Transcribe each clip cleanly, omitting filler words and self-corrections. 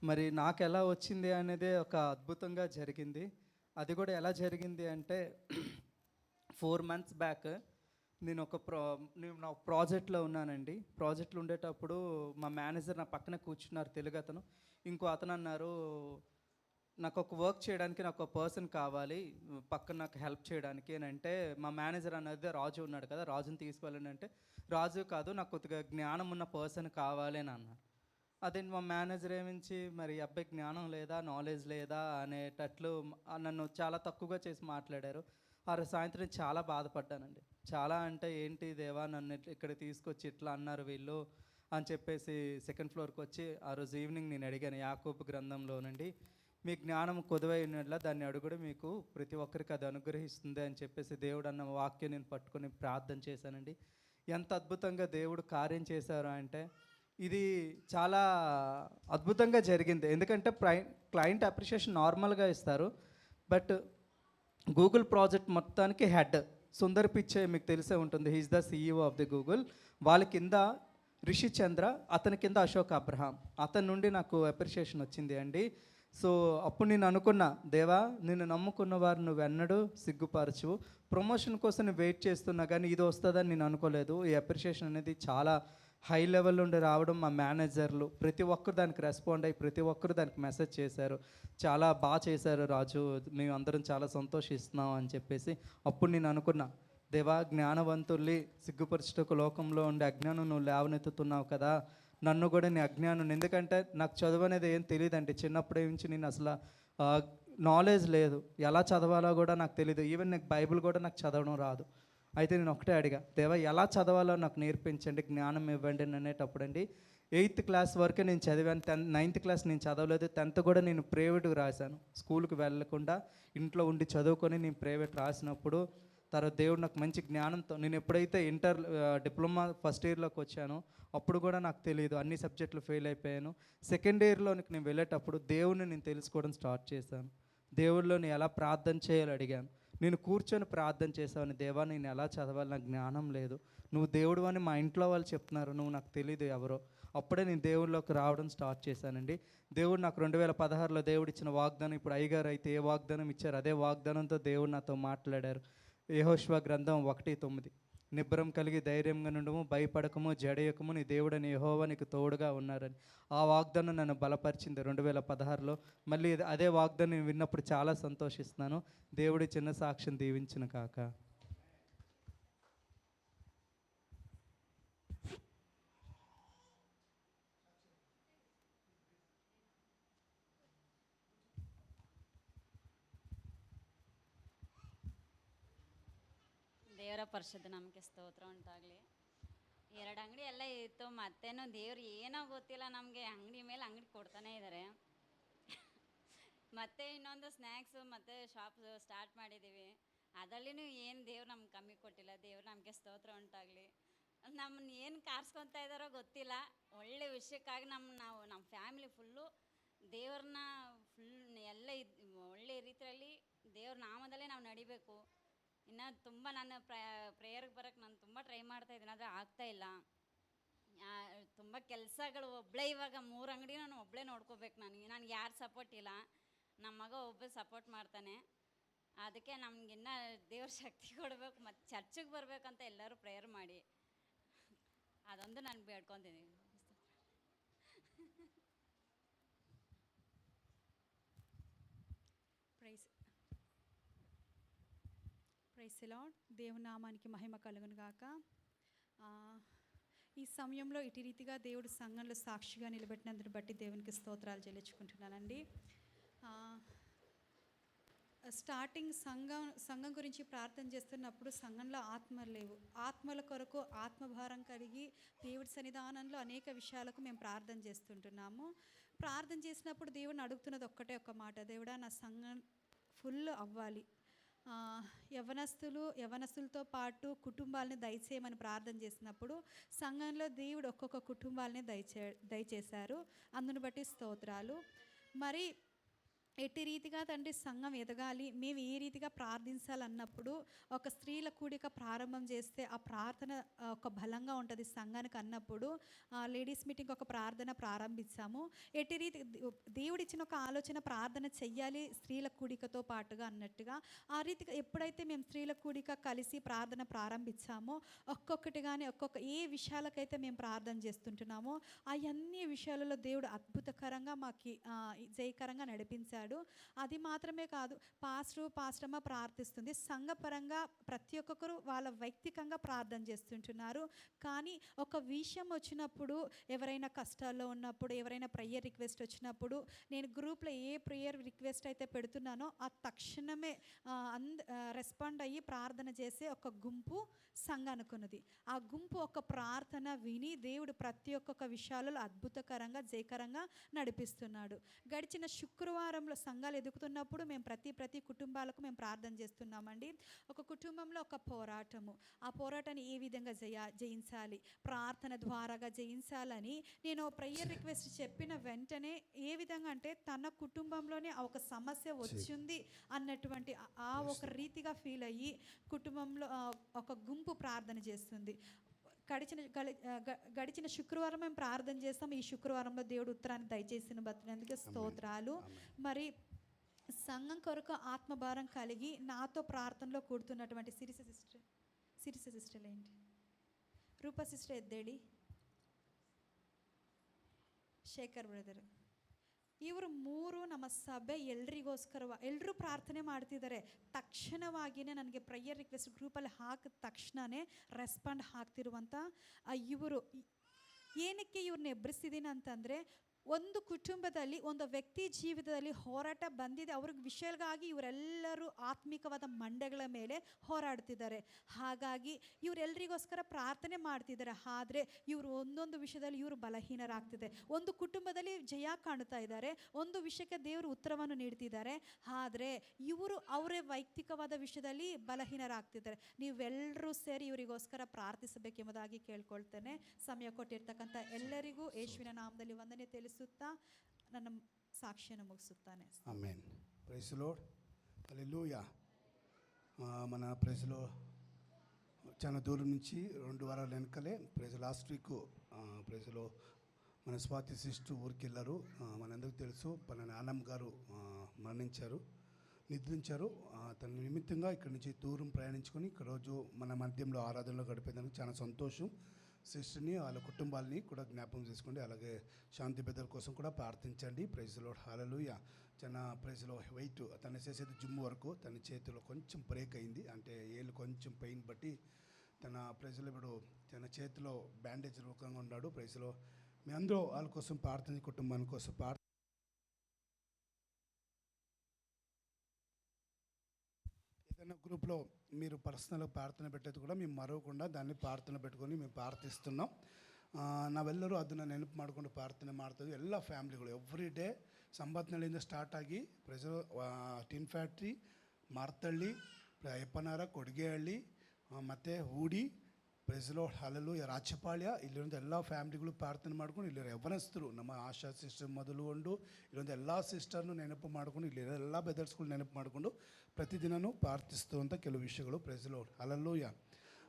మరి నాకెలా వచ్చింది అనేది ఒక అద్భుతంగా జరిగింది. అది కూడా ఎలా జరిగింది అంటే 4 మంత్స్ బ్యాక్ నేను ఒక ప్రో నేను నా ప్రాజెక్ట్‌లో ఉన్నానండి. ప్రాజెక్ట్‌లో ఉండేటప్పుడు మా మేనేజర్ నా పక్కన కూర్చున్నారు తెలుగతను. ఇంకో అతనన్నారు, నాకొక వర్క్ చేయడానికి నాకొక పర్సన్ కావాలి. పక్కన నాకు హెల్ప్ చేయడానికి అనంటే, మా మేనేజర్ అన్నది రాజు ఉన్నాడు కదా! రాజుని తీసుకువెళ్ళండి అంటే, రాజు కాదు నాకు కొద్దిగా జ్ఞానం ఉన్న పర్సన్ కావాలి అని అన్నారు. అదేంటి మా మేనేజర్ ఏమించి మరి ఈ అబ్బాయికి జ్ఞానం లేదా, నాలెడ్జ్ లేదా అనేటట్లు నన్ను చాలా తక్కువగా చేసి మాట్లాడారు. ఆ రోజు సాయంత్రం చాలా బాధపడ్డానండి. చాలా అంటే ఏంటి దేవా నన్ను ఇక్కడికి తీసుకొచ్చి ఇట్లా అన్నారు వీళ్ళు అని చెప్పేసి సెకండ్ ఫ్లోర్‌కి వచ్చి ఆ రోజు ఈవినింగ్ నేను అడిగాను యాకోబు గ్రంథంలో నుండి, మీ జ్ఞానం కొదువైనట్లా దాన్ని అడుగుడు మీకు ప్రతి ఒక్కరికి అది అనుగ్రహిస్తుంది అని చెప్పేసి దేవుడు అన్న వాక్యం నేను పట్టుకొని ప్రార్థన చేశానండి. ఎంత అద్భుతంగా దేవుడు కార్యం చేశారు అంటే ఇది చాలా అద్భుతంగా జరిగింది. ఎందుకంటే క్లయింట్ అప్రిషియేషన్ నార్మల్గా ఇస్తారు. బట్ గూగుల్ ప్రాజెక్ట్ మొత్తానికి హెడ్ సుందర్ పిచ్చే మీకు తెలిసే ఉంటుంది. He is the CEO of the Google. వాళ్ళ కింద రిషి చంద్ర, అతని కింద అశోక్ అబ్రహాం. అతని నుండి నాకు అప్రిషియేషన్ వచ్చింది అండి. సో అప్పుడు నేను అనుకున్నా, దేవా నిన్ను నమ్ముకున్న వారు నువ్వెన్నడూ సిగ్గుపరచు. ప్రమోషన్ కోసం నేను వెయిట్ చేస్తున్నా కానీ ఇది వస్తుందని నేను అనుకోలేదు. ఈ అప్రిషియేషన్ అనేది చాలా హై లెవెల్ నుండి రావడం, మా మేనేజర్లు ప్రతి ఒక్కరు దానికి రెస్పాండ్ అయ్యి ప్రతి ఒక్కరు దానికి మెసేజ్ చేశారు. చాలా బాగా చేశారు రాజు, మేము అందరం చాలా సంతోషిస్తున్నాం అని చెప్పేసి. అప్పుడు నేను అనుకున్నా, దేవా జ్ఞానవంతుల్ని సిగ్గుపరచుటకు లోకంలో ఉండే అజ్ఞానం నువ్వు లేవనెత్తుతున్నావు కదా, నన్ను కూడా నీ అజ్ఞానం. ఎందుకంటే నాకు చదువు అనేది ఏం తెలియదండి. చిన్నప్పటి నుంచి నేను అసలు నాలెడ్జ్ లేదు, ఎలా చదవాలో కూడా నాకు తెలియదు. ఈవెన్ నాకు బైబిల్ కూడా నాకు చదవడం రాదు. అయితే నేను ఒకటే అడిగా, దేవా ఎలా చదవాలో నాకు నేర్పించండి, జ్ఞానం ఇవ్వండి అనేటప్పుడు అండి 8th క్లాస్ వరకే నేను చదివాను. 9th క్లాస్ నేను చదవలేదు. 10th కూడా నేను ప్రైవేట్గా రాశాను. స్కూల్కి వెళ్ళకుండా ఇంట్లో ఉండి చదువుకొని నేను ప్రైవేట్ రాసినప్పుడు తర్వాత దేవుడు నాకు మంచి జ్ఞానంతో, నేను ఎప్పుడైతే డిప్లొమా ఫస్ట్ ఇయర్లోకి వచ్చానో అప్పుడు కూడా నాకు తెలియదు, అన్ని సబ్జెక్టులు ఫెయిల్ అయిపోయాను. సెకండ్ ఇయర్లోనికి నేను వెళ్ళేటప్పుడు దేవుడిని నేను తెలుసుకోవడం స్టార్ట్ చేశాను. దేవుడిలో ఎలా ప్రార్థన చేయాలో అడిగాను. నేను కూర్చొని ప్రార్థన చేశాను, దేవా నేను ఎలా చదవాలి, నాకు జ్ఞానం లేదు, నువ్వు దేవుడు అని మా ఇంట్లో వాళ్ళు చెప్తున్నారు, నువ్వు నాకు తెలీదు ఎవరో. అప్పుడే నేను దేవుళ్ళలోకి రావడం స్టార్ట్ చేశానండి. దేవుడు నాకు 2016లో దేవుడు ఇచ్చిన వాగ్దానం, ఇప్పుడు అయ్యగారు అయితే ఏ వాగ్దానం ఇచ్చారు అదే వాగ్దానంతో దేవుడు నాతో మాట్లాడారు. యెహోషువ గ్రంథం 1:9, నిబ్బరం కలిగి ధైర్యంగా నుండము, భయపడకము, జడయకము, నీ దేవుడని యెహోవా నీకు తోడుగా ఉన్నారని. ఆ వాగ్దానం నన్ను బలపరిచింది 2016లో. మళ్ళీ అదే వాగ్దానం విన్నప్పుడు చాలా సంతోషిస్తున్నాను. దేవుడి చిన్న సాక్ష్యం దీవించిన కాక. ದೇವರ ಪರಿಶುದ್ಧ ನಾಮಕ್ಕೆ ಸ್ತೋತ್ರ ಉಂಟಾಗಲಿ. ಎರಡು ಅಂಗಡಿ ಎಲ್ಲ ಇತ್ತು, ಮತ್ತೇನೋ ದೇವ್ರು ಏನೋ ಗೊತ್ತಿಲ್ಲ, ನಮಗೆ ಅಂಗಡಿ ಮೇಲೆ ಅಂಗಡಿ ಕೊಡ್ತಾನೆ ಇದ್ದಾರೆ. ಮತ್ತೆ ಇನ್ನೊಂದು ಸ್ನ್ಯಾಕ್ಸು ಮತ್ತು ಶಾಪ್ ಸ್ಟಾರ್ಟ್ ಮಾಡಿದ್ದೀವಿ. ಅದರಲ್ಲಿನೂ ಏನು ದೇವ್ರು ನಮ್ಗೆ ಕಮ್ಮಿ ಕೊಟ್ಟಿಲ್ಲ. ದೇವ್ರು ನಮಗೆ ಸ್ತೋತ್ರ ಉಂಟಾಗಲಿ. ನಮ್ಮನ್ನ ಏನು ಕಾರ್ಸ್ಕೊತಾ ಇದ್ದಾರೋ ಗೊತ್ತಿಲ್ಲ, ಒಳ್ಳೆ ವಿಷಯಕ್ಕಾಗಿ ನಮ್ಮ ಫ್ಯಾಮಿಲಿ ಫುಲ್ಲು ದೇವ್ರನ್ನ ಎಲ್ಲ ಒಳ್ಳೆ ರೀತಿಯಲ್ಲಿ ದೇವ್ರ ನಾಮದಲ್ಲೇ ನಾವು ನಡಿಬೇಕು. ಇನ್ನು ತುಂಬ ನಾನು ಪ್ರೇಯರ್ಗೆ ಬರೋಕ್ಕೆ ನಾನು ತುಂಬ ಟ್ರೈ ಮಾಡ್ತಾಯಿದ್ದೀನಿ, ಆದರೆ ಆಗ್ತಾಯಿಲ್ಲ. ತುಂಬ ಕೆಲಸಗಳು ಒಬ್ಬಳೇ, ಇವಾಗ 3 ಅಂಗಡಿ ನಾನು ಒಬ್ಬಳೇ ನೋಡ್ಕೋಬೇಕು. ನನಗೆ ಯಾರು ಸಪೋರ್ಟ್ ಇಲ್ಲ. ನಮ್ಮ ಮಗ ಒಬ್ಬ ಸಪೋರ್ಟ್ ಮಾಡ್ತಾನೆ. ಅದಕ್ಕೆ ನಮಗಿನ್ನ ದೇವ್ರ ಶಕ್ತಿ ಕೊಡಬೇಕು, ಮತ್ತು ಚರ್ಚಿಗೆ ಬರಬೇಕಂತ ಎಲ್ಲರೂ ಪ್ರೇಯರ್ ಮಾಡಿ, ಅದೊಂದು ನಾನು ಬೇಡ್ಕೊತೀನಿ. Price price lord. దేవుని నామానికి మహిమ కలుగును గాక. ఈ సమయంలో ఇటు రీతిగా దేవుడు సంఘంలో సాక్షిగా నిలబెట్టినందుని బట్టి దేవునికి స్తోత్రాలు చెల్లించుకుంటున్నానండి. స్టార్టింగ్ సంఘం గురించి ప్రార్థన చేస్తున్నప్పుడు సంఘంలో ఆత్మలు లేవు. ఆత్మల కొరకు ఆత్మభారం కలిగి దేవుడి సన్నిధానంలో అనేక విషయాలకు మేము ప్రార్థన చేస్తుంటున్నాము. ప్రార్థన చేసినప్పుడు దేవుడిని అడుగుతున్నది ఒక్క మాట, దేవుడా నా సంఘం ఫుల్ అవ్వాలి, యవనస్తులతో పాటు కుటుంబాలని దయచేయమని ప్రార్థన చేసినప్పుడు సంఘంలో దేవుడు ఒక్కొక్క కుటుంబాలని దయచేశారు. అందును బట్టి స్తోత్రాలు. మరి ఎట్టి రీతిగా తండ్రి సంఘం ఎదగాలి, మేము ఏ రీతిగా ప్రార్థించాలన్నప్పుడు ఒక స్త్రీల కూడిక ప్రారంభం చేస్తే ఆ ప్రార్థన ఒక బలంగా ఉంటుంది సంఘానికి అన్నప్పుడు లేడీస్ మీటింగ్ ఒక ప్రార్థన ప్రారంభించాము. ఎట్టి రీతి దేవుడిచ్చిన ఒక ఆలోచన ప్రార్థన చెయ్యాలి స్త్రీల కూడికతో పాటుగా అన్నట్టుగా ఆ రీతిగా ఎప్పుడైతే మేము స్త్రీల కూడిక కలిసి ప్రార్థన ప్రారంభించామో ఒక్కొక్కటిగానే ఒక్కొక్క ఏ విషయాలకైతే మేము ప్రార్థన చేస్తుంటున్నామో అవన్నీ విషయాలలో దేవుడు అద్భుతకరంగా మాకు జయకరంగా నడిపించాడు. అది మాత్రమే కాదు, పాస్టమ్మ ప్రార్థిస్తుంది, సంఘపరంగా ప్రతి ఒక్కరు వాళ్ళ వ్యక్తికంగా ప్రార్థన చేస్తుంటున్నారు. కానీ ఒక విషయం వచ్చినప్పుడు, ఎవరైనా కష్టాల్లో ఉన్నప్పుడు, ఎవరైనా ప్రేయర్ రిక్వెస్ట్ వచ్చినప్పుడు, నేను గ్రూప్లో ఏ ప్రేయర్ రిక్వెస్ట్ అయితే పెడుతున్నానో ఆ తక్షణమే రెస్పాండ్ అయ్యి ప్రార్థన చేసే ఒక గుంపు సంఘానికి ఉన్నది. ఆ గుంపు ఒక ప్రార్థన విని దేవుడు ప్రతి ఒక్కొక్క విషయాలలో అద్భుతకరంగా జయకరంగా నడిపిస్తున్నాడు. గడిచిన శుక్రవారంలో సంఘాలు ఎదుగుతున్నప్పుడు మేము ప్రతి కుటుంబాలకు మేము ప్రార్థన చేస్తున్నామండి. ఒక కుటుంబంలో ఒక పోరాటము, ఆ పోరాటాన్ని ఏ విధంగా జయించాలి, ప్రార్థన ద్వారాగా జయించాలని నేను ప్రేయర్ రిక్వెస్ట్ చెప్పిన వెంటనే ఏ విధంగా అంటే తన కుటుంబంలోనే ఒక సమస్య వచ్చింది అన్నటువంటి ఆ ఒక రీతిగా ఫీల్ అయ్యి కుటుంబంలో ఒక గుంపు ప్రార్థన చేస్తుంది. గడిచిన శుక్రవారం మేము ప్రార్థన చేస్తాం. ఈ శుక్రవారంలో దేవుడు ఉత్తరాన్ని దయచేసిన బతినందుకే స్తోత్రాలు. మరి సంఘం కొరకు ఆత్మభారం కలిగి నాతో ప్రార్థనలో కూడుతున్నటువంటి సిరిస సిస్టర్ ఏంటి, రూపా సిస్టర్ ఎద్దేడి, ಶೇಖರ್ ಬ್ರದರ್, ಇವರು ಮೂರು ನಮ್ಮ ಸಭೆ ಎಲ್ಲರೂ ಪ್ರಾರ್ಥನೆ ಮಾಡ್ತಿದ್ದಾರೆ. ತಕ್ಷಣವಾಗಿಯೇ ನನಗೆ ಪ್ರೇಯರ್ ರಿಕ್ವೆಸ್ಟ್ ಗ್ರೂಪಲ್ಲಿ ಹಾಕಿದ ತಕ್ಷಣವೇ ರೆಸ್ಪಾಂಡ್ ಆಗ್ತಿರುವಂಥ ಇವರು ಏನಕ್ಕೆ ಇವ್ರನ್ನ ಎಬ್ಬರಿಸಿದ್ದೀನಿ ಅಂತಂದರೆ, ಒಂದು ಕುಟುಂಬದಲ್ಲಿ ಒಂದು ವ್ಯಕ್ತಿ ಜೀವಿತದಲ್ಲಿ ಹೋರಾಟ ಬಂದಿದೆ, ಅವ್ರಿಗೆ ವಿಷಯಗಾಗಿ ಇವರೆಲ್ಲರೂ ಆತ್ಮಿಕವಾದ ಮಂಡೆಗಳ ಮೇಲೆ ಹೋರಾಡ್ತಿದ್ದಾರೆ. ಹಾಗಾಗಿ ಇವರೆಲ್ಲರಿಗೋಸ್ಕರ ಪ್ರಾರ್ಥನೆ ಮಾಡ್ತಿದ್ದಾರೆ. ಆದರೆ ಇವರು ಒಂದೊಂದು ವಿಷಯದಲ್ಲಿ ಇವರು ಬಲಹೀನರಾಗ್ತಿದೆ. ಒಂದು ಕುಟುಂಬದಲ್ಲಿ ಜಯ ಕಾಣ್ತಾ ಇದ್ದಾರೆ, ಒಂದು ವಿಷಯಕ್ಕೆ ದೇವರು ಉತ್ತರವನ್ನು ನೀಡ್ತಿದ್ದಾರೆ, ಆದರೆ ಇವರು ಅವರೇ ವೈಯಕ್ತಿಕವಾದ ವಿಷಯದಲ್ಲಿ ಬಲಹೀನರಾಗ್ತಿದ್ದಾರೆ. ನೀವೆಲ್ಲರೂ ಸೇರಿ ಇವರಿಗೋಸ್ಕರ ಪ್ರಾರ್ಥಿಸಬೇಕೆಂಬುದಾಗಿ ಕೇಳ್ಕೊಳ್ತೇನೆ. ಸಮಯ ಕೊಟ್ಟಿರ್ತಕ್ಕಂಥ ಎಲ್ಲರಿಗೂ ಯೇಸುವಿನ ನಾಮದಲ್ಲಿ ವಂದನೆ ತಿಳಿಸುತ್ತಾ ನನ್ನ సాక్ష్యాన్ని ముగిస్తాను. ఆమేన్. Praise the Lord. హల్లెలూయా. మన ప్రైజ్లో చాలా దూరం నుంచి 2 వారాల వెనకలే ప్రైజ్ లాస్ట్ వీక్ ప్రైజ్లో మన స్వాతి సిస్టర్ ఊరికి వెళ్ళారు. మనందరికీ తెలుసు మన నాన్నమ్మ గారు మరణించారు, నిద్రించారు. తన నిమిత్తంగా ఇక్కడి నుంచి దూరం ప్రయాణించుకొని ఇక్కడ రోజు మన మధ్యంలో ఆరాధనలో గడిపేందుకు చాలా సంతోషం. సిస్టర్ని వాళ్ళ కుటుంబాలని కూడా జ్ఞాపకం చేసుకోండి. అలాగే శాంతి బెదర్ కోసం కూడా ప్రార్థించండి. Praise Lord. హల్లెలూయా. తన ప్రైజ్లో వెయిట్ తను చేసేది జిమ్ వరకు తన చేతిలో కొంచెం బ్రేక్ అయింది, అంటే ఏళ్ళు కొంచెం పెయిన్ బట్టి తన ప్రైజ్లో ఇప్పుడు తన చేతిలో బ్యాండేజ్ రూపంగా ఉన్నాడు. ప్రైజ్లో మీ అందరూ వాళ్ళ కోసం ప్రార్థన, కుటుంబాని కోసం ఏదైనా గ్రూప్లో మీరు పర్సనల్ ಪ್ರಾರ್ಥನೆ పెట్టేది ಕೂಡ మేము ಮರವకుండా దాన్ని ಪ್ರಾರ್ಥನೆ పెట్టుకొని మేము ಪ್ರಾರ್ಥಿస్తున్నాం. ನಾವೆಲ್ಲರೂ ಅದನ್ನು ನೆನಪು ಮಾಡಿಕೊಂಡು ಪ್ರಾರ್ಥನೆ ಮಾಡ್ತೀವಿ. ಎಲ್ಲ ಫ್ಯಾಮಿಲಿಗಳು ಎವ್ರಿ ಡೇ ಸಂಬತ್ನಳ್ಳಿಯಿಂದ ಸ್ಟಾರ್ಟ್ ಆಗಿ ಪ್ರೆಸರ್ ಟಿನ್ ಫ್ಯಾಕ್ಟ್ರಿ, ಮಾರ್ತಳ್ಳಿ, ಯಪ್ಪನಾರ, ಕೊಡ್ಗೆಹಳ್ಳಿ ಮತ್ತು ಹೂಡಿ, ಪ್ರೆಸಲೋ ಹಲಲು, ರಾಚಪಾಳ್ಯ, ಇಲ್ಲಿರುವಂಥ ಎಲ್ಲ ಫ್ಯಾಮಿಲಿಗಳು ಪ್ರಾರ್ಥನೆ ಮಾಡ್ಕೊಂಡು ಇಲ್ಲಿ ಯವನಸ್ಥರು ನಮ್ಮ ಆಶಾ ಸಿಸ್ಟರ್ ಮೊದಲುಗೊಂಡು ಇಲ್ಲಿರುವಂಥ ಎಲ್ಲ ಸಿಸ್ಟರ್ನು ನೆನಪು ಮಾಡ್ಕೊಂಡು ಇಲ್ಲಿ ಎಲ್ಲ ಬೆದರ್ಸ್ಗಳು ನೆನಪು ಮಾಡಿಕೊಂಡು ಪ್ರತಿದಿನವೂ ಪ್ರಾರ್ಥಿಸ್ತು ಅಂತ ಕೆಲವು ವಿಷಯಗಳು. ಪ್ರೆಸಲೋ ಹಲಲ್ಲೂಯ.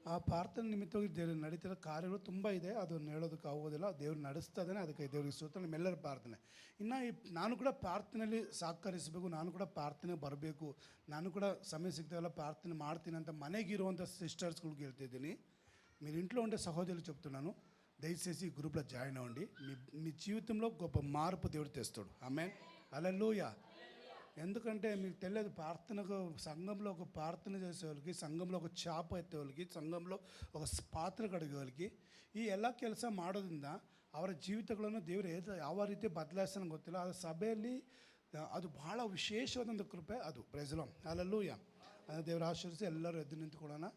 ಆ ಪ್ರಾರ್ಥನೆ ನಿಮಿತ್ತವಾಗಿ ದೇವರು ನಡೀತಿರೋ ಕಾರ್ಯಗಳು ತುಂಬ ಇದೆ, ಅದನ್ನು ಹೇಳೋದಕ್ಕೆ ಆಗೋದಿಲ್ಲ. ದೇವ್ರು ನಡೆಸ್ತಾ ಇದ್ದಾನೆ, ಅದಕ್ಕೆ ದೇವ್ರಿಗೆ ಸ್ತೋತ್ರ. ನಮ್ಮೆಲ್ಲರ ಪ್ರಾರ್ಥನೆ. ಇನ್ನು ನಾನು ಕೂಡ ಪ್ರಾರ್ಥನೆಯಲ್ಲಿ ಸಹಕರಿಸಬೇಕು, ನಾನು ಕೂಡ ಪ್ರಾರ್ಥನೆ ಬರಬೇಕು, ನಾನು కూడా సమయం సిగ్గుతాల ప్రార్థన ಮಾಡ್ತೀನಿ ಅಂತ ಮನೆಗಿರುವಂಥ సిస్టర్స్ಗಳಿಗೆ ಹೇಳ್ತಿದ್ದೀನಿ. మీరు ఇంట్లో ఉండే సహోదరులు చెప్తున్నాను, దయచేసి ఈ గ్రూప్లో జాయిన్ అవ్వండి. మీ జీవితంలో గొప్ప మార్పు దేవుడు తెస్తాడు. ఆమేన్. హల్లెలూయా. ఎందుకంటే మీకు తెలియదు, ప్రార్థనకు సంఘంలో ఒక ప్రార్థన చేసే వాళ్ళకి, సంఘంలో ఒక ಚಾಪ ಎತ್ತೆ వాళ్ళకి, ಸಂಘಂలో ఒక ಪಾತ್ರ ಕಡಿಗೆ వాళ్ళకి ಈ ಎಲ್ಲ ಕೆಲಸ ಮಾಡೋದ್ರಿಂದ ಅವರ ಜೀವಿತಗಳನ್ನು ದೇವರು ಯಾವ ರೀತಿ ಬದಲಾಯಿಸೋಣ ಗೊತ್ತಿಲ್ಲ. ಅದು ಸಭೆಯಲ್ಲಿ ಅದು ಭಾಳ ವಿಶೇಷವಾದಂಥ ಕೃಪೆ ಅದು. Praise the Lord. హల్లెలూయా. ಅದು ದೇವರು ಆಶೀರ್ವದಿಸಿ ಎಲ್ಲರೂ ಎದ್ದು నించుకోవాలన్నా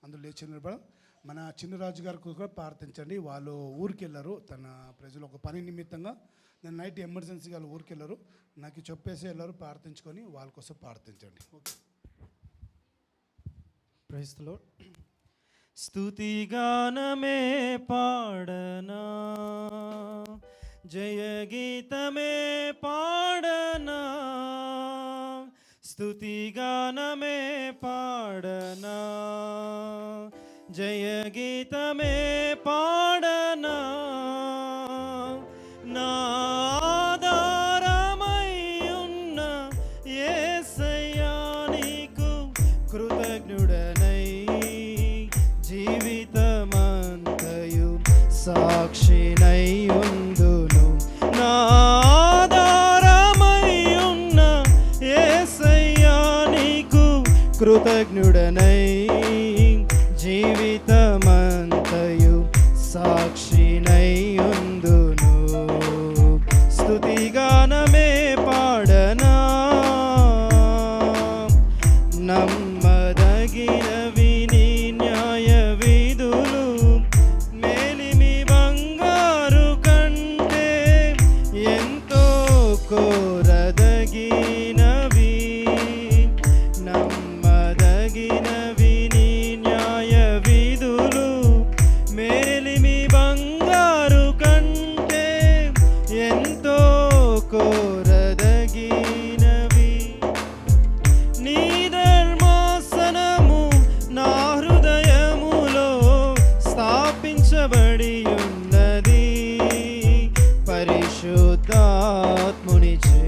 అందులో లేచి నిలబడం. మన చిన్నరాజు గారికి కూడా ప్రార్థించండి. వాళ్ళు ఊరికి వెళ్ళారు, తన ప్రజలు ఒక పని నిమిత్తంగా. నేను నైట్ ఎమర్జెన్సీగా వాళ్ళు ఊరికి వెళ్ళారు, నాకు చెప్పేసి వెళ్ళారు. ప్రార్థించుకొని వాళ్ళ కోసం ప్రార్థించండి. ఓకే. Praise the Lord. స్తుతిగానమే పాడనా, జయ గీతమే పాడనా, స్తుతిగానమే పాడనా, జయ గీతమే పాడనా, నా ఆధారమై ఉన్న యేసయ్యా నీకు కృతజ్ఞుడనై జీవితమంతయు సాక్షినై ఉందును. నా ఆధారమై ఉన్న యేసయ్యా నీకు కృతజ్ఞుడనై జీవితమంతయు సాక్షినై ఉందును. స్తుతిగానమే పాడనా, నమ్మదగినవి నీ న్యాయ విధులు, మేలిమి బంగారు కంటే ఎంతో కోరదగినవి. నమ్మదగినవి నీ న్యాయ విధులు, మేలిమి బంగారు కంటే ఎంతో కోరదగినవి. నీ ధర్మాసనము నా హృదయములో స్థాపించబడి ఉన్నది పరిశుద్ధాత్మునిచే.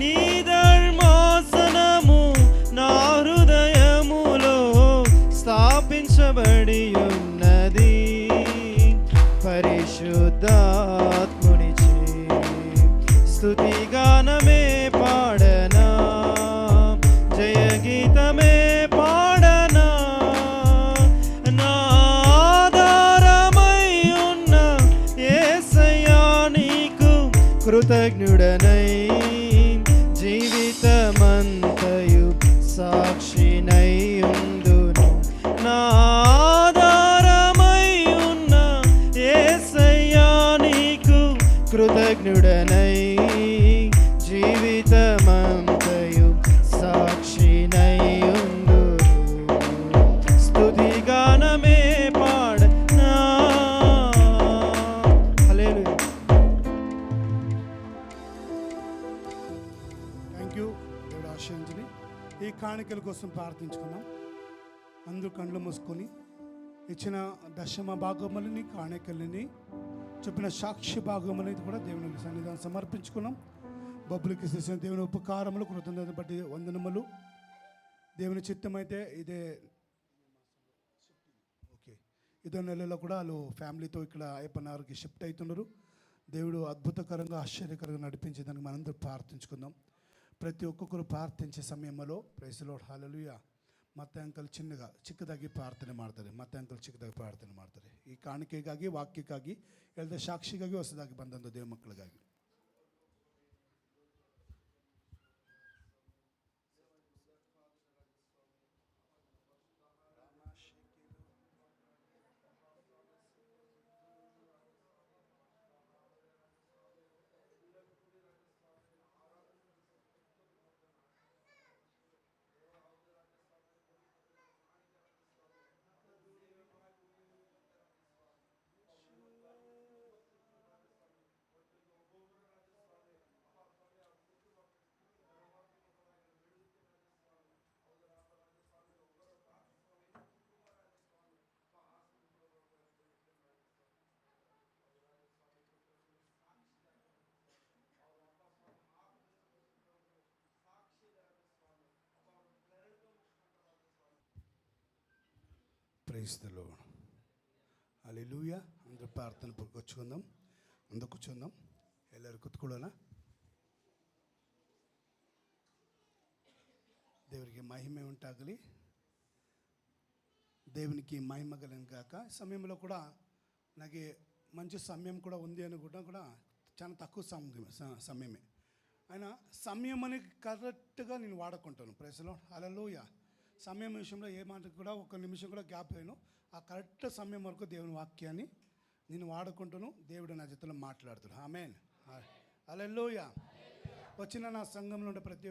నీ ధర్మాసనము నా హృదయములో స్థాపించబడి ఉన్నది పరిశుద్ధాత్మునిచే. స్తుతిగానమే పాడనా, జయ గీతమే పాడనా, నా ఆధారమై ఉన్న యేసయ్యా నీకు కృతజ్ఞుడనై జీవితమంతయు సాక్షినై ఉందును. నా ఆధారమై ఉన్న యేసయ్యా నీకు కృతజ్ఞుడనై జీవితమంతయు సాక్షినై ఉందును. స్తుతిగానమే పాడనా. హల్లెలూయా. Thank you. దేవుడు ఆశీర్వదించని. ఈ కాணிకల కోసం ప్రార్థించుకున్నాం. అందరూ కళ్ళు మూసుకొని ఇచ్చిన దశమ భాగములని, కాணிకలని, చెప్పిన సాక్షి భాగములని కూడా దేవుని సన్నిధానం సమర్పించుకున్నాం. బొబ్బులకి చేసిన దేవుని ఉపకారములు, కృతజ్ఞత బట్టి వందనములు. దేవుని చిత్తమైతే ఇదే ఓకే, ఇదో నెలలో కూడా వాళ్ళు ఫ్యామిలీతో ఇక్కడ అయ్యప్పనార్కి షిఫ్ట్ అవుతున్నారు. దేవుడు అద్భుతకరంగా ఆశ్చర్యకరంగా నడిపించేదానికి మనందరూ ప్రార్థించుకుందాం. ప్రతి ఒక్కొక్కరు ప్రార్థించే సమయంలో ప్రైజ్ లార్డ్ హల్లెలూయా. ಮತ್ತೆ ಅಂಕಲ್ ಚಿಕ್ಕದಾಗಿ ಪ್ರಾರ್ಥನೆ ಮಾಡ್ತಾರೆ. ಮತ್ತೆ ಅಂಕಲ್ ಚಿಕ್ಕದಾಗಿ ಪ್ರಾರ್ಥನೆ ಮಾಡ್ತಾರೆ. ಈ ಕಾಣಿಕೆಗಾಗಿ, ವಾಕ್ಯಕ್ಕಾಗಿ, ಎಲ್ಲದ ಸಾಕ್ಷಿಗಾಗಿ, ಹೊಸದಾಗಿ ಬಂದಂಥ ದೇವ ಮಕ್ಕಳಿಗಾಗಿ. Praise the Lord. హల్లెలూయా. అందరూ ప్రార్థన కూర్చుకుందాం. అందరూ కూర్చుందాం. ಎಲ್ಲರೂ ಕೂತ್ಕೊಳ್ಳೋಣ. దేవునికి మహిమ ఉంటాగలి. దేవునికి మహిమ కలిగిన కాక. సమయంలో కూడా నాకు మంచి సమయం కూడా ఉంది అనుకుంటా కూడా చాలా తక్కువ సమయమే. అయినా సమయం అని కరెక్ట్గా నేను వాడుకుంటాను. Praise the Lord. హల్లెలూయా. సమయం విషయంలో ఏ మాట కూడా ఒక నిమిషం కూడా గ్యాప్ లేను. ఆ కరెక్ట్ సమయం వరకు దేవుని వాక్యాన్ని నేను వాడుకుంటాను. దేవుడు నా జతలో మాట్లాడుతాడు. ఆమేన్. హల్లెలూయా. వచ్చిన నా సంఘంలో ఉండే ప్రతి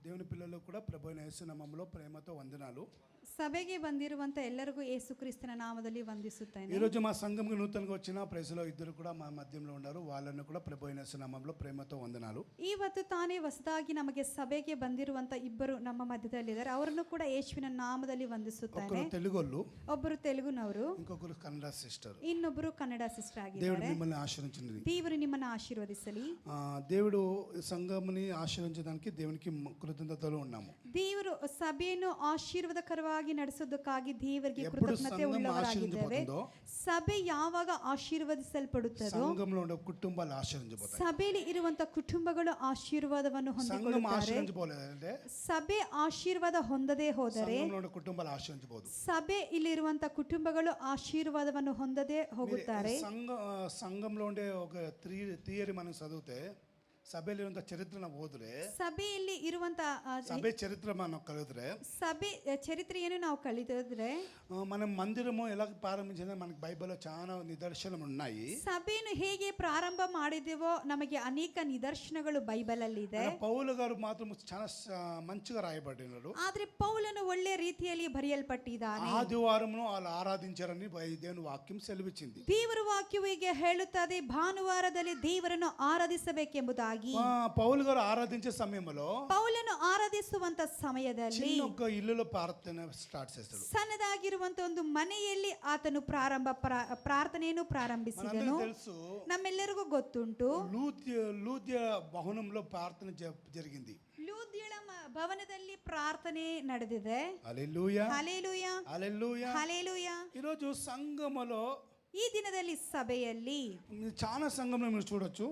దేవుని పిల్లలు కూడా ప్రభు అయిన యేసు నామములో ప్రేమతో వందనాలు. ಸಭೆಗೆ ಬಂದಿರುವಂತ ಎಲ್ಲರಿಗೂ ಯೇಸು ಕ್ರಿಸ್ತನ నామದಲ್ಲಿ ವಂದಿಸುತ್ತೇನೆ. ఈరోజు మా సంఘంకి నూతనంగా వచ్చిన ప్రైజ్లో ఇద్దరు కూడా మా మధ్యంలో ఉన్నారు. వాళ్ళను కూడా ప్రభు అయిన యేసు నామములో ప్రేమతో వందనాలు. ಇವತ್ತು ತಾನೇ ಹೊಸದಾಗಿ ನಮಗೆ ಸಭೆಗೆ ಬಂದಿರುವಂತ ಇಬ್ಬರು ನಮ್ಮ ಮಧ್ಯದಲ್ಲಿದ್ದಾರೆ. ಅವರನ್ನು ಕೂಡ ಯೇಸುವಿನ ನಾಮದಲ್ಲಿ ವಂದಿಸುತ್ತೇನೆ. ఒకరు తెలుగోళ్ళు, ಒಬ್ಬರು ತೆಲುಗುನವರು, ఇంకొకరు కన్నడ సిస్టర్. ಇನ್ನೊಬ್ಬರು ಕನ್ನಡ ಸಿಸ್ಟರ್ దేవుడు ಆಗಿದ್ದಾರೆ. మిమ్మల్ని ఆశీర్వదించింది. ದೇವರು ನಿಮ್ಮನ್ನು ಆಶೀರ್ವದಿಸಲಿ. దేవుడు సంఘముని ఆశీర్వదించడానికి దేవునికి కృతజ్ఞతలు ఉన్నాము. ದೇವರು ಸಭೆಯನ್ನು ಆಶೀರ್ವಾದಕರವಾಗಿ ನಡೆಸೋದಕ್ಕಾಗಿ ದೇವರಿಗೆ ఎప్పుడు ಕೃತಜ್ಞತೆ సంఘం ಉಳ್ಳವರಾಗಿದ್ದೇವೆ. ఆశీర్వదించబోతుందో ಸಭೆ ಯಾವಾಗ ಆಶೀರ್ವದಿಸಲ್ಪಡುತ್ತದೋ సంఘంలో ఉండే కుటుంబాలు ఆశీర్వదించబోతాయి. ಸಭೆಯಲ್ಲಿ ಇರುವಂತ ಕುಟುಂಬಗಳು ಆಶೀರ್ವಾದವನ್ನು సంఘం ಹೊಂದಿಕೊಳ್ಳುತ್ತಾರೆ. ఆశీర్వదించబోలేదంటే ಸಭೆ ಆಶೀರ್ವಾದ ಹೊಂದದೇ ಹೋದರೆ సంఘంలో ఉండే కుటుంబాలు ఆశీర్వదించబోదు. ಸಭೆ ಇಲ್ಲಿರುವಂತ ಕುಟುಂಬಗಳು ఆశీర్వాದವನ್ನು ಹೊಂದದೇ ಹೋಗುತ್ತಾರೆ. సంఘంలో ఉండే ఒక థియరీ మనం చదివితే ಸಭೆಯಲ್ಲಿ ಇರುವಂತ ಚರಿತ್ರೆನ ಓದಿದ್ರೆ ಸಭೆಯಲ್ಲಿ ಇರುವಂತ ಸಭೆ ಚರಿತ್ರೆ మనం ಕಲಿತ್ರೆ ಸಭೆ ಚರಿತ್ರೆಯನ್ನು ನಾವು ಕಲಿತಿದ್ರೆ మనం మందిరము ఎలా ప్రారంభించిందో మనకి బైబిల్లో చాలా నిదర్శనలు ఉన్నాయి. ಸಭೆಯನ್ನು ಹೇಗೆ ಪ್ರಾರಂಭ ಮಾಡಿದೆವೋ ನಮಗೆ ಅನೇಕ ನಿದರ್ಶನಗಳು ಬೈಬಲ್ ಅಲ್ಲಿ ಇದೆ. ಪೌಲು గారు ಮಾತ್ರ చాలా మంచిగా రాయబడినారు. ಆದ್ರೆ ಪೌಲನು ಒಳ್ಳೆ ರೀತಿಯಲ್ಲಿ ಬರೆಯಲ್ಪಟ್ಟಿದ್ದಾನೆ. ఆదివారమును వాళ్ళు ఆరాధించారని దేవుని వాక్యం సెలవిచ్చింది. ದೇವರ ವಾಕ್ಯವು ಹೀಗೆ ಹೇಳುತ್ತದೆ, ಭಾನುವಾರದಲ್ಲಿ ದೇವರನ್ನು ಆರಾಧಿಸಬೇಕೆಂಬುದಾಗಿ. పౌలు గారు ఆరాధించే సమయంలో ಪೌಲನು ಆರಾಧಿಸುವಂತ ಸಮಯದಲ್ಲಿ చిన్న ఒక ఇల్లులో ప్రార్థన స్టార్ట్ చేస్తాడు. ಸಣ್ಣದಾಗಿರುವಂತ ಒಂದು ಮನೆಯಲ್ಲಿ ಆತನು ಪ್ರಾರ್ಥನೆಯನ್ನು ಪ್ರಾರಂಭಿಸಿದನು. తెలుసు ನಮ್ಮೆಲ್ಲರಿಗೂ ಗೊತ್ತುಂಟು, లూద్య భవనంలో ప్రార్థన జరిగింది. ಲೂದ್ಯಳ ಭವನದಲ್ಲಿ ಪ್ರಾರ್ಥನೆ ನಡೆದಿದೆ. హల్లెలూయా ಹಲ್ಲೆಲೂಯಾ, హల్లెలూయా. ಹಲ್ಲೆಲೂಯಾ. ఈరోజు సంఘములో ಈ ದಿನದಲ್ಲಿ ಸಭೆಯಲ್ಲಿ చాలా సంఘంలో మీరు చూడొచ్చు,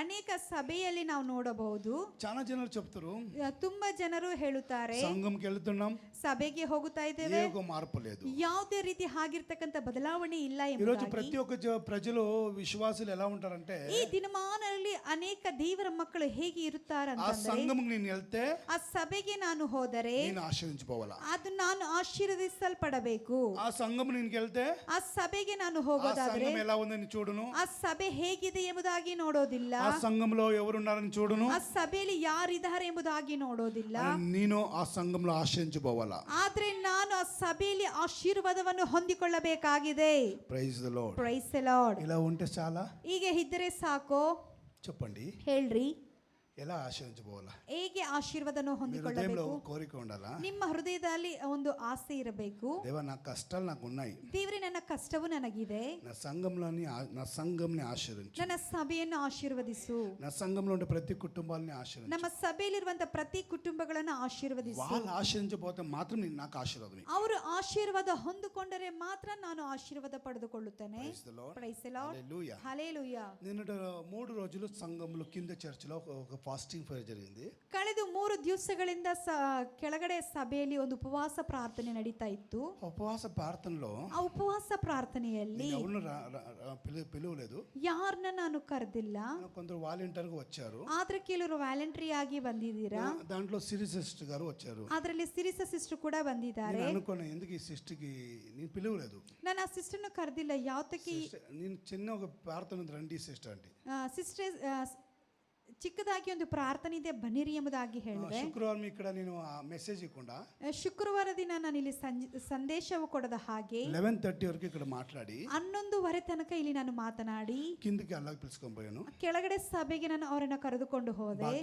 ಅನೇಕ ಸಭೆಯಲ್ಲಿ ನಾವು ನೋಡಬಹುದು. చాలా జనాలు చెప్తారు ತುಂಬಾ ಜನರು ಹೇಳುತ್ತಾರೆ, సంఘంకి వెళ్తున్నాం, ಸಭೆಗೆ ಹೋಗುತ್ತಾ ಇದ್ದೇವೆ, ఏదో మార్పు లేదు. ಯಾವುದೇ ರೀತಿ ಆಗಿರ್ತಕ್ಕಂಥ ಬದಲಾವಣೆ ಇಲ್ಲ ఈరోజు ಎಂಬುದಾಗಿ. ప్రతి ఒక్క ప్రజలు విశ్వాసులు ఎలా ఉంటారంటే ಈ ದಿನಮಾನಗಳಲ್ಲಿ ಅನೇಕ ದೇವರ ಮಕ್ಕಳು ಹೇಗೆ ఆ ಇರುತ್ತಾರಂತಂದ್ರೆ, సంఘముకి నేను వెళ్తే ಆ ಸಭೆಗೆ ನಾನು ಹೋದರೆ నేను ఆశ్రయించుకోవాలా, ಅದು ನಾನು ಆಶೀರ್ವದಿಸಲ್ಪಡಬೇಕು. ఆ సంఘము నేను వెళ్తే ಆ ಸಭೆಗೆ ನಾನು ఆ ಹೋಗೋದಾದ್ರೆ సంఘం ఎలా ఉందని చూడును, ಆ ಸಭೆ ಹೇಗಿದೆ ಎಂಬುದಾಗಿ ನೋಡೋದಿಲ್ಲ. ఆ సంఘంలో ఎవరున్నారని చూడును, ಆ ಸಭೆಯಲ್ಲಿ ಯಾರಿದ್ದಾರೆ ಎಂಬುದಾಗಿ ನೋಡೋದಿಲ್ಲ. నేను ఆ సంఘంలో ఆశ్రయించుకోవాలా. ಆದ್ರೆ ನಾನು ಆ ಸಭೆಯಲ್ಲಿ ಆಶೀರ್ವಾದವನ್ನು ಹೊಂದಿಕೊಳ್ಳಬೇಕಾಗಿದೆ. Praise the Lord. Praise the Lord. ఇలా ఉంటే చాలా ಹೀಗೆ ಇದ್ದರೆ ಸಾಕು? చెప్పండి, ಹೇಳ್ರಿ, ఎలా ఆశ్రయించుకోవాలా? ಹೇಗೆ ಆಶೀರ್ವಾದವನ್ನು మీ హృదయంలో ಹೊಂದಿಕೊಳ್ಳಬೇಕು? ఒక కోరిక ఉండాలా, ನಿಮ್ಮ ಹೃದಯದಲ್ಲಿ ಒಂದು ಆಸೆ ಇರಬೇಕು. దేవా నా కష్టాలు నాకు ఉన్నాయి, ದೇವರೇ, ನನ್ನ ಕಷ್ಟವು ನನಗಿದೆ, నా సంఘంని ఆశీర్వించు, ನನ್ನ ಸಭೆಯನ್ನು ಆಶೀರ್ವದಿಸು, నా సంఘంలో ఉండే ప్రతి కుటుంబాలని ఆశీర్వించు. ನಮ್ಮ ಸಭೆಯಲ್ಲಿರುವಂತ ಪ್ರತಿ ಕುಟುಂಬಗಳನ್ನು ಆಶೀರ್ವದಿಸು. వాళ్ళు ఆశ్రయించబోతే మాత్రం నాకు ఆశీర్వాదం. ಅವರು ಆಶೀರ್ವಾದ ಹೊಂದಿಕೊಂಡರೆ ಮಾತ್ರ ನಾನು ಆಶೀರ್ವಾದ ಪಡೆದುಕೊಳ್ಳುತ್ತೇನೆ. Praise the Lord. Praise the Lord. Hallelujah. Hallelujah. నిన్నటి 3 రోజులు సంఘంలో కింద చర్చిలో ఒక ఫాస్టింగ్ ప్రేయర్ జరిగింది. ಕಳೆದ 3 ದಿವಸಗಳಿಂದ ಕೆಳಗಡೆ ಸಭೆಯಲ್ಲಿ ಒಂದು ಉಪವಾಸ ಪ್ರಾರ್ಥನೆ ನಡೀತಾ ಇತ್ತು. ఉపవాస ప్రార్థనలో ಆ ಉಪವಾಸ ಪ್ರಾರ್ಥನೆಯಲ್ಲಿ ఎవరు పిలువలేదు, ಯಾರನ್ನ ನಾನು ಕರೆದಿಲ್ಲ. కొందరు వాలంటీర్గా వచ్చారు. ಆದ್ರೆ ಕೆಲವರು ವ್ಯಾಲೆಂಟ್ರಿ ಆಗಿ ಬಂದಿದ್ದೀರಾ. దాంట్లో సిరి సిస్టర్ గారు వచ్చారు. ಅದರಲ್ಲಿ ಸಿರಿಸ ಸಿಸ್ಟರ್ ಕೂಡ ಬಂದಿದ್ದಾರೆ. నేను అనుకున్నా, ఎందుకు ఈ సిస్టర్కి నేను పిలువలేదు, ನಾನು ಆ ಸಿಸ್ಟರ್ನ ಕರೆದಿಲ್ಲ. ಯಾವತ್ತಕ್ಕೆ నేను చిన్న ఒక ప్రార్థన ఉంది, రండి సిస్టర్ అంటే. ಸಿಸ್ಟರ್ ಚಿಕ್ಕದಾಗಿ ಒಂದು ಪ್ರಾರ್ಥನೆ ಇದೆ, ಬನ್ನಿರಿ ಎಂಬುದಾಗಿ ಹೇಳಿದೆ. శుక్రవారం ఇక్కడ నేను మెసేజ్ ఇవ్వకుండా ಶುಕ್ರವಾರ ದಿನ ನಾನು ಇಲ್ಲಿ ಸಂದೇಶವು ಕೊಡದ ಹಾಗೆ 11:30 వరకు ఇక్కడ మాట్లాడి 11:30 ತನಕ ಇಲ್ಲಿ ನಾನು ಮಾತನಾಡಿ కిందికి అలాగే పిలుచుకొని పోయాను. ಕೆಳಗಡೆ ಸಭೆಗೆ ನಾನು ಅವರನ್ನ ಕರೆದುಕೊಂಡು ಹೋದೆ.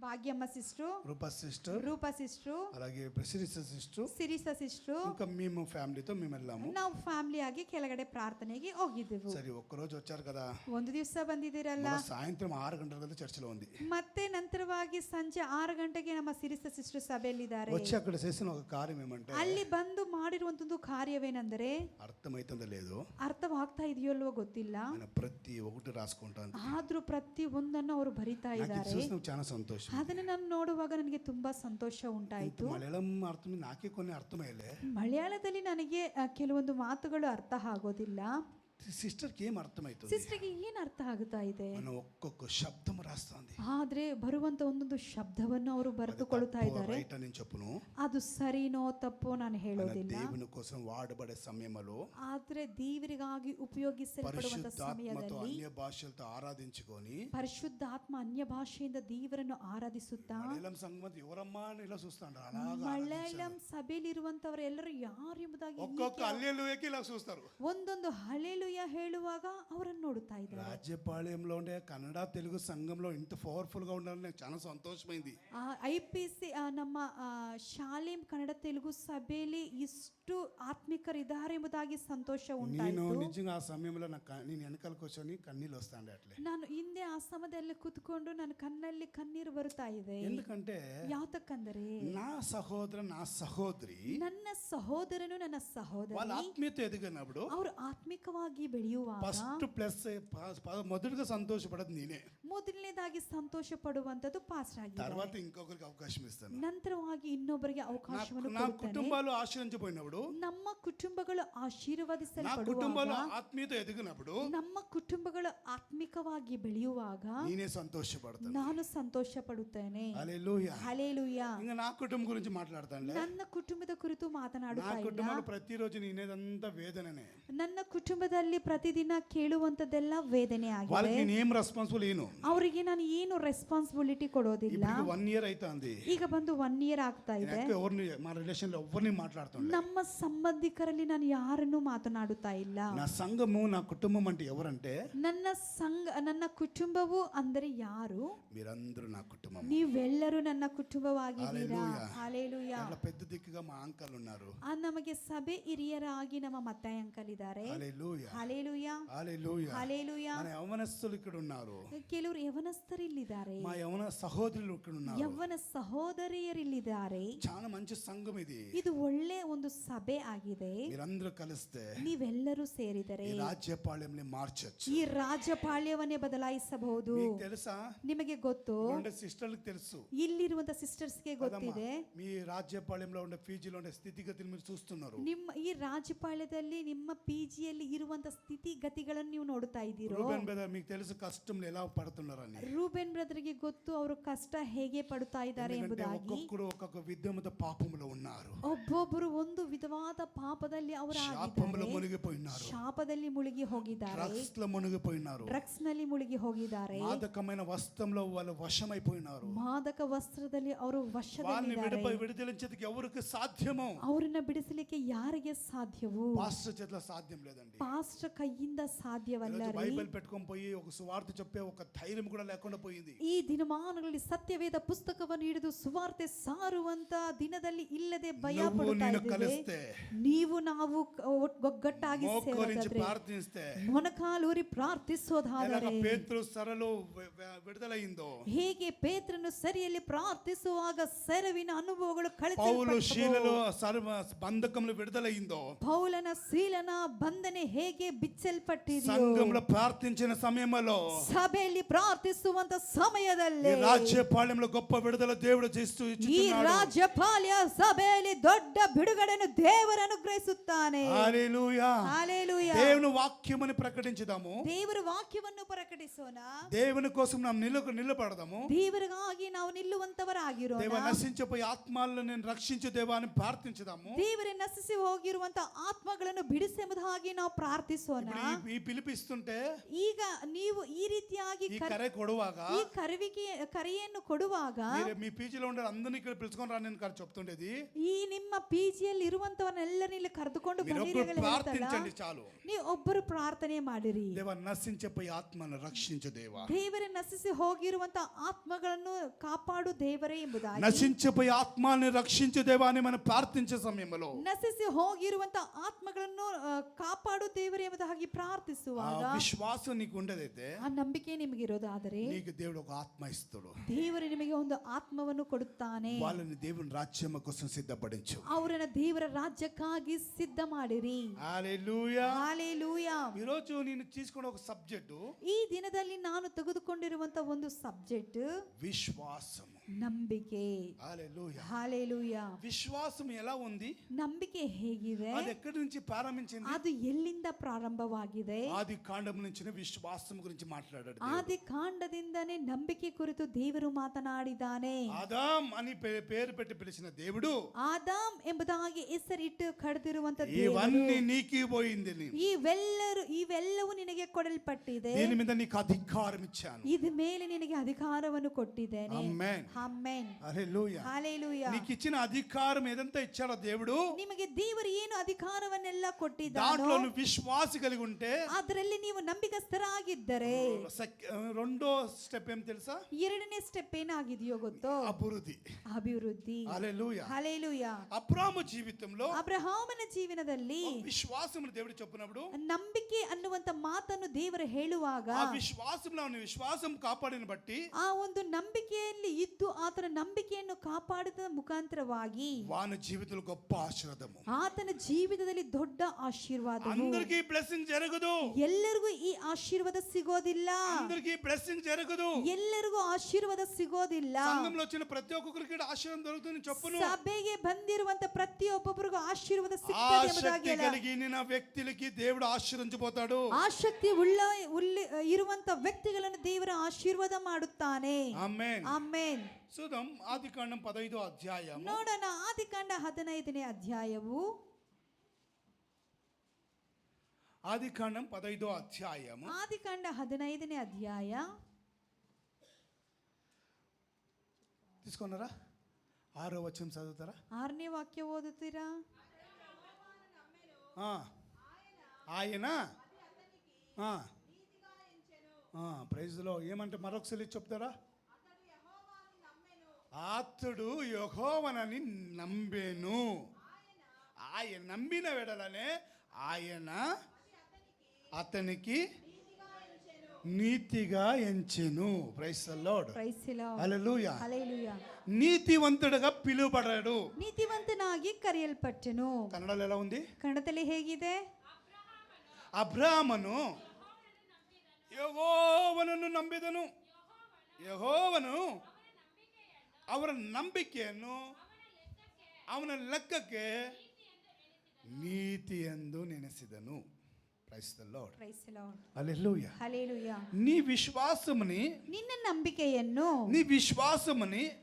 భాగ్యమ్మ ಸಿಸ್ಟ್ರು, రూపా సిస్టర్, ಸಿಸ್ಟ್ರು, అలాగే సిస్టర్, ಸಿರಿಸ ಸಿಸ್ಟ್ರು, ఇంకా మేము ఫ్యామిలీతో మేము వెళ్ళాము. ನಾವು ಫ್ಯಾಮಿಲಿ ಆಗಿ ಕೆಳಗಡೆ ಪ್ರಾರ್ಥನೆಗೆ ಹೋಗಿದ್ದೆವು. సరే ఒక్కరోజు వచ్చారు కదా, ಒಂದು ದಿವಸ ಬಂದಿದ್ದೀರಲ್ಲ, సాయంత్రం 6 గంటల కదా చర్చిలో ఉంది. ಮತ್ತೆ ನಂತರವಾಗಿ ಸಂಜೆ 6 ಗಂಟೆಗೆ ನಮ್ಮ ಸಿರಿಸ ಸಿಸ್ಟರ್ ಸಭೆಯಲ್ಲಿದ್ದಾರೆ. వచ్చి అక్కడ చేసిన ఒక కార్యం ఏమంటే, ಅಲ್ಲಿ ಬಂದು ಮಾಡಿರುವಂತದ್ದು ಕಾರ್ಯವೇನೆಂದರೆ, అర్థమైతుందో లేదో ಅರ್ಥವಾಗ್ತಾ ಇದೆಯೋ ಗೊತ್ತಿಲ್ಲ, ఆయన ప్రతి ఒక్కటి రాసుకుంటాను. ಆದ್ರೂ ಪ್ರತಿ ಒಂದನ್ನು ಅವರು ಬರಿತಾ నాకు ಇದ್ದಾರೆ. చూసిన చాలా సంతోషం. ಅದನ್ನ ನಾನು ನೋಡುವಾಗ ನನಗೆ ತುಂಬಾ ಸಂತೋಷ ಉಂಟಾಯಿತು. మలయాళం అర్థం నాకే కొన్ని అర్థమయ్యలే. ಮಲಯಾಳದಲ್ಲಿ ನನಗೆ ಕೆಲವೊಂದು ಮಾತುಗಳು ಅರ್ಥ ಆಗೋದಿಲ್ಲ. సిస్టర్కి ఏం అర్థమవుతుంది? ಸಿಸ್ಟರ್ಗೆ ಏನು ಅರ್ಥ ಆಗುತ್ತಾ ಇದೆ? మనం ఒక్కొక్క శబ్దం రాస్తుంది. ಆದ್ರೆ ಬರುವಂತ ಒಂದೊಂದು ಶಬ್ದವನ್ನು ಅವರು ಬರೆದುಕೊಳ್ತಾ ಇದ್ದಾರೆ. రైట్ అని చెప్పును. ಅದು ಸರಿನೋ ತಪ್ಪೋ ನಾನು మన ಹೇಳೋದಿಲ್ಲ. దేవుని కోసం వాడబడే సమయంలో ಆದ್ರೆ ದೇವರಿಗಾಗಿ ಉಪಯೋಗಿಸಲ್ಪಡುವಂತ పరిశుద్ధాత్మతో ಸಮಯದಲ್ಲಿ అన్య భాషలతో ఆరాధించుకొని ಪರಿಶುದ್ಧಾತ್ಮ ಅನ್ಯ ಭಾಷೆಯಿಂದ ದೇವರನ್ನು ಆರಾಧಿಸುತ್ತಾ మలయాళం సంగతి ఎవరమ్మా అని ఇలా చూస్తాడు. అలాగా ಮಲಯಾಳಂ ಸಭೆಯಲ್ಲಿರುವಂತವರು ಎಲ್ಲರೂ ಯಾರು ಎಂಬುದಾಗಿ ఒక్కొక్క హల్లెలూయాకి ఇలా చూస్తారు. ಒಂದೊಂದು ಹಲ್ಲೆಲೂಯ ಹೇಳುವಾಗ ಅವರನ್ನು ನೋಡುತ್ತಾ ಇದ್ದಾರೆ. రాజ్యపాళయంలో ఉండే కన్నడ తెలుగు సంఘంలో ఇంత పవర్ఫుల్ గా ఉండాలని నాకు చాలా సంతోషమైంది. IPC ನಮ್ಮ ಶಾಲೇಂ ಕನ್ನಡ ತೆಲುಗು ಸಭೆಯಲ್ಲಿ ಇಷ್ಟು ಆತ್ಮಿಕರಿದ್ದಾರೆ ಎಂಬುದಾಗಿ ಸಂತೋಷ నేను ಉಂಟಾಯಿತು. నిజంగా ఆ సమయంలో నేను వెనకాల కూర్చొని కన్నీళ్ళు వస్తాండే అట్లే. ನಾನು ಹಿಂದೆ ಆ ಸಮಯದಲ್ಲಿ ಕೂತ್ಕೊಂಡು ನನ್ನ ಕಣ್ಣಲ್ಲಿ ಕಣ್ಣೀರು ಬರುತ್ತಾ ಇದೆ. ఎందుకంటే ಯಾತಕ್ಕಂದರೆ నా సహోదరు నా సహోదరి ನನ್ನ ಸಹೋದರನು ನನ್ನ వాళ్ళ ಸಹೋದರಿ ఆత్మీయత ఎదిగినప్పుడు ಅವರು ಆತ್ಮಿಕವಾಗಿ ಬೆಳೆಯುವಾಗ ఫస్ట్ ప్లస్ మొదటిగా సంతోషపడదు నేనే. ಮೊದಲನೇದಾಗಿ ಸಂತೋಷ ಪಡುವಂತದ್ದು ಪಾಸ್ಟರ್ ಆಗಿದೆ. తర్వాత ఇంకొకరికి అవకాశం ఇస్తాను. ನಂತರವಾಗಿ ಇನ್ನೊಬ್ಬರಿಗೆ ಅವಕಾಶವನ್ನು నా ಕೊಡುತ್ತಾನೆ. కుటుంబాలు ఆశ్రయించబడినప్పుడు ನಮ್ಮ ಕುಟುಂಬಗಳು నా ಆಶೀರ್ವದಿಸಲ್ಪಡುವಾಗ కుటుంబాలు ఆత్మీయత ఎదిగినప్పుడు ನಮ್ಮ ಕುಟುಂಬಗಳು ಆತ್ಮಿಕವಾಗಿ ಬೆಳೆಯುವಾಗ నేనే సంతోషపడతాను. ನಾನು ಸಂತೋಷ ಪಡುತ್ತೇನೆ. హల్లెలూయా. ಹಲ್ಲೆಲೂಯಾ. ఇంకా నా కుటుంబం గురించి మాట్లాడతానులే. ನನ್ನ ಕುಟುಂಬದ ಕುರಿತು నా ಮಾತನಾಡುತ್ತಾ ಇಲ್ಲ. కుటుంబంలో ప్రతిరోజు నేనేదంతా వేదననే. ನನ್ನ ಕುಟುಂಬದಲ್ಲಿ ಪ್ರತಿದಿನ ಕೇಳುವಂತದ್ದೆಲ್ಲ ವೇದನೆ ಆಗಿದೆ. వాళ్ళకి నేను ఏం రెస్పాన్సిబుల్ ఏను. ಅವರಿಗೆ ನಾನು ಏನು ರೆಸ್ಪಾನ್ಸಿಬಿಲಿಟಿ ಕೊಡೋದಿಲ್ಲ. ఇప్పుడు 1 year అవుతుంది. ಈಗ ಬಂದು 1 year ಆಗ್ತಾ ಇದೆ. ఎవరిని మా రిలేషన్ లో ఎవరిని మాట్లాడుతాను. ನಮ್ಮ ಸಂಬಂಧಿಕರಲ್ಲಿ ನಾನು ಯಾರನ್ನು ಮಾತನಾಡುತ್ತಾ ಇಲ್ಲ. నా సంఘము నా కుటుంబం అంటే ఎవరంటే ನನ್ನ ಕುಟುಂಬವು ಅಂದರೆ ಯಾರು? మీరందరూ నా కుటుంబం. ನೀವೆಲ್ಲರೂ ನನ್ನ ಕುಟುಂಬವಾಗಿದ್ದೀರಾ. హల్లెలూయా. ಹಲ್ಲೆಲೂಯಾ. అట్లా పెద్ద దిక్కుగా మా అంకల్ ఉన్నారు. ನಮಗೆ ಸಭೆ ಹಿರಿಯರಾಗಿ ನಮ್ಮ ಮತ್ತಾಯ ಅಂಕಲ್ ಇದ್ದಾರೆ. హల్లెలూయా. ಹಲ್ಲೆಲೂಯಾ. హల్లెలూయా. ಹಲ್ಲೆಲೂಯಾ. మన యవనస్తులు ఇక్కడ ఉన్నారు. ಕೆಲವರು ಯವನಸ್ಥರು ಇಲ್ಲಿದ್ದಾರೆ. మా యవన సహోదరులు ఇక్కడ ఉన్నారు. ಯವ್ವನ ಸಹೋದರಿಯರಿಲ್ಲಿದ್ದಾರೆ. చాలా మంచి సంఘం ఇది. ಇದು ಒಳ್ಳೆ ಒಂದು ಸಭೆ ಆಗಿದೆ. మీరందరూ కలిస్తే ನೀವೆಲ್ಲರೂ ಸೇರಿದರೆ ఈ రాజ్యపాళయంని మార్చొచ్చు. ಈ ರಾಜಪಾಳ್ಯವನ್ನೇ ಬದಲಾಯಿಸಬಹುದು. మీకు తెలుసా? ನಿಮಗೆ ಗೊತ್ತು, ఉండే సిస్టర్లకు తెలుసు. ಇಲ್ಲಿರುವಂತ ಸಿಸ್ಟರ್ಸ್ಗೆ ಗೊತ್ತಿದೆ. మీ రాజ్యపాళయంలో ఉండే ఫీజీలో ఉండే స్థితిగతులు మీరు చూస్తున్నారు. ನಿಮ್ಮ ಈ ರಾಜಪಾಳ್ಯದಲ್ಲಿ ನಿಮ್ಮ PGಯಲ್ಲಿ ಇರುವಂತ ಸ್ಥಿತಿಗತಿಗಳನ್ನು ನೀವು ನೋಡ್ತಾ ಇದ್ದೀರೋ. రూబెన్ బ్రదర్ మీకు తెలుసు కష్టంలో ఎలా పడుతున్నారని. ರೂಬೆನ್ ಬ್ರದರ್ಗೆ ಗೊತ್ತು ಅವರು ಕಷ್ಟ ಹೇಗೆ ಪಡುತ್ತಾ ಇದ್ದಾರೆ ఎందుకంటే ಎಂಬುದಾಗಿ. ఒక్కొక్కరు ఒక్కొక్క విద్యమత పాపములో ఉన్నారు. ಒಬ್ಬೊಬ್ಬರು ಒಂದು ವಿಧವಾದ ಪಾಪದಲ್ಲಿ ಅವರು శాపంలో మునిగిపోయినారు. ಶಾಪದಲ್ಲಿ ಮುಳುಗಿ ಹೋಗಿದ್ದಾರೆ. డ్రగ్స్ లో మునిగిపోయినారు. ಡ್ರಗ್ಸ್ ನಲ್ಲಿ ಮುಳುಗಿ ಹೋಗಿದ್ದಾರೆ. మాదకమైన వస్త్రంలో వాళ్ళు వశమైపోయినారు. ಮಾದಕ ವಸ್ತ್ರದಲ್ಲಿ ಅವರು వాళ్ళని ವಶದಲ್ಲಿದ್ದಾರೆ. విడుదలించేందుకు ఎవరికి సాధ్యమో ಅವರನ್ನ ಬಿಡಿಸಲಿಕ್ಕೆ ಯಾರಿಗೆ ಸಾಧ್ಯವು? పాస్టర్ చేతిలో సాధ్యం లేదండి. ಪಾಸ್ಟರ್ ಕೈಯಿಂದ ಸಾಧ್ಯವಲ್ಲ ఈరోజు ರೀ. బైబిల్ పెట్టుకొని పోయి ఒక సువార్త చెప్పే ఒక ధైర్యం కూడా లేకుండా పోయింది. ಈ ದಿನಮಾನಗಳಲ್ಲಿ ಸತ್ಯವೇದ ಪುಸ್ತಕವನ್ನು ಹಿಡಿದು ಸುವಾರ್ತೆ ಸಾರುವಂತ ದಿನದಲ್ಲಿ ಇಲ್ಲದೆ ಭಯ నువ్వు ಪಡುತ್ತಾ నేను ಇದ್ದೇವೆ. కలిస్తే ನೀವು ನಾವು ಒಗ್ಗಟ್ಟಾಗಿ మోకరించి ಸೇರೋದಾದ್ರೆ, ప్రార్థిస్తే ಮೊಣಕಾಲೂರಿ ಪ್ರಾರ್ಥಿಸೋದಾದರೆ, ఎలాగ పేతురు సరలో విడుదలైందో ಹೇಗೆ ಪೇತ್ರನು ಸರಿಯಲ್ಲಿ ಪ್ರಾರ್ಥಿಸುವಾಗ ಸೆರವಿನ ಅನುಭವಗಳು పౌలు శీలలో ಕಳಿಸಲ್ಪಟ್ಟವು. బంధకంలో విడుదలైందో ಪೌಲನ ಶೀಲನ ಬಂಧನೆ ಹೇಗೆ ಬಿಚ್ಚಲ್ಪಟ್ಟಿದೆಯೋ, సంఘంలో ప్రార్థించిన సమయంలో ಸಭೆಯಲ್ಲಿ ಪ್ರಾರ್ಥಿಸುವಂತ ఈ ಸಮಯದಲ್ಲಿ రాజ్యపాళయంలో గొప్ప విడుదల దేవుడు చేస్తూ ಈ ఇచ్చుచున్నాడు. ರಾಜ್ಯಪಾಲ್ಯ ಸಭೆಯಲ್ಲಿ ದೊಡ್ಡ ಬಿಡುಗಡೆಯನ್ನು ದೇವರು ಅನುಗ್ರಹಿಸುತ್ತಾನೆ. హల్లెలూయా. హల్లెలూయా. దేవుని వాక్యమని ప్రకటించుదాము. ದೇವರ ವಾಕ್ಯವನ್ನು ಪ್ರಕಟಿಸೋಣ. దేవుని కోసం మనం నిలబడదాము. ದೇವರಿಗಾಗಿ ನಾವು ನಿಲ್ಲುವಂತವರಾಗಿರೋಣ. దేవ నశించిపోయి ఆత్మలను నేను రక్షించు దేవా అని ప్రార్థించుదాము. ದೇವರೇ ನಶಿಸಿ ಹೋಗಿರುವಂತ ಆತ್ಮಗಳನ್ನು ಬಿಡಿಸೆಂಬುದಾಗಿ ನಾವು ಪ್ರಾರ್ಥಿಸೋಣ. ఈ పిలిపిస్తుంటే ಈಗ ನೀವು ಈ ರೀತಿಯಾಗಿ ఈ కరె కొడువాక ಈ ಕರೆಯನ್ನು ಕೊಡುವಾಗ మీరు మీ పీజీలో ఉండే అందరినీ ఇక్కడ పిలుచుకొని రా నేను చెప్తుండేది. ಈ ನಿಮ್ಮ PGಯಲ್ಲಿ ಇರುವಂತವನ್ನೆಲ್ಲರನ್ನ ಇಲ್ಲಿ ಕರೆದುಕೊಂಡು మీరు ಬನ್ನಿರಿ ఒక్కరు ಅಂತ ಹೇಳ್ತಾರಲ್ಲ, ప్రార్థించండి చాలు. ನೀವು ಒಬ್ಬರು ಪ್ರಾರ್ಥನೆ ಮಾಡಿರಿ. దేవ నశించిపోయి ఆత్మను రక్షించు దేవా. ದೇವರೇ ನಶಿಸಿ ಹೋಗಿರುವಂತ ಆತ್ಮಗಳನ್ನು ಕಾಪಾಡು ದೇವರೇ ಎಂಬುದಾಗಿ, నశించిపోయి ఆత్మని రక్షించు దేవా అని మనం ప్రార్థించే సమయంలో ನಶಿಸಿ ಹೋಗಿರುವಂತ ಆತ್ಮಗಳನ್ನು ಕಾಪಾಡು ದೇವರೇ ಎಂಬುದಾಗಿ ఆ ಪ್ರಾರ್ಥಿಸುವಾಗ విశ్వాసం నీకు ఉండదైతే ಆ ನಂಬಿಕೆ ನಿಮಗಿರೋದಾದರೆ నీకు దేవుడు ఒక ఆత్మ ఇస్తాడు. ದೇವರು ನಿಮಗೆ ಒಂದು ಆತ್ಮವನ್ನು ಕೊಡುತ್ತಾನೆ. వాళ్ళని దేవుని రాజ్యం కోసం సిద్ధపడించు. ಅವರನ್ನ ದೇವರ ರಾಜ್ಯಕ್ಕಾಗಿ ಸಿದ್ಧ ಮಾಡಿರಿ. హల్లెలూయా. ಹಲ್ಲೆಲೂಯಾ. ఈ రోజు నేను తీసుకున్న ఒక సబ్జెక్టు ಈ ದಿನದಲ್ಲಿ ನಾನು ತೆಗೆದುಕೊಂಡಿರುವಂತ ಒಂದು ಸಬ್ಜೆಕ್ಟ್ విశ్వాసము. ನಂಬಿಕೆ. హల్లెలూయా. హల్లెలూయా. విశ్వాసం ఎలా ఉంది? ನಂಬಿಕೆ ಹೇಗಿದೆ? అది ఎక్కడి నుంచి ప్రారంభించింది? ಅದು ಎಲ್ಲಿಂದ ಪ್ರಾರಂಭವಾಗಿದೆ. ఆది కాండం నుంచి విశ్వాసం గురించి మాట్లాడాడు దేవుడు. ಆದಿ ಕಾಂಡದಿಂದನೇ ನಂಬಿಕೆ ಕುರಿತು ದೇವರು ಮಾತನಾಡಿದ್ದಾನೆ. ఆదాం అని పేరు పెట్టి పిలిచిన దేవుడు ಆದಾಮ್ ಎಂಬುದಾಗಿ ಹೆಸರಿಟ್ಟು ಕರೆದಿರುವಂತ ದೇವರು ఇవన్నీ నీకు పోయింది, ಇವೆಲ್ಲವೂ ನಿನಗೆ ಕೊಡಲ್ಪಟ್ಟಿದೆ. దీని మీద నీకు అధికారం ఇచ్చాను. ಇದ ಮೇಲೆ ನಿನಗೆ ಅಧಿಕಾರವನ್ನು ಕೊಟ್ಟಿದ್ದೇನೆ. ఆమేన్. ಆಮೆನ್. హల్లెలూయా. ಹಲ್ಲೆಲೂಯಾ. నీకు ఇచ్చిన అధికారం ఏదంతా ఇచ్చాడో దేవుడు, ನಿಮಗೆ ದೇವರು ಏನು ಅಧಿಕಾರವನ್ನೆಲ್ಲ ಕೊಟ್ಟಿದ್ದಾನೋ దాంట్లో నువ్వు విశ్వాసం కలిగి ఉంటే ಅದರಲ್ಲಿ ನೀವು ನಂಬಿಕಸ್ಥರಾಗಿದ್ದರೆ రెండో స్టెప్ ఏం తెలుసా? ಎರಡನೇ ಸ್ಟೆಪ್ ಏನಾಗಿದೆಯೋ ಗೊತ್ತೋ? అభివృద్ధి. ಅಭಿವೃದ್ಧಿ. హల్లెలూయా. ಹಲ್ಲೆಲೂಯಾ. అబ్రాహాము జీవితంలో ಅಬ್ರಹಾಮನ ಜೀವನದಲ್ಲಿ విశ్వాసం దేవుడు చెప్పినప్పుడు ನಂಬಿಕೆ ಅನ್ನುವಂತ ಮಾತನ್ನು ದೇವರು ಹೇಳುವಾಗ ఆ విశ్వాసంలో ಅವನ విశ్వాసం కాపాడిన బట్టి ಆ ಒಂದು ನಂಬಿಕೆಯಲ್ಲಿ ಇದ್ದು ಆತನ ನಂಬಿಕೆಯನ್ನು ಕಾಪಾಡಿದ ಮುಖಾಂತರವಾಗಿ వాని జీవితంలో గొప్ప ఆశీర్వాదము. ಆತನ ಜೀವಿತದಲ್ಲಿ ದೊಡ್ಡ ಆಶೀರ್ವಾದ. అందరికీ బ్లెస్సింగ్ జరగదు, ಎಲ್ಲರಿಗೂ ಈ ಆಶೀರ್ವಾದ ಸಿಗೋದಿಲ್ಲ. అందరికీ బ్లెస్సింగ్ జరగదు. ಎಲ್ಲರಿಗೂ ಆಶೀರ್ವಾದ ಸಿಗೋದಿಲ್ಲ. సంఘంలో వచ్చిన ప్రతి ఒక్కరికి ఆశీర్వాదం దొరుకుతుంది చెప్పును. ಸಭೆಗೆ ಬಂದಿರುವಂತ ಪ್ರತಿಯೊಬ್ಬೊಬ್ಬರಿಗೂ ಆಶೀರ್ವಾದ ఆ ಸಿಗ್ತದೆ శక్తి ಎಂಬುದಾಗಿ ಅಲ್ಲ. కలిగిన వ్యక్తికి దేవుడు ఆశీర్వదించబోతాడు. ಆಸಕ್ತಿ ಇರುವಂತ ವ್ಯಕ್ತಿಗಳನ್ನು ದೇವರು ಆಶೀರ್ವಾದ ಮಾಡುತ್ತಾನೆ. ఆమేన్. ಆಮೆನ್. చూద్దాం ఆదికాండం 15వ అధ్యాయము. ನೋಡೋಣ ಆದಿಕಾಂಡ 15ನೇ ಅಧ್ಯಾಯವು. ఆదికాండం 15వ అధ్యాయము. ಆದಿಕಾಂಡ 15ನೇ ಅಧ್ಯಾಯ. తీసుకున్నారా? 6వ వచనం చదువుతారా? 6ನೇ ವಾಕ್ಯ ಓದುತ್ತೀರಾ? ఆయన ప్రైజ్లో ఏమంటే మరొకసారి చెప్తారా? అతడు యెహోవాని నమ్మెను. ఆయన నమ్మిన వెడలనే ఆయన అతనికి నీతిగా ఎంచెను. Praise the lord. Praise the Lord. హల్లెలూయా. ಹಲ್ಲೆಲೂಯಾ. నీతివంతుడుగా పిలువబడ్డాడు. ನೀತಿವಂತನಾಗಿ ಕರೆಯಲ್ಪಟ್ಟನು. కన్నడలో ఎలా ఉంది? ಕನ್ನಡದಲ್ಲಿ ಹೇಗಿದೆ? ಅಬ್ರಾಮನು ಯೆಹೋವನನ್ನು ನಂಬಿದನು. ಯೆಹೋವನು ಅವರ ನಂಬಿಕೆಯನ್ನು ಅವನ ಲೆಕ್ಕಕ್ಕೆ ನೀತಿ ಎಂದು ನೆನೆಸಿದನು. Praise the Lord. Praise the Lord. హల్లెలూయా. ಹಲ್ಲೆಲೂಯಾ. నీ విశ్వాసముని ನಿನ್ನ ನಂಬಿಕೆಯನ್ನು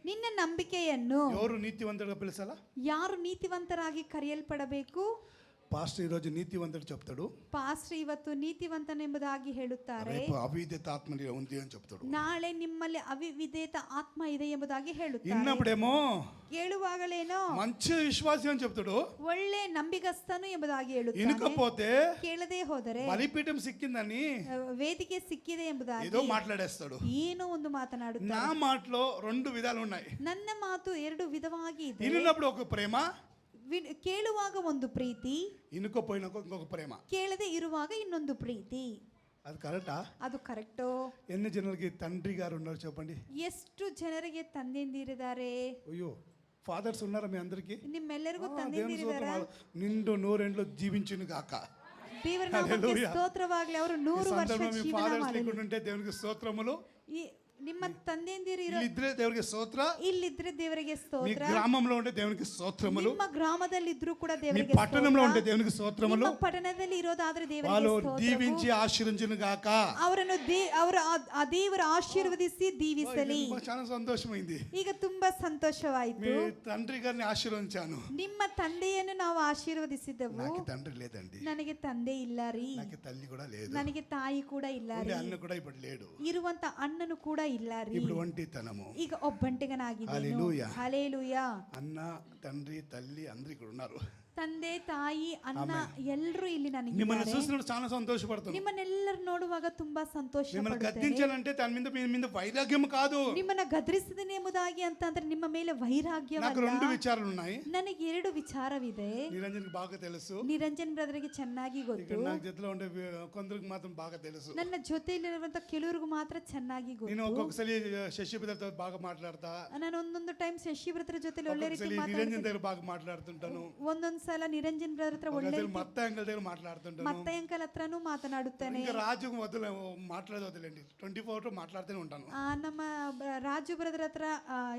నిన్న ನಂಬಿಕೆಯನ್ನು ఎవరు నీతివంతుడుగా పిలిచాలా? ಯಾರು ನೀತಿವಂತರಾಗಿ ಕರೆಯಲ್ಪಡಬೇಕು? పాస్టర్ ఈరోజు నీతివంతుడు చెప్తాడు, ಪಾಸ್ಟರ್ ಇವತ್ತು ನೀತಿವಂತನೆಂಬುದಾಗಿ ಹೇಳುತ್ತಾರೆ. రేపు అవిధేత ఆత్మ ఉంది అని చెప్తాడు. ನಾಳೆ ನಿಮ್ಮಲ್ಲಿ ಅವಿಧೇಯತ ಆತ್ಮ ಇದೆ ಎಂಬುದಾಗಿ ಹೇಳುತ್ತಾರೆ. ಇನ್ನప్పుడేమో ಕೇಳುವಾಗಲೇನೋ మంచి విశ్వాసం అని చెప్తాడు. ಒಳ್ಳೆ ನಂಬಿಗಸ್ತನು ಎಂಬುದಾಗಿ ಹೇಳುತ್ತಾನೆ. ఇనకపోతే ಕೇಳದೆ ಹೋದರೆ బలిపీఠం సిక్కిందని ವೇದಿಕೆ ಸಿಕ್ಕಿದೆ ಎಂಬುದಾಗಿ ఏదో మాట్లాడేస్తాడు. ಏನೋ ಒಂದು ಮಾತನಾಡುತ್ತಾನೆ. నా మాటలో రెండు విధాలు ఉన్నాయి. ನನ್ನ ಮಾತು ಎರಡು ವಿಧವಾಗಿ ಇದೆ. ఇన్నప్పుడు ఒక ప్రేమ, ಕೇಳುವಾಗ ಒಂದು ಪ್ರೀತಿ, ఇనుకపోయినాక ఇంకొక ప్రేమ. ಕೇಳದೆ ಇರುವಾಗ ಇನ್ನೊಂದು ಪ್ರೀತಿ. అది కరెక్టా? ಅದು ಕರೆಕ್ಟೋ? ఎన్ని జనాలకి తండ్రి గారు ఉన్నారు చెప్పండి? ಎಷ್ಟು ಜನರಿಗೆ ತಂದೆಂದಿರಿದ್ದಾರೆ? అయ్యో, ఫాదర్స్ ఉన్నారా మీ అందరికి? ನಿಮ್ಮೆಲ್ಲರಿಗೂ ತಂದೆಂದಿರಿದ್ದಾರಾ? నిండు నూరేండ్లు జీవించును గాక. ದೇವರ ನಾಮಕ್ಕೆ ಸ್ತೋತ್ರವಾಗಲಿ. ಅವರು 100 ವರ್ಷ ಜೀವನ ಮಾಡಲಿ. ఉంటే దేవునికి స్తోత్రములు. ನಿಮ್ಮ ತಂದೆಂದಿರು ఇద్దరే దేవునికి స్తోత్ర. ಇಲ್ಲಿದ್ರೆ ದೇವರಿಗೆ మీ ಸ್ತೋತ್ರ. గ్రామంలో ఉంటే దేవునికి స్తోత్రములు. ನಿಮ್ಮ ಗ್ರಾಮದಲ್ಲಿ ಇದ್ರೂ ಕೂಡ మీ ದೇವರಿಗೆ పట్టణంలో ఉంటే దేవునికి స్తోత్రములు. ನಿಮ್ಮ ಪಟ್ಟಣದಲ್ಲಿ ಇರೋದಾದ್ರೆ ದೇವರಿಗೆ వాళ్ళు ಸ್ತೋತ್ರ. దీవించి ఆశీర్వదించును గాక. ಅವರನ್ನು ಆ ದೇವರು ಆಶೀರ್ವದಿಸಿ ದೀವಿಸಲಿ. చాలా సంతోషమైంది. ಈಗ ತುಂಬಾ ಸಂತೋಷವಾಯಿತು. మీ తండ్రి గారిని ఆశీర్వదించాను. ನಿಮ್ಮ ತಂದೆಯನ್ನು ನಾವು ಆಶೀರ್ವದಿಸಿದೆವು. నాకు తండ్రి లేదండి, ನನಗೆ ತಂದೆ ಇಲ್ಲ ರೀ. నాకు తల్లి కూడా లేదు, ನನಗೆ ತಾಯಿ ಕೂಡ ಇಲ್ಲ ఉండే ರೀ. అన్న కూడా ఇప్పుడు లేడు. ಇರುವಂತ ಅಣ್ಣನು ಕೂಡ ಇಲ್ಲ ರೀ. ఇప్పుడు ఒంటితనము. ಈಗ ಒಬ್ಬಂಟಿಗನಾಗಿದ್ದೇನೆ. హల్లెలూయా. ಹಲ್ಲೆಲೂಯಾ. అన్న, తండ్రి, తల్లి అందరూ ఇక్కడ ఉన్నారు. ತಂದೆ, ತಾಯಿ, ಅಣ್ಣ ಎಲ್ಲರೂ ಇಲ್ಲಿ ನನಗೆ మిమ్మల్ని చూసినప్పుడు చాలా సంతోషపడుతున్నాను. ನಿಮ್ಮನ್ನೆಲ್ಲರೂ ನೋಡುವಾಗ ತುಂಬಾ ಸಂತೋಷ మిమ్మల్ని ಪಡುತ್ತೇನೆ. గద్దించాలంటే దాని మీద మీ మీద వైరాగ్యం కాదు. ನಿಮ್ಮನ್ನ ಗದರಿಸಿದನೆ ಎಂಬುದಾಗಿ ಅಂತಂದ್ರೆ ನಿಮ್ಮ ಮೇಲೆ నాకు ವೈರಾಗ್ಯವಲ್ಲ. రెండు విచారాలు ఉన్నాయి. ನನಗೆ ಎರಡು ವಿಚಾರವಿದೆ. నిరంజన్కి బాగా తెలుసు, ನಿರಂಜನ್ ಬ್ರದರ್ಗೆ ಚೆನ್ನಾಗಿ ఇక్కడ ಗೊತ್ತು. నాకు జతలో ఉండే కొందరికి మాత్రం బాగా తెలుసు. ನನ್ನ ಜೊತೆಯಲ್ಲಿರುವಂತ ಕೆಲವರಿಗೂ ಮಾತ್ರ ಚೆನ್ನಾಗಿ నేను ಗೊತ್ತು. ఒక్కొక్కసారి శశిభద్రతో బాగా మాట్లాడతా, ನಾನು ಒಂದೊಂದು ಟೈಮ್ ಶಶಿ ಬ್ರದರ್ ಜೊತೆ ಒಳ್ಳೆ ರೀತಿ ఒక్కొక్కసారి నిరంజన్ ಮಾತಾಡ್ತೀನಿ. దగ్గర బాగా మాట్లాడుతుంటాను. ಒಂದೊಂದು ಸಲ ನಿರಂಜನ್ ಬ್ರದರ್ ಹತ್ರ ಒಳ್ಳೆ ఒకసారి మత్త అంకల్ దగ్గర మాట్లాడుతుంటాను. ಮತ್ತೆ ಅಂಕಲ್ ಹತ್ರನೂ ಮಾತನಾಡುತ್ತೇನೆ. ఇంకా రాజు మొదలు మాట్లాడేది వదిలేండి, 24 మాట్లాడుతూనే ఉంటాను. ನಮ್ಮ ರಾಜು ಬ್ರದರ್ ಹತ್ರ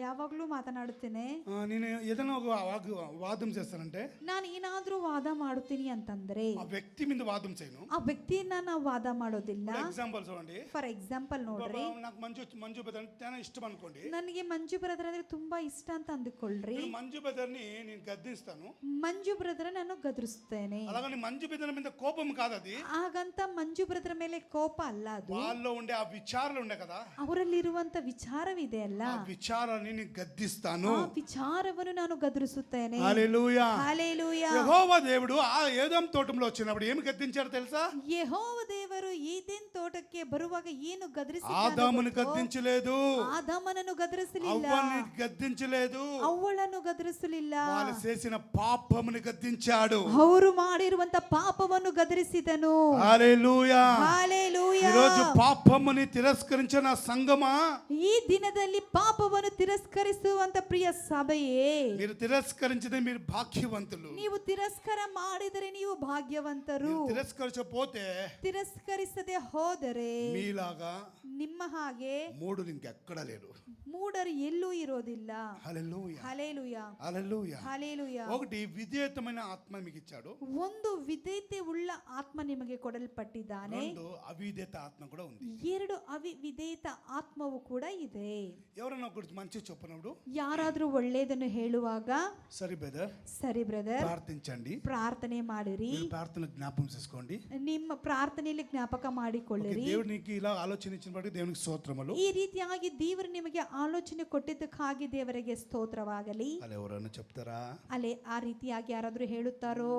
ಯಾವಾಗಲೂ ಮಾತನಾಡುತ್ತೇನೆ. నేను ఏదైనా ఒక వాదం చేస్తానంటే ನಾನು ಏನಾದ್ರೂ ವಾದ ಮಾಡುತ್ತೀನಿ ಅಂತಂದ್ರೆ ఆ వ్యక్తి మీద వాదం చేయను. ಆ ವ್ಯಕ್ತಿಯನ್ನ ನಾವು ವಾದ ಮಾಡೋದಿಲ್ಲ. ఎగ్జాంపుల్ చూడండి, ಫಾರ್ ಎಕ್ಸಾಂಪಲ್ ನೋಡ್ರಿ, నాకు మంజు బెదర్ అంటే ఇష్టం అనుకోండి. ನನಗೆ ಮಂಜು ಬ್ರದರ್ ಅಂದ್ರೆ ತುಂಬಾ ಇಷ್ಟ ಅಂತ ಅಂದುಕೊಳ್ಳ್ರಿ. నేను మంజు బెదర్ని నేను గద్దిస్తాను. ಮಂಜು ಬ್ರದರ್ ನಾನು ಗದರಿಸ್ತೇನೆ. అలాగని మంజు బెదర్ మీద కోపం కాదు అది. ಹಾಗಂತ ಮಂಜು ಬ್ರದರ್ ಮೇಲೆ ಕೋಪ ಅಲ್ಲ, ಅದು వాళ్ళలో ఉండే ఆ విచారాలు ఉండే కదా, ಅವರಲ್ಲಿರುವಂತ ವಿಚಾರವಿದೆ ಅಲ್ಲ, ఆ విచారాన్ని నేను గద్దిస్తాను. ಆ ವಿಚಾರವನ್ನು ನಾನು ಗದರಿಸುತ್ತೇನೆ. హల్లెలూయా. ಹಲ್ಲೆಲೂಯಾ. యెహోవా దేవుడు ఆ ఏదోం తోటంలో వచ్చినప్పుడు ఏమి గద్దించారు తెలుసా? ಯೆಹೋವ ದೇವರು ಈದೇನ್ ತೋಟಕ್ಕೆ ಬರುವಾಗ ಏನು ఆదామును ಗದರಿಸಿದ್ದಾನೆ? గద్దించలేదు, ಆದಾಮನನ್ನು ಗದರಿಸಲಿಲ್ಲ, అవ్వని గద్దించలేదు, ಅವಳನ್ನು ಗದರಿಸಲಿಲ್ಲ. వాళ్ళు చేసిన పాపమును గద్దించాడు. ಅವರು ಮಾಡಿರುವಂತ ಪಾಪವನ್ನು ಗದರಿಸಿದನು. హల్లెలూయా. ಹಲ್ಲೆಲೂಯಾ. ఈ రోజు పాపముని తిరస్కరించిన సంగమా, ಈ ದಿನದಲ್ಲಿ ಪಾಪವನ್ನು ತಿರಸ್ಕರಿಸುವಂತ ಪ್ರಿಯ ಸಭೆಯೇ, మీరు తిరస్కరించితే మీరు భాగ్యవంతులు. ನೀವು ತಿರಸ್ಕಾರ ಮಾಡಿದರೆ ನೀವು ಭಾಗ್ಯವಂತರು. మీరు తిరస్కరించకపోతే ತಿರಸ್ಕರಿಸದೆ ಹೋದರೆ మీలాగా ನಿಮ್ಮ ಹಾಗೆ మూడు ఇంకెక్కడ లేరు. ಮೂಢರು ಎಲ್ಲೂ ಇರೋದಿಲ್ಲ. హల్లెలూయా. ಹಲ್ಲೆಲೂಯಾ. హల్లెలూయా. ಹಲ್ಲೆಲೂಯಾ. ఒకటి విధేయతమైన ఆత్మ మీకు ఇచ్చాడు, ಒಂದು ವಿಧೇಯತೆ ಉಳ್ಳ ಆತ್ಮ ನಿಮಗೆ ಕೊಡಲ್ಪಟ್ಟಿದ್ದಾನೆ. రెండు అవిధేయత ఆత్మ కూడా ఉంది. ಎರಡು ವಿಧೇಯತ ಆತ್ಮವು ಕೂಡ ಇದೆ. ఎవరైనా ఒకటి మంచి చెప్పినప్పుడు ಯಾರಾದ್ರೂ ಒಳ್ಳೆಯದನ್ನು ಹೇಳುವಾಗ సరే బ్రదర్ ಸರಿ ಬ್ರದರ್ ప్రార్థించండి, ಪ್ರಾರ್ಥನೆ ಮಾಡಿರಿ, మీరు ప్రార్థన జ్ఞాపకం చేసుకోండి, ನಿಮ್ಮ ಪ್ರಾರ್ಥನೆಯಲ್ಲಿ ಜ್ಞಾಪಕ ಮಾಡಿಕೊಳ್ಳಿರಿ. దేవునికి ఇలా ఆలోచన ఇచ్చిన బట్టి దేవునికి స్తోత్రములు. ಈ ರೀತಿಯಾಗಿ ದೇವರು ನಿಮಗೆ ಆಲೋಚನೆ ಕೊಟ್ಟಿದ್ದಕ್ಕಾಗಿ ದೇವರಿಗೆ ಸ್ತೋತ್ರವಾಗಲಿ. అలా ఎవరైనా చెప్తారా? ಅಲ್ಲೇ ಆ ರೀತಿಯಾಗಿ ಯಾರಾದ್ರೂ ಹೇಳುತ್ತಾರೋ?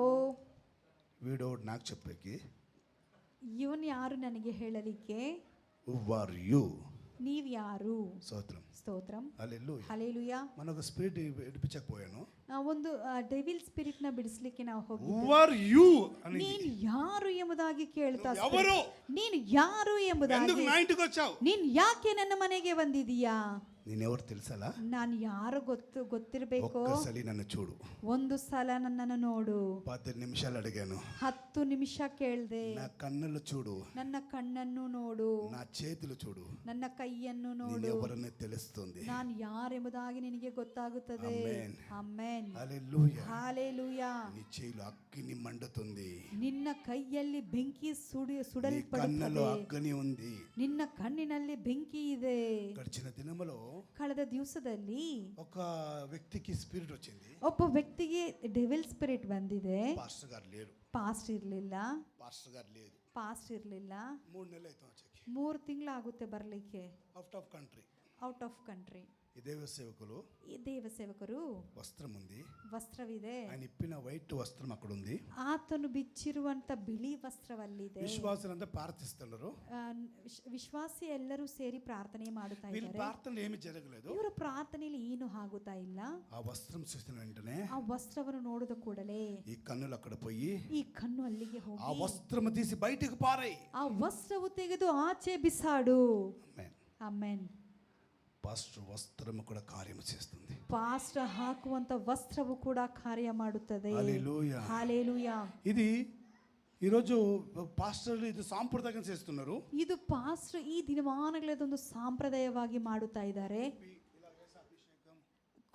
వీడో నాకు చెప్పేకి ಇವನ್ ಯಾರು ನನಗೆ ಹೇಳಲಿಕ್ಕೆ? ఆర్ యు, ನೀವ್ ಯಾರು? స్తోత్రం. ಸ್ತೋತ್ರಂ. హల్లెలూయా. ಹಲ್ಲೆಲೂಯಾ. మనకు స్పిరిట్ విడిపించకపోయాను. ಒಂದು ಡೆವಿಲ್ ಸ್ಪಿರಿಟ್ ನ ಬಿಡಿಸ್ಲಿಕ್ಕೆ ನಾವು ಹೋಗಿ ఆర్ యు అని ನೀನ್ ಯಾರು ಎಂಬುದಾಗಿ ಕೇಳ್ತಾ ఎవరు? ನೀನು ಯಾರು ಎಂಬುದಾಗಿ, ఎందుకు నా ఇంటికి వచ్చావు? ನೀನ್ ಯಾಕೆ ನನ್ನ ಮನೆಗೆ ಬಂದಿದೀಯಾ? నేనెవరు తెలుసలా? ನಾನು ಯಾರು ಗೊತ್ತಿರಬೇಕು. ఒక్కసారి నన్ను చూడు. ಒಂದು ಸಲ ನನ್ನನ್ನು ನೋಡು. 10 నిమిషాలు అడిగాను, 10 ನಿಮಿಷ ಕೇಳ್ದೆ. నా కన్నులు చూడు, ನನ್ನ ಕಣ್ಣನ್ನು ನೋಡು, నా చేతులు చూడు, ನನ್ನ ಕೈಯನ್ನು ನೋಡು, నేనెవరని తెలుస్తుంది. ನಾನು ಯಾರೆಂಬುದಾಗಿ ನಿನಗೆ ಗೊತ್ತಾಗುತ್ತದೆ. ಆಮೆನ್. ಆಮೆನ್. హల్లెలూయా. ಹಲ್ಲೆಲೂಯಾ. నీ చేయిలో అగ్ని మండుతుంది, ನಿನ್ನ ಕೈಯಲ್ಲಿ ಬೆಂಕಿ నీ కన్నులో ಸುಡಲ್ಪಡುತ್ತದೆ, అగ్ని ఉంది. ನಿನ್ನ ಕಣ್ಣಿನಲ್ಲಿ ಬೆಂಕಿ ಇದೆ. గడిచిన దినములో ಕಳೆದ ದಿವಸದಲ್ಲಿ ఒక వ్యక్తికి స్పిరిట్ వచ్చింది. ಒಬ್ಬ ವ್ಯಕ್ತಿಗೆ ಡೆವಿಲ್ ಸ್ಪಿರಿಟ್ ಬಂದಿದೆ. పాస్టర్ గారు లేరు, ಪಾಸ್ಟ್ ಇರಲಿಲ್ಲ, పాస్టర్ గారు లేదు. ಪಾಸ್ಟ್ ಇರಲಿಲ್ಲ. 3 నెలలు అయితే వచ్చేకి 3 ತಿಂಗಳಾಗುತ್ತೆ ಬರಲಿಕ್ಕೆ. Out of country. Out of country. ఈ దేవ సేవకులు ಈ ದೇವ ಸೇವಕರು వస్త్రం ఉంది, ವಸ್ತ್ರವಿದೆ, ఆయన ఇప్పిన వైట్ వస్త్రం అక్కడ ఉంది. ಆತನು ಬಿಚ್ಚಿರುವಂತ ಬಿಳಿ ವಸ್ತ್ರವಲ್ಲಿದೆ. విశ్వాసులంతా ప్రార్థిస్తున్నారు. ವಿಶ್ವಾಸಿ ಎಲ್ಲರೂ ಸೇರಿ ಪ್ರಾರ್ಥನೆ ಮಾಡುತ್ತಾ వీళ్ళ ಇದ್ದಾರೆ. ప్రార్థన ఏమి జరగలేదు. ಇವರ ಪ್ರಾರ್ಥನೆಯಲ್ಲಿ ಏನು ಆಗುತ್ತಾ ಇಲ್ಲ. ఆ వస్త్రం చూసిన వెంటనే ಆ ವಸ್ತ್ರವನ್ನು ನೋಡಿದ ಕೂಡಲೇ ఈ కన్నులు అక్కడ పోయి ಈ ಕಣ್ಣು ಅಲ್ಲಿಗೆ ఆ ಹೋಗಿ వస్త్రం తీసి బయటికి పారాయి. ಆ ವಸ್ತ್ರವು ತೆಗೆದು ಆಚೆ ಬಿಸಾಡು. ఆమేన్. ಆಮೆನ್. పాస్టర్ వస్త్రం కూడా కార్యం చేస్తుంది. ಪಾಸ್ಟರ್ ಹಾಕುವಂತ ವಸ್ತ್ರವು ಕೂಡ ಕಾರ್ಯ ಮಾಡುತ್ತದೆ. హల్లెలూయా. హల్లెలూయా. ఇది ఈరోజు పాస్టర్లు ఇది సాంప్రదాయం చేస్తున్నారు. ಇದು ಪಾಸ್ಟರ್ ಈ ದಿನಮಾನಗಳದೊಂದು ಸಾಂಪ್ರದಾಯವಾಗಿ ಮಾಡುತ್ತಾ ಇದ್ದಾರೆ.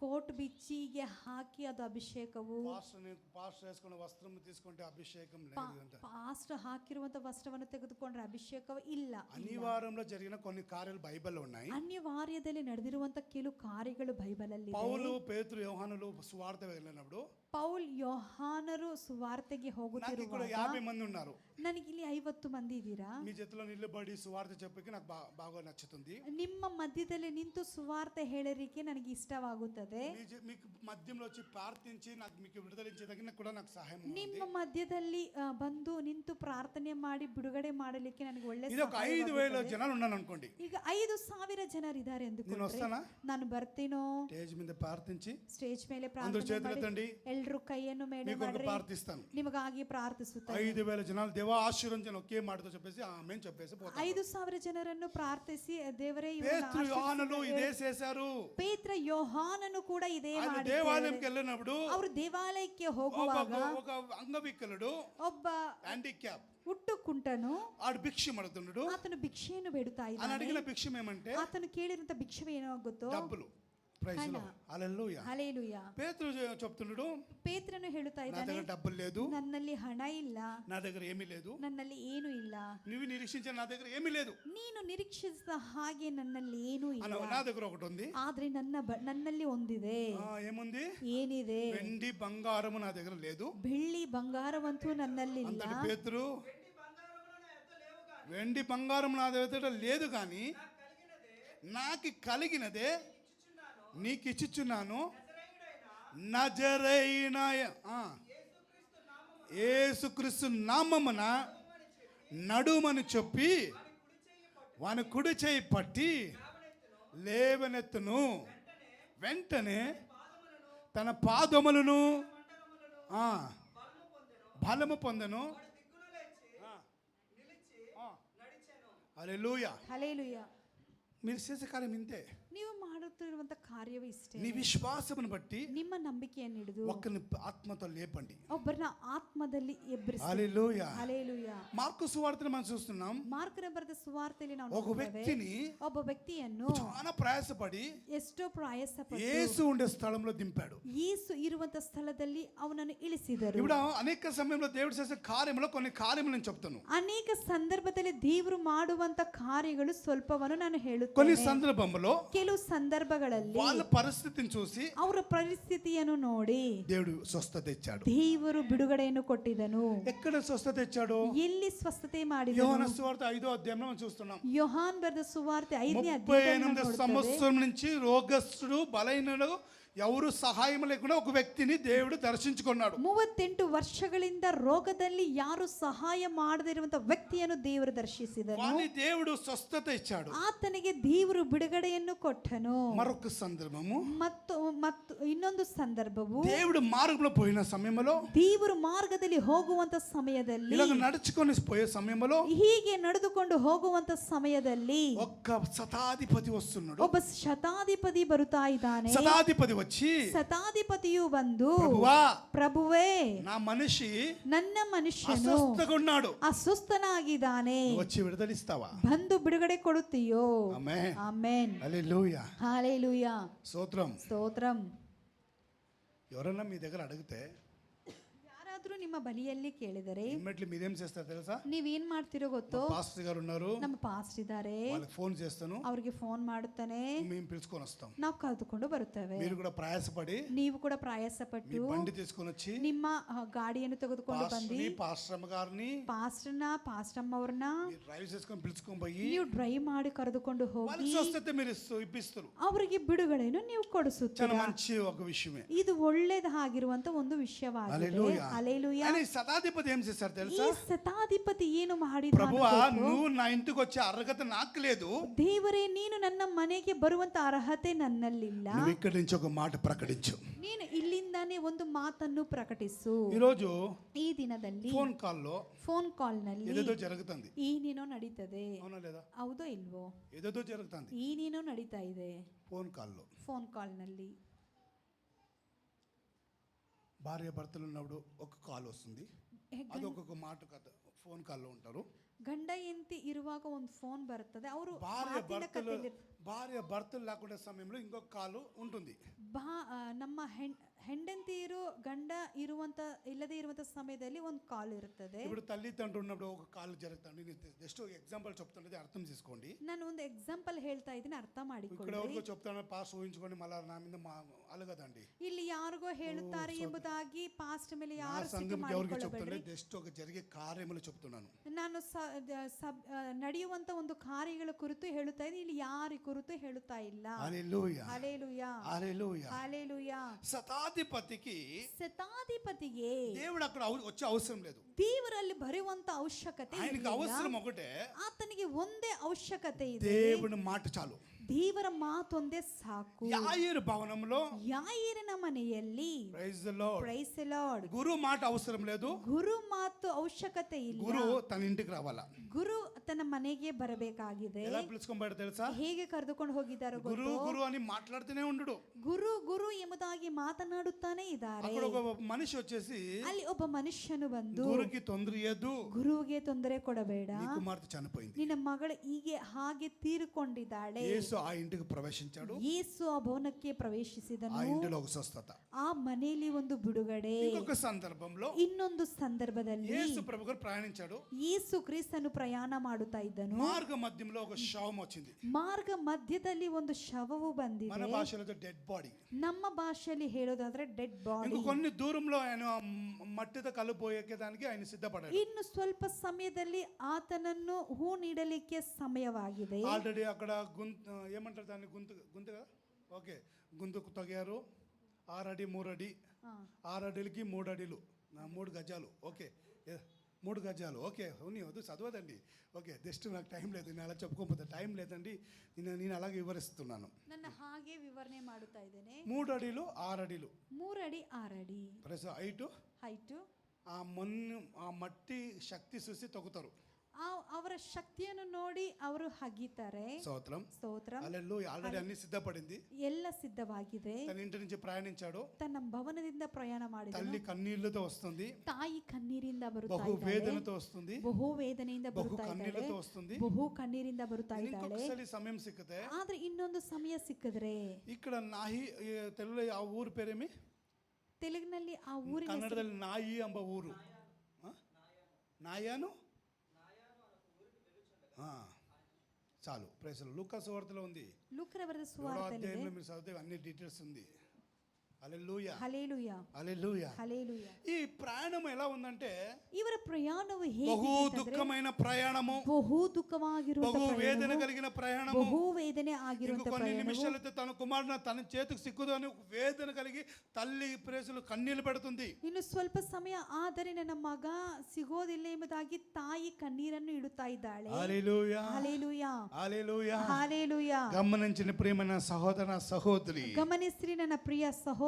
ಕೋಟ್ ಬಿಚ್ಚಿಗೆ ಹಾಕಿ ಅದು ಅಭಿಷೇಕವು. పాస్టర్ వేసుకున్న వస్త్రం తీసుకుంటే అభిషేకం లేదు. ಪಾಸ್ಟರ್ ಹಾಕಿರುವಂತ ವಸ್ತ್ರವನ್ನು ತೆಗೆದುಕೊಂಡ್ರೆ ಅಭಿಷೇಕವು ಇಲ್ಲ. అనివార్యంలో జరిగిన కొన్ని కార్యాలు బైబిల్లో ఉన్నాయి. ಅನಿವಾರ್ಯದಲ್ಲಿ ನಡೆದಿರುವಂತ ಕೆಲವು ಕಾರ್ಯಗಳು ಬೈಬಲ್ ಅಲ್ಲಿ. పౌలు, పేతురు, యోహానులు సువార్త వెళ్ళినప్పుడు ಪೌಲ್ ಯೋಹಾನರು ಸುವಾರ್ತೆಗೆ నాకు ఇక్కడ ಹೋಗುತ್ತಿರುವಾಗ 50 మంది ఉన్నారు. ನನಗಿಲ್ಲಿ 50 ಮಂದಿ ಇದ್ದೀರಾ. మీ చేతిలో నిలబడి సువార్త చెప్పకి నాకు బాగా నచ్చుతుంది. ನಿಮ್ಮ ಮಧ್ಯದಲ್ಲಿ ನಿಂತು ಸುವಾರ್ತೆ ಹೇಳಲಿಕ್ಕೆ ನನಗೆ ಇಷ್ಟವಾಗುತ್ತದೆ. మీకు మధ్యంలో వచ్చి ప్రార్థించి నాకు మీకు విడుదలించేదగిన కూడా నాకు సహాయం ఉంది. ನಿಮ್ಮ ಮಧ್ಯದಲ್ಲಿ ಬಂದು ನಿಂತು ಪ್ರಾರ್ಥನೆ ಮಾಡಿ ಬಿಡುಗಡೆ ಮಾಡಲಿಕ್ಕೆ ನನಗೆ ಒಳ್ಳೆ ఇది ఒక 5000 జనాలు ఉన్నాను అనుకోండి. ಈಗ 5,000 ಜನರಿದ್ದಾರೆ నేను ಅಂದುಕೊಂಡ್ರೆ వస్తానా? ನಾನು ಬರ್ತೀನೋ? స్టేజ్ మీద ప్రార్థించి ಸ್ಟೇಜ್ ಮೇಲೆ అందరూ ಪ್ರಾರ್ಥನೆ చేతులు ಮಾಡಿ ఎత్తండి. ಎಲ್ರು ಕೈಯನ್ನು ಮೇಡೆ మీ కొరకు ಮಾಡ್ರಿ, ప్రార్థిస్తాను. ನಿಮಗಾಗಿ ಪ್ರಾರ್ಥಿಸುತ್ತಾರೆ. 5,000 జనాలు దేవా ఆశీర్వదించను ఒకే మాటతో చెప్పేసి ఆమేన్ చెప్పేసి పోతారు. 5,000 ಜನರನ್ನು ಪ್ರಾರ್ಥಿಸಿ ದೇವರೇ పేతురు యోహానులు ఇదే చేశారు. ಪೇತ್ರ ಯೋಹಾನನು ಕೂಡ ಇದೇ ఆయన ಮಾಡಿದ್ದಾರೆ. దేవాలయంకి వెళ్ళినప్పుడు ಅವರು ದೇವಾಲಯಕ್ಕೆ ಹೋಗುವಾಗ ఒక అంగవికలుడు ಒಬ್ಬ హ్యాండిక్యాప్ ಹುಟ್ಟು ಕುಂಟನು ఆడు భిక్షం అడుగుతున్నాడు. ಆತನು ಭಿಕ್ಷೆಯನ್ನು ಬೇಡುತ್ತಾ ఆయన ಇದ್ದಾನೆ. అడిగిన భిక్షం ఏమంటే ಆತನು ಕೇಳಿರಂತ ಭಿಕ್ಷೆ ಏನೋ ಗೊತ್ತೋ? డబ్బులు. ప్రైజ్ లో హల్లెలూయా. ಹಲ್ಲೆಲೂಯಾ. పేతురు చెప్తున్నాడు, ಪೇತ್ರನು ಹೇಳುತ್ತಾ నా ಇದ್ದಾನೆ, దగ్గర డబ్బులు లేదు, ನನ್ನಲ್ಲಿ ಹಣ ಇಲ್ಲ, నా దగ్గర ఏమీ లేదు, ನನ್ನಲ್ಲಿ ಏನೂ ಇಲ್ಲ. నువ్వు నిరీక్షించిన నా దగ్గర ఏమీ లేదు, ನೀನು ನಿರೀಕ್ಷಿಸಿದ ಹಾಗೆ ನನ್ನಲ್ಲಿ ಏನೂ ಇಲ್ಲ. నా దగ్గర ఒకటి ఉంది. ಆದ್ರೆ ನನ್ನಲ್ಲಿ ಒಂದಿದೆ. ఏముంది? ಏನಿದೆ? వెండి బంగారము నా దగ్గర లేదు. ಬೆಳ್ಳಿ ಬಂಗಾರವಂತೂ ನನ್ನಲ್ಲಿ ಇಲ್ಲ. అంతటి పేతురు, వెండి బంగారం నా దగ్గర లేదు కానీ నాకు కలిగినదే నీకు ఇచ్చుచున్నాను. నజరైన యేసుక్రీస్తు నామమున నడుమని చెప్పి వాని కుడి చేయి పట్టి లేవనెత్తును. వెంటనే తన పాదములను బలము పొందను. హల్లెలూయా. ಹಲ್ಲೆಲೂಯಾ. మీరు చేసే కార్యం ఇంతే. ನೀವು ಮಾಡುತ್ತಿರುವಂತ ಕಾರ್ಯವೇ ಇಷ್ಟೇ. నీ విశ్వాసమును బట్టి ನಿಮ್ಮ ನಂಬಿಕೆಯನ್ನು ಹಿಡಿದು ఒక్కని ఆత్మతో లేపండి. ಒಬ್ಬರನ್ನ ಆತ್ಮದಲ್ಲಿ ಎಬ್ಬರಿಸಿ. హల్లెలూయా. ಹಲ್ಲೆಲೂಯಾ. మార్కు సువార్తను మనం చూస్తున్నాం. ಮಾರ್ಕನ ಬರೆದ ಸುವಾರ್ತೆಯಲ್ಲಿ ನಾವು ఒక ನೋಡುತ್ತೇವೆ, వ్యక్తిని ಒಬ್ಬ ವ್ಯಕ್ತಿಯನ್ನು చాలా ప్రయాసపడి ಎಷ್ಟೋ ಪ್ರಯಾಸಪಟ್ಟು యేసు ఉండే స్థలంలో దింపాడు. ಯೇಸು ಇರುವಂತ ಸ್ಥಳದಲ್ಲಿ ಅವನನ್ನು ಇಳಿಸಿದರು. ఇప్పుడు అనేక సమయంలో దేవుడు చేసే కార్యములో కొన్ని కార్యములు నేను చెప్తాను. ಅನೇಕ ಸಂದರ್ಭದಲ್ಲಿ ದೇವರು ಮಾಡುವಂತ ಕಾರ್ಯಗಳು ಸ್ವಲ್ಪವನ್ನು ನಾನು కొన్ని ಹೇಳುತ್ತೇನೆ. సందర్భంలో ಕೆಲವು ಸಂದರ್ಭಗಳಲ್ಲಿ వాళ్ళ పరిస్థితిని చూసి ಅವರ ಪರಿಸ್ಥಿತಿಯನ್ನು ನೋಡಿ దేవుడు స్వస్థత ఇచ్చాడు. ದೇವರು ಬಿಡುಗಡೆಯನ್ನು ಕೊಟ್ಟಿದನು. ఎక్కడ స్వస్థత ఇచ్చాడు? ಎಲ್ಲಿ ಸ್ವಸ್ಥತೆ ಮಾಡಿದನು? యోహాను సువార్త 5వ అధ్యాయంలో మనం చూస్తున్నాం. ಯೋಹಾನ್ ಬರೆದ ಸುವಾರ್ತೆ 5ನೇ 38 సంవత్సరం నుంచి రోగస్తుడు బలహీనుడు ఎవరు సహాయం లేకుండా ఒక వ్యక్తిని దేవుడు దర్శించుకున్నాడు. 38 ವರ್ಷಗಳಿಂದ ರೋಗದಲ್ಲಿ ಯಾರು ಸಹಾಯ ಮಾಡದಿರುವಂತ ವ್ಯಕ್ತಿಯನ್ನು ದೇವರು ದರ್ಶಿಸಿದನು. వాని దేవుడు స్వస్థత ఇచ్చాడు. ಆತನಿಗೆ ದೇವರು ಬಿಡುಗಡೆಯನ್ನು ಕೊಟ್ಟನು. మరొక సందర్భము, ಮತ್ತು ಇನ್ನೊಂದು ಸಂದರ್ಭವು, దేవుడు మార్గంలో పోయిన సమయంలో, ದೇವರು ಮಾರ್ಗದಲ್ಲಿ ಹೋಗುವಂತ ಸಮಯದಲ್ಲಿ, ఇలాగ నడుచుకొని పోయే సమయంలో ಹೀಗೆ ನಡೆದುಕೊಂಡು ಹೋಗುವಂತ ಸಮಯದಲ್ಲಿ ఒక్క శతాధిపతి వస్తున్నాడు. ಒಬ್ಬ ಶತಾಧಿಪತಿ ಬರುತ್ತಾ ಇದ್ದಾನೆ. శతాధిపతి వచ్చి ಶತಾಧಿಪತಿಯು ಬಂದು, ప్రభువా, ಪ್ರಭುವೇ, నా మనిషి ನನ್ನ ಮನುಷ್ಯನು అస్వస్థగా ఉన్నాడు, ಅಸ್ವಸ್ಥನಾಗಿದ್ದಾನೆ, వచ్చి విడుదలిస్తావా? ಬಂದು ಬಿಡುಗಡೆ ಕೊಡುತ್ತೀಯೋ? ఆమేన్. ಆಮೆನ್. హల్లెలూయా. హల్లెలూయా. స్తోత్రం. ಸ್ತೋತ್ರಂ. ఎవరన్నా మీ దగ్గర అడిగితే ಯಾರಾದ್ರೂ ನಿಮ್ಮ ಬಲಿಯಲ್ಲಿ ಕೇಳಿದರೆ ఇమ్మీడియట్లీ మీరేం చేస్తారు తెలుసా? ನೀವೇನ್ ಮಾಡ್ತಿರೋ ಗೊತ್ತೋ? పాస్టర్ గారు ఉన్నారు, ನಮ್ಮ ಪಾಸ್ಟ್ ಇದ್ದಾರೆ, వాళ్ళకి ఫోన్ చేస్తాను, ಅವ್ರಿಗೆ ಫೋನ್ ಮಾಡುತ್ತಾನೆ, మేము పిలుచుకొని వస్తాం. ನಾವು ಕರೆದುಕೊಂಡು ಬರುತ್ತೇವೆ. మీరు కూడా ప్రయాసపడి ನೀವು ಕೂಡ మీ ಪ್ರಯಾಸಪಟ್ಟು బండి తీసుకొని వచ్చి ನಿಮ್ಮ ಗಾಡಿಯನ್ನು ತೆಗೆದುಕೊಂಡು ಬಂದು పాస్టర్ని పాస్టర్ గారిని ಪಾಸ್ಟರ್ನ ಅವ್ರನ್ನ మీరు డ్రైవ్ చేసుకొని పిలుచుకొని పోయి ನೀವು ಡ್ರೈವ್ ಮಾಡಿ ಕರೆದುಕೊಂಡು ಹೋಗಿ వాళ్ళకి స్వస్థత మీరు ఇప్పిస్తారు. ಅವರಿಗೆ ಬಿಡುಗಡೆಯನ್ನು ನೀವು చాలా ಕೊಡಿಸುತ್ತೀರಾ. మంచి ఒక విషయమే. ಇದು ಒಳ್ಳೆಯದಾಗಿರುವಂತ ಒಂದು ವಿಷಯವಾಗಿದೆ. హల్లెలూయా. ಹಲ್ಲೆಲೂಯಾ. అని శతాధిపతి ఏం చేశారు ಈ తెలుసా? ಶತಾಧಿಪತಿ ಏನು ಮಾಡಿದ? ప్రభువా, నువ్వు నా ఇంటికి వచ్చే అర్హత నాకు లేదు, ದೇವರೇ, ನೀನು ನನ್ನ ಮನೆಗೆ ಬರುವಂತ ಅರ್ಹತೆ ನನ್ನಲ್ಲಿಲ್ಲ. నువ్వు ఇక్కడి నుంచి ఒక మాట ప్రకటించు. ನೀನು ಇಲ್ಲಿಂದಾನೇ ಒಂದು ಮಾತನ್ನು ಪ್ರಕಟಿಸು. ఈరోజు ಈ ದಿನದಲ್ಲಿ ఫోన్ కాల్లో ಫೋನ್ ಕಾಲ್ ನಲ್ಲಿ ఏదేదో జరుగుతుంది, ಏನೇನೋ ನಡೀತದೆ. అవునా లేదా? ಹೌದೋ ಇಲ್ವೋ? ఏదేదో జరుగుతుంది ಏನೇನೋ ನಡೀತಾ ಇದೆ ఫోన్ కాల్లో. ಫೋನ್ ಕಾಲ್ ನಲ್ಲಿ. భార్య భర్తలు ఉన్నప్పుడు ఒక కాల్ వస్తుంది, అది ఒక్కొక్క మాట కథ ఫోన్ కాల్లో ఉంటారు. ಗಂಡ ಹೆಂಡತಿ ಇರುವಾಗ ಒಂದು ಫೋನ್ ಬರ್ತದೆ, ಅವರು భార్య భర్తలు లేకుండా సమయంలో ఇంకొక కాల్ ఉంటుంది. ನಮ್ಮ ಹೆಂಡತಿಯರು ಗಂಡ ಇರುವಂತ ಇಲ್ಲದೆ ಇರುವಂತ ಸಮಯದಲ್ಲಿ ಒಂದು ಕಾಲ್ ಇರುತ್ತದೆ. ఇప్పుడు తల్లి తండ్రి ఉన్నప్పుడు ఒక కాల్ జరుగుతుంది. నేను జస్ట్ ఎగ్జాంపుల్ చెప్తున్నది అర్థం చేసుకోండి. ನಾನು ಒಂದು ఎగ్జాంపుల్ ಹೇಳ್ತಾ ఇದ್ದೀನಿ, అర్థ ఇక్కడ ಮಾಡಿಕೊಳ್ಳಿ. ఎవరికో చెప్తాను పాస్ ఊహించుకొని మళ్ళీ నా మీద అలగదండి. ಇಲ್ಲಿ ಯಾರಿಗೋ ಹೇಳುತ್ತಾರೆ ಎಂಬುದಾಗಿ ಪಾಸ್ಟ್ ಮೇಲೆ నా ಯಾರು ಸಿಟ್ಟು సంఘంకి ఎవరికి ಮಾಡಿಕೊಳ್ಳಬೇಡ್ರಿ. చెప్తాను, జస్ట్ ఒక జరిగే కార్యములు చెప్తున్నాను. ನಾನು ನಡೆಯುವಂತ ಒಂದು ಕಾರ್ಯಗಳ ಕುರಿತು ಹೇಳುತ್ತಾ ಇದ್ದೀನಿ, ಇಲ್ಲಿ ಯಾರ ಕುರಿತು ಹೇಳುತ್ತಾ ಇಲ್ಲ. హల్లెలూయా. ಹಲ್ಲೆಲೂಯಾ. హల్లెలూయా. ಹಲ್ಲೆಲೂಯಾ. శతాధిపతికి శతాಧಿಪತಿಗೆ దేవుడు అక్కడ వచ్చే అవసరం లేదు. ದೇವರಲ್ಲಿ ಬರುವಂತ ಅವಶ್ಯಕತೆ ఆయనకి ಇರಲಿಲ್ಲ. అవసరం ఒకటే, ಆತನಿಗೆ ಒಂದೇ ಅವಶ್ಯಕತೆ ಇದೆ, దేవుని మాట చాలు. ದೇವರ ಮಾತೊಂದೇ ಸಾಕು. యాయేరు భవనంలో ಯಾಯಿರನ ಮನೆಯಲ್ಲಿ praise the lord, praise the Lord, గురు మాట అవసరం లేదు. ಗುರು ಮಾತು ಅವಶ್ಯಕತೆ ಇಲ್ಲ. గురు తన ఇంటికి రావాలా. ಗುರು ತನ್ನ ಮನೆಗೆ ಬರಬೇಕಾಗಿದೆ. ఎలా పిలుచుకోబడి తెలుసా? ಹೇಗೆ ಕರೆದುಕೊಂಡು ಹೋಗಿದ್ದಾರೆ గురు ಗೊತ್ತು? గురు అని మాట్లాడుతూనే ఉండడు. ಗುರು ಗುರು ಎಂಬುದಾಗಿ ಮಾತನಾಡುತ್ತಾನೆ ಇದ್ದಾರೆ. అక్కడ ఒక మనిషి వచ్చేసి, ಅಲ್ಲಿ ಒಬ್ಬ ಮನುಷ್ಯನು ಬಂದು, గురుకి తొందర ఇయ్యద్దు, ಗುರುವಿಗೆ ತೊಂದರೆ ಕೊಡಬೇಡ, నీ కుమార్తె చనిపోయింది. ನಿನ್ನ ಮಗಳು ಹೀಗೆ ಹಾಗೆ ತೀರಿಕೊಂಡಿದ್ದಾಳೆ. యేసు ఆ ఇంటికి ప్రవేశించాడు. ಯೇಸು ಆ ಭವನಕ್ಕೆ ಪ್ರವೇಶಿಸಿದನು. ఆ ఇంటిలో ఒక స్వస్థత. ಆ ಮನೆಯಲ್ಲಿ ಒಂದು ಬಿಡುಗಡೆ. ఇంకొక సందర్భంలో ಇನ್ನೊಂದು ಸಂದರ್ಭದಲ್ಲಿ యేసు ప్రభు గారు ప్రయాణించాడు. ಯೇಸು ಕ್ರಿಸ್ತನು ಪ್ರಯಾಣ ಮಾಡುತ್ತಾ ಇದ್ದನು. మార్గ మధ్యంలో ఒక శవం వచ్చింది. ಮಾರ್ಗ ಮಧ್ಯದಲ್ಲಿ ಒಂದು ಶವವು మన ಬಂದಿದೆ. భాషలో డెడ్ బాడీ. ನಮ್ಮ భాషೆಯಲ್ಲಿ ಹೇಳೋದಾದ್ರೆ ಡೆಡ್ ಬಾಡಿ. ఇంకో కొన్ని దూరంలో ఆయన మట్టితో కలిపోయేదానికి ఆయన సిద్ధపడాడు. ಇನ್ನು ಸ್ವಲ್ಪ ಸಮಯದಲ್ಲಿ ಆತನನ್ನು ಹೂ ನೀಡಲಿಕ್ಕೆ ಸಮಯವಾಗಿದೆ. ఆల్రెడీ అక్కడ ఏమంటారు దాన్ని, గుంత కదా, ఓకే, గుంతకు తొగారు. 6 అడి 3 అడి, 6 అడులకి 3 అడులు, 3 గజాలు, ఓకే, 3 గజాలు, ఓకే. వద్దు చదవదండి, ఓకే. జస్ట్ నాకు టైం లేదు, నేను అలా చెప్పుకోకపోతే టైం లేదండి, నేను అలాగే వివరిస్తున్నాను. ನನ್ನ ಹಾಗೆ ವಿವರಣೆ ಮಾಡುತ್ತಾ ಇದ್ದೇನೆ. 3 అడులు 6 అడులు, 3 ಅಡಿ 6 ಅಡಿ ప్లస్ హైటు. ಹೈಟು. ఆ మట్టి శక్తి చూసి తొక్కుతారు. ಅವರ ಶಕ್ತಿಯನ್ನು ನೋಡಿ ಅವರು ಹಗ್ಗಿತಾರೆ. స్తోత్రం. ಸ್ತೋತ್ರ. హల్లెలూయా. ఆల్రెడీ అన్ని సిద్ధపడింది. ಎಲ್ಲ ಸಿದ್ಧವಾಗಿದೆ. తన ఇంటి నుంచి ప్రయాణించాడు. ತನ್ನ ಭವನದಿಂದ ಪ್ರಯಾಣ ಮಾಡಿದನು. తల్లి కన్నీళ్లతో వస్తుంది, ತಾಯಿ ಕಣ್ಣೀರಿಂದ ಬರುತ್ತಾ బహు ಇದ್ದಾಳೆ. వేదనతో వస్తుంది, ಬಹು ವೇದನೆಯಿಂದ బహు ಬರುತ್ತಾ ಇದ್ದಾಳೆ. కన్నీళ్లతో వస్తుంది. ಬಹು ಕಣ್ಣೀರಿಂದ ಬರುತ್ತಾ ಇದ್ದಾಳೆ. ఇంకొకసారి సమయం సిక్కితే ಆದ್ರೆ ಇನ್ನೊಂದು ಸಮಯ ಸಿಕ್ಕಿದ್ರೆ, ఇక్కడ నాహి, తెలుగులో ఆ ఊరు పేరేమి, ತೆಲುಗಿನಲ್ಲಿ ಆ ಊರಿನ ಹೆಸರು ಕನ್ನಡದಲ್ಲಿ ನಾಯಿ ಎಂಬ ಊರು. నాయాను, చాలు. ప్రైస్ లూకా సువార్తలో ఉంది, ಲೂಕನ ಬರೆದ 7వ ಸುವಾರ್ತೆಯಲ್ಲಿ అధ్యాయంలో మీరు చదివితే అన్ని డీటెయిల్స్ ఉంది. హల్లెలూయా, ಹಲ್ಲೆಲೂಯಾ, హల్లెలూయా. ಹಲ್ಲೆಲೂಯಾ. ఈ ప్రయాణం ఎలా ఉందంటే ಇವರ ಪ್ರಯಾಣವು బహు ಹೇಗೆ దుఃఖమైన ప్రయాణము, ಬಹು ದುಃಖವಾಗಿರುವಂತ బహు వేదన ಪ್ರಯಾಣವು, కలిగిన ప్రయాణము. ಬಹು ವೇದನೆ ಆಗಿರುವಂತ ఇంకో కొన్ని ಪ್ರಯಾಣವು. నిమిషాలైతే తన కుమారుడు తన చేతికి సిక్కుదు అని వేదన కలిగి తల్లి ప్రేసులు కన్నీళ్లు పెడుతుంది. ಇನ್ನು ಸ್ವಲ್ಪ ಸಮಯ ಆದರೆ ನನ್ನ ಮಗ ಸಿಗೋದಿಲ್ಲ ಎಂಬುದಾಗಿ ತಾಯಿ ಕಣ್ಣೀರನ್ನು ಇಡುತ್ತಾ ಇದ್ದಾಳೆ. హల్లెలూయా, ಹಲ್ಲೆಲೂಯಾ, హల్లెలూయా. ಹಲ್ಲೆಲೂಯಾ. గమనించిన ప్రియమైన సహోదర సహోదరి, ಗಮನಿಸ್ರಿ ನನ್ನ ಪ್ರಿಯ ಸಹೋದರರ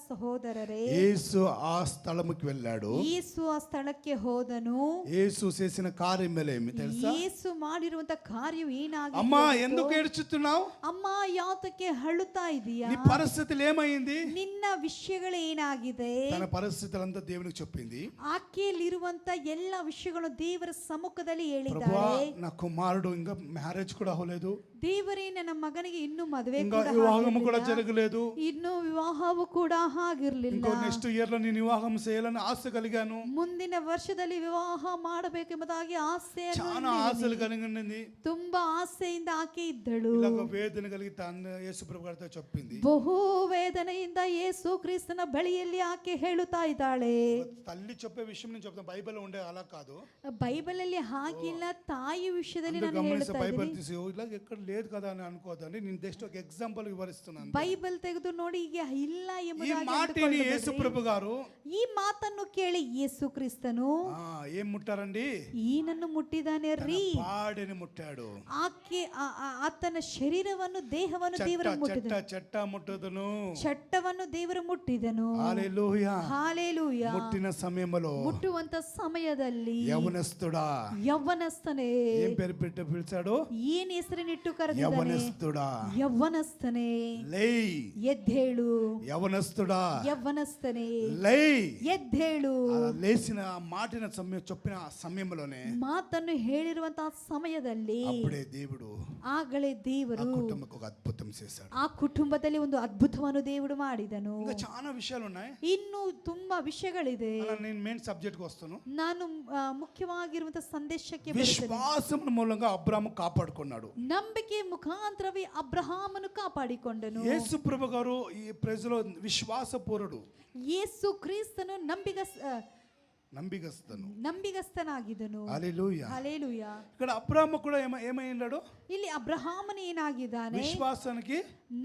ಸಹೋದರರೇ, యేసు ఆ స్థలముకి వెళ్ళాడు. ಯೇಸು ಆ ಸ್ಥಳಕ್ಕೆ ಹೋದನು. యేసు చేసిన కార్యమేమి తెలుసా? ಯೇಸು ಮಾಡಿರುವಂತ ಕಾರ್ಯವು ಏನಾಗಿದೆ? అమ్మా ఎందుకు ఏడ్చుతున్నావు? ಅಮ್ಮ ಯಾತಕ್ಕೆ ಅಳುತ್ತಾ ಇದೀಯಾ? నీ పరిస్థితులు ఏమైంది? ನಿನ್ನ ವಿಷಯಗಳು ಏನಾಗಿದೆ? తన పరిస్థితులంతా దేవునికి చెప్పింది. ಆಕೆಯಲ್ಲಿರುವಂತ ಎಲ್ಲ ವಿಷಯಗಳು ದೇವರ ಸಮ್ಮುಖದಲ್ಲಿ ప్రభువా, ಹೇಳಿದ್ದಾರೆ. నా కుమారుడు ఇంకా మ్యారేజ్ కూడా అవ్వలేదు, ದೇವರೇ ನನ್ನ ಮಗನಿಗೆ ಇನ್ನೂ ಮದುವೆ ఇంకా ಕೂಡ వివాహము కూడా ಆಗಿರ್ಲಿಲ್ಲ. జరగలేదు, ಇನ್ನೂ ವಿವಾಹವು ಕೂಡ ಆಗಿರ್ಲಿಲ್ಲ. ఇంకో నెక్స్ట్ ఇయర్ లో నేను వివాహం చేయాలని ఆశ కలిగాను, ಮುಂದಿನ ವರ್ಷದಲ್ಲಿ ವಿವಾಹ ಮಾಡಬೇಕೆಂಬುದಾಗಿ ಆಸೆಯನ್ನು చాలా ఆశలు కలిగింది. ತುಂಬಾ ಆಸೆಯಿಂದ ಆಕೆ ಇದ್ದಳು. ఇలాగ వేదన కలిగి తన యేసుప్రభు గారితో చెప్పింది. ಬಹು ವೇದನೆಯಿಂದ ಯೇಸು ಕ್ರಿಸ್ತನ ಬಳಿಯಲ್ಲಿ ಆಕೆ ಹೇಳುತ್ತಾ ಇದ್ದಾಳೆ. తల్లి చెప్పే విషయం నేను చెప్తాను, బైబిల్ ఉండే అలా కాదు. ಬೈಬಲ್ ಅಲ್ಲಿ ಹಾಗಿಲ್ಲ, ತಾಯಿ ವಿಷಯದಲ್ಲಿ అందరూ ನಾನು గమనిస్తే ಹೇಳ್ತಾ బైబిల్ ಇದ್ದೀನಿ. తీసి ఇలాగ ఎక్కడ లేదు కదా అని అనుకోదండి. నేను జస్ట్ ఒక ఎగ్జాంపుల్ వివరిస్తున్నాను. ಬೈಬಲ್ ತೆಗೆದು ನೋಡಿ ಈಗ ಇಲ್ಲ ఈ ಎಂಬುದಾಗಿ మాటని ಅಂದುಕೊಳ್ಳಬೇಡ್ರಿ. యేసుప్రభు గారు ಈ ಮಾತನ್ನು ಕೇಳಿ ಯೇಸು ಕ್ರಿಸ್ತನು ఏం ముట్టారండి? ಈನನ್ನು ಮುಟ್ಟಿದಾನೆ ರೀ. పాడిని ముట్టాడు. ಆಕೆ ಆತನ ಶರೀರವನ್ನು ದೇಹವನ್ನು చెట్ట ದೇವರು చెట్ట ಮುಟ್ಟಿದನು. చెట్ట ముట్టుదును. ಚಟ್ಟವನ್ನು ದೇವರು ಮುಟ್ಟಿದನು. హల్లెలూయా. ಹಾಲೆಲೂಯಾ. ముట్టిన సమయంలో ಮುಟ್ಟುವಂತ ಸಮಯದಲ್ಲಿ యవనస్తుడా, ಯವ್ವನಸ್ಥನೇ, ఏం పేరు పెట్టి పిలిచాడు? ಏನ್ ಹೆಸರನ್ನಿಟ್ಟು ಕರೆದಿದ್ದಾನೆ? యవనస్తుడా, ಯವ್ವನಸ್ಥನೇ, లై. ಎದ್ದೇಳು. యవనస్తుడా, ಯವ್ವನಸ್ಥನೇ, లై. ಎದ್ದೇಳು. అలా లేచిన ఆ మాటిన చెప్పిన ఆ సమయంలోనే ಮಾತನ್ನು ಹೇಳಿರುವಂತಹ ಸಮಯದಲ್ಲಿ అప్పుడే దేవుడు ಆಗಲೇ ఆ ದೇವರು కుటుంబకు ఒక అద్భుతం చేశాడు. ಆ ಕುಟುಂಬದಲ್ಲಿ ಒಂದು ಅದ್ಭುತವನ್ನು దేవుడు ಮಾಡಿದನು. ఇంకా చాలా విషయాలు ఉన్నాయి. ಇನ್ನು ತುಂಬಾ ವಿಷಯಗಳಿದೆ. అలా నేను మెయిన్ సబ్జెక్ట్ కి వస్తాను. ನಾನು ಮುಖ್ಯವಾಗಿರುವಂತಹ ಸಂದೇಶಕ್ಕೆ ಬರುತ್ತೇನೆ. విశ్వాసం మూలంగా అబ్రాము కాపాడుకున్నాడు. ನಂಬಿಕೆ ಮುಖಾಂತರವೇ ಅಬ್ರಹಾಮನು ಕಾಪಾಡಿಕೊಂಡನು. యేసు ప్రభు గారు ఈ ప్రజలో విశ్వాసపూరుడు. ಯೇಸು ಕ್ರಿಸ್ತನು ನಂಬಿಗಸ್ತನಾಗಿದ್ದನು. హల్లెలూయా. ಹಲ್ಲೆಲೂಯ. ఇక్కడ అబ్రాహాము కూడా ఏమైనాడు? ಇಲ್ಲಿ ಅಬ್ರಹಾಮನು ಏನಾಗಿದ್ದಾನೆ? విశ్వాసానికి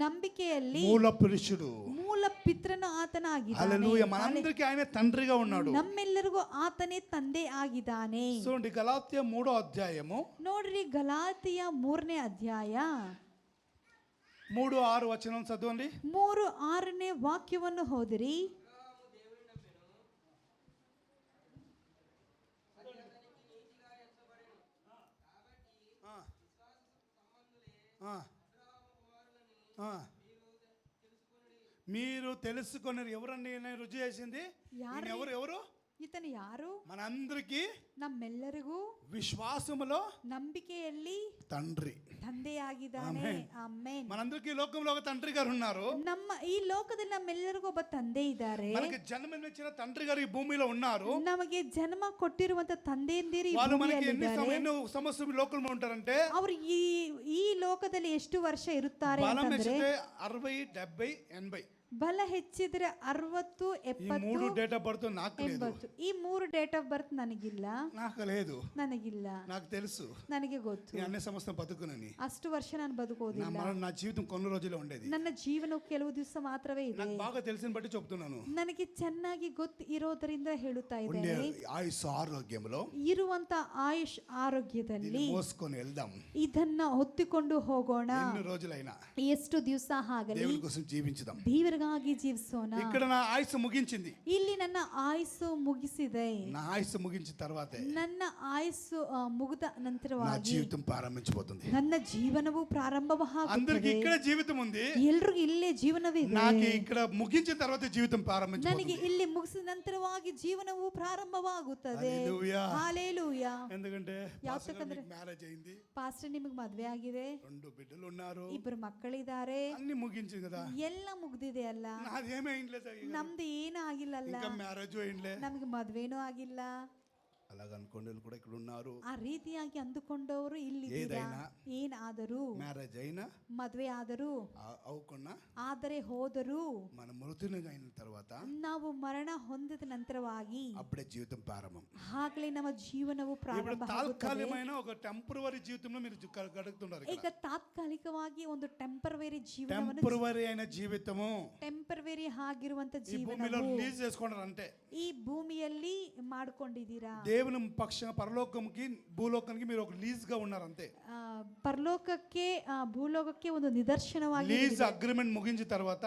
ನಂಬಿಕೆಯಲ್ಲಿ మూల పురుషుడు. ಮೂಲ ಪಿತೃನು ಆತನಾಗಿದ್ದಾನೆ. హల్లెలూయా. మనందరికీ ఆయన తండ్రిగా ఉన్నాడు. ನಮ್ಮೆಲ್ಲರಿಗೂ ಆತನೇ ತಂದೆ ಆಗಿದ್ದಾನೆ. చూడండి గలాత్య 3వ అధ్యాయము ನೋಡ್ರಿ ಗಲಾತಿಯ 3ನೇ ಅಧ್ಯಾಯ 3-6 వచనం చదవండి. 3-6ನೇ ವಾಕ್ಯವನ್ನು ಓದಿರಿ. మీరు తెలుసుకున్నారు. ఎవరండి ఈయన రుజువు చేసింది? ఈయన ఎవరు? ಈತನು ಯಾರು? మనందరికీ ನಮ್ಮೆಲ್ಲರಿಗೂ విశ్వాసములో ನಂಬಿಕೆಯಲ್ಲಿ తండ్రి. ತಂದೆಯಾಗಿದ್ದಾನೆ. ಆಮೆನ್. మనందరికీ ఈ లోకంలో ఒక తండ్రి గారు ఉన్నారు. ನಮ್ಮ ಈ ಲೋಕದಲ್ಲಿ ನಮ್ಮೆಲ್ಲರಿಗೂ ಒಬ್ಬ ತಂದೆ ಇದ್ದಾರೆ. మనకి జన్మనిచ్చిన తండ్రి గారు ఈ భూమిలో ఉన్నారు. ನಮಗೆ ಜನ್ಮ ಕೊಟ್ಟಿರುವಂತ ತಂದೆಯಂದಿರು ಈ వాళ్ళు మనకి ಭೂಮಿಯಲ್ಲಿದ್ದಾರೆ. ఎన్ని సంవత్సరం లోకంలో ఉంటారంటే ಅವರು ಈ ಲೋಕದಲ್ಲಿ ಎಷ್ಟು ವರ್ಷ ಇರುತ್ತಾರೆ బలం ಅಂತಂದ್ರೆ ಹೆಚ್ಚಿతే 60, 70, 80. ಬಲ ಹೆಚ್ಚಿದ್ರೆ 60, ఈ 70, మూడు డేట్ ఆఫ్ బర్త్ నాకు లేదు. 80. ಈ 3 ಡೇಟ್ ಆಫ್ ಬರ್ತ್ ನನಗಿಲ್ಲ. నాకు లేదు. ನನಗಿಲ್ಲ. నాకు తెలుసు. ನನಗೆ ಗೊತ್ತು. నేను అన్ని సంవత్సరం బతుకునని. ಅಷ್ಟು ವರ್ಷ ನಾನು ಬದುಕೋದಿಲ್ಲ. నా జీవితం కొన్ని రోజులే ఉండేది. ನನ್ನ ಜೀವನವು ಕೆಲವು ದಿವಸ ಮಾತ್ರವೇ ಇದೆ. నాకు బాగా తెలిసిన బట్టి చెప్తున్నాను. ನನಗೆ ಚೆನ್ನಾಗಿ ಗೊತ್ತು ಇರೋದರಿಂದ ಹೇಳುತ್ತಾ ఉండే ಇದ್ದೇನೆ. ఆయుష్ ఆరోగ్యంలో ಇರುವಂತ ಆಯುಷ್ ಆರೋಗ್ಯದಲ್ಲಿ మోసుకొని వెళ్దాం. ಇದನ್ನ ಹೊತ್ತಿಕೊಂಡು ಹೋಗೋಣ. ఎన్ని రోజులైనా ಎಷ್ಟು ದಿವಸ ಆಗಲಿ దేవుని కోసం జీవించుదాం. ದೇವರಿಗಾಗಿ ಜೀವಿಸೋಣ. ఇక్కడ నా ఆయుష్ ముగించింది. ಇಲ್ಲಿ ನನ್ನ ಆಯುಸ್ಸು ಮುಗಿಸಿದೆ. నా ఆయుష్ ముగించిన తర్వాతే ನನ್ನ ಆಯುಸ್ಸು ಮುಗಿದ నా ನಂತರವಾಗಿ జీవితం ప్రారంభించబోతుంది. ನನ್ನ ಜೀವನವು అందరికి ಪ್ರಾರಂಭವಾಗುತ್ತದೆ. ఇక్కడ జీవితం ఉంది. ಎಲ್ರಿಗೂ ಇಲ್ಲೇ ಜೀವನವಿದೆ. నాకు ఇక్కడ ముగించిన తర్వాత జీవితం ನನಗೆ ప్రారంభించబోతుంది. ಇಲ್ಲಿ ಮುಗಿಸಿದ ನಂತರವಾಗಿ ಜೀವನವು ಪ್ರಾರಂಭವಾಗುತ್ತದೆ. హల్లెలూయా. ಹಾಲೆಲೂಯ. ఎందుకంటే ಯಾಕಂದ್ರೆ మ్యారేజ్ అయింది, ಪಾಸ್ಟರ್ ನಿಮಗೆ ಮದ್ವೆ ಆಗಿದೆ, 2 బిడ్డలు ఉన్నారు, 2 ಮಕ್ಕಳಿದ್ದಾರೆ, అన్ని ముగించింది కదా. ಎಲ್ಲ ಮುಗ್ದಿದೆ ಅಲ್ಲ. నాదేమీ అయిందిలేదు. ನಮ್ದು ಏನು ಆಗಿಲ್ಲಲ್ಲ. ఇంకా మ్యారేజ్ అయిందిలే. ನಮಗೆ ಮದ್ವೆನೂ ಆಗಿಲ್ಲ. అలాగ అనుకోండి కూడా ఇక్కడ ఉన్నారు. ಆ ರೀತಿಯಾಗಿ ಅಂದುಕೊಂಡವರು ಇಲ್ಲಿ ఏదైనా ಏನಾದರೂ మ్యారేజ్ అయినా ಮದ್ವೆ ಆದರೂ అవుకున్నా ಆದರೆ ಹೋದರೂ మన మృతుని అయిన తర్వాత ನಾವು ಮರಣ ಹೊಂದಿದ ನಂತರವಾಗಿ అప్పుడే జీవితం ప్రారంభం. ಆಗ್ಲೇ ನಮ್ಮ ಜೀವನವು ఇప్పుడు ಪ್ರಾರಂಭ ಆಗುತ್ತದೆ. తాత్కాలికమైన ఒక టెంపరరీ జీవితంలో మీరు గడుపుతున్నారు. ಈಗ ತಾತ್ಕಾಲಿಕವಾಗಿ ಒಂದು ಟೆಂಪರವರಿ ಜೀವನವನ್ನು టెంపరరీ అయిన జీవితము ಟೆಂಪರವರಿ ಆಗಿರುವಂತ ఈ భూమిలో ಜೀವನ రిలీజ్ చేసుకున్నారు అంటే ಈ ಭೂಮಿಯಲ್ಲಿ ಮಾಡ್ಕೊಂಡಿದ್ದೀರಾ. దేవుని పక్షంగా పరలోకంకి భూలోకానికి మీరు ఒక లీజ్ గా ఉన్నారు అంతే. ಪರಲೋಕಕ್ಕೆ ಭೂಲೋಕಕ್ಕೆ ಒಂದು ನಿದರ್ಶನವಾಗಿ లీజ్ అగ్రిమెంట్ ముగించిన తర్వాత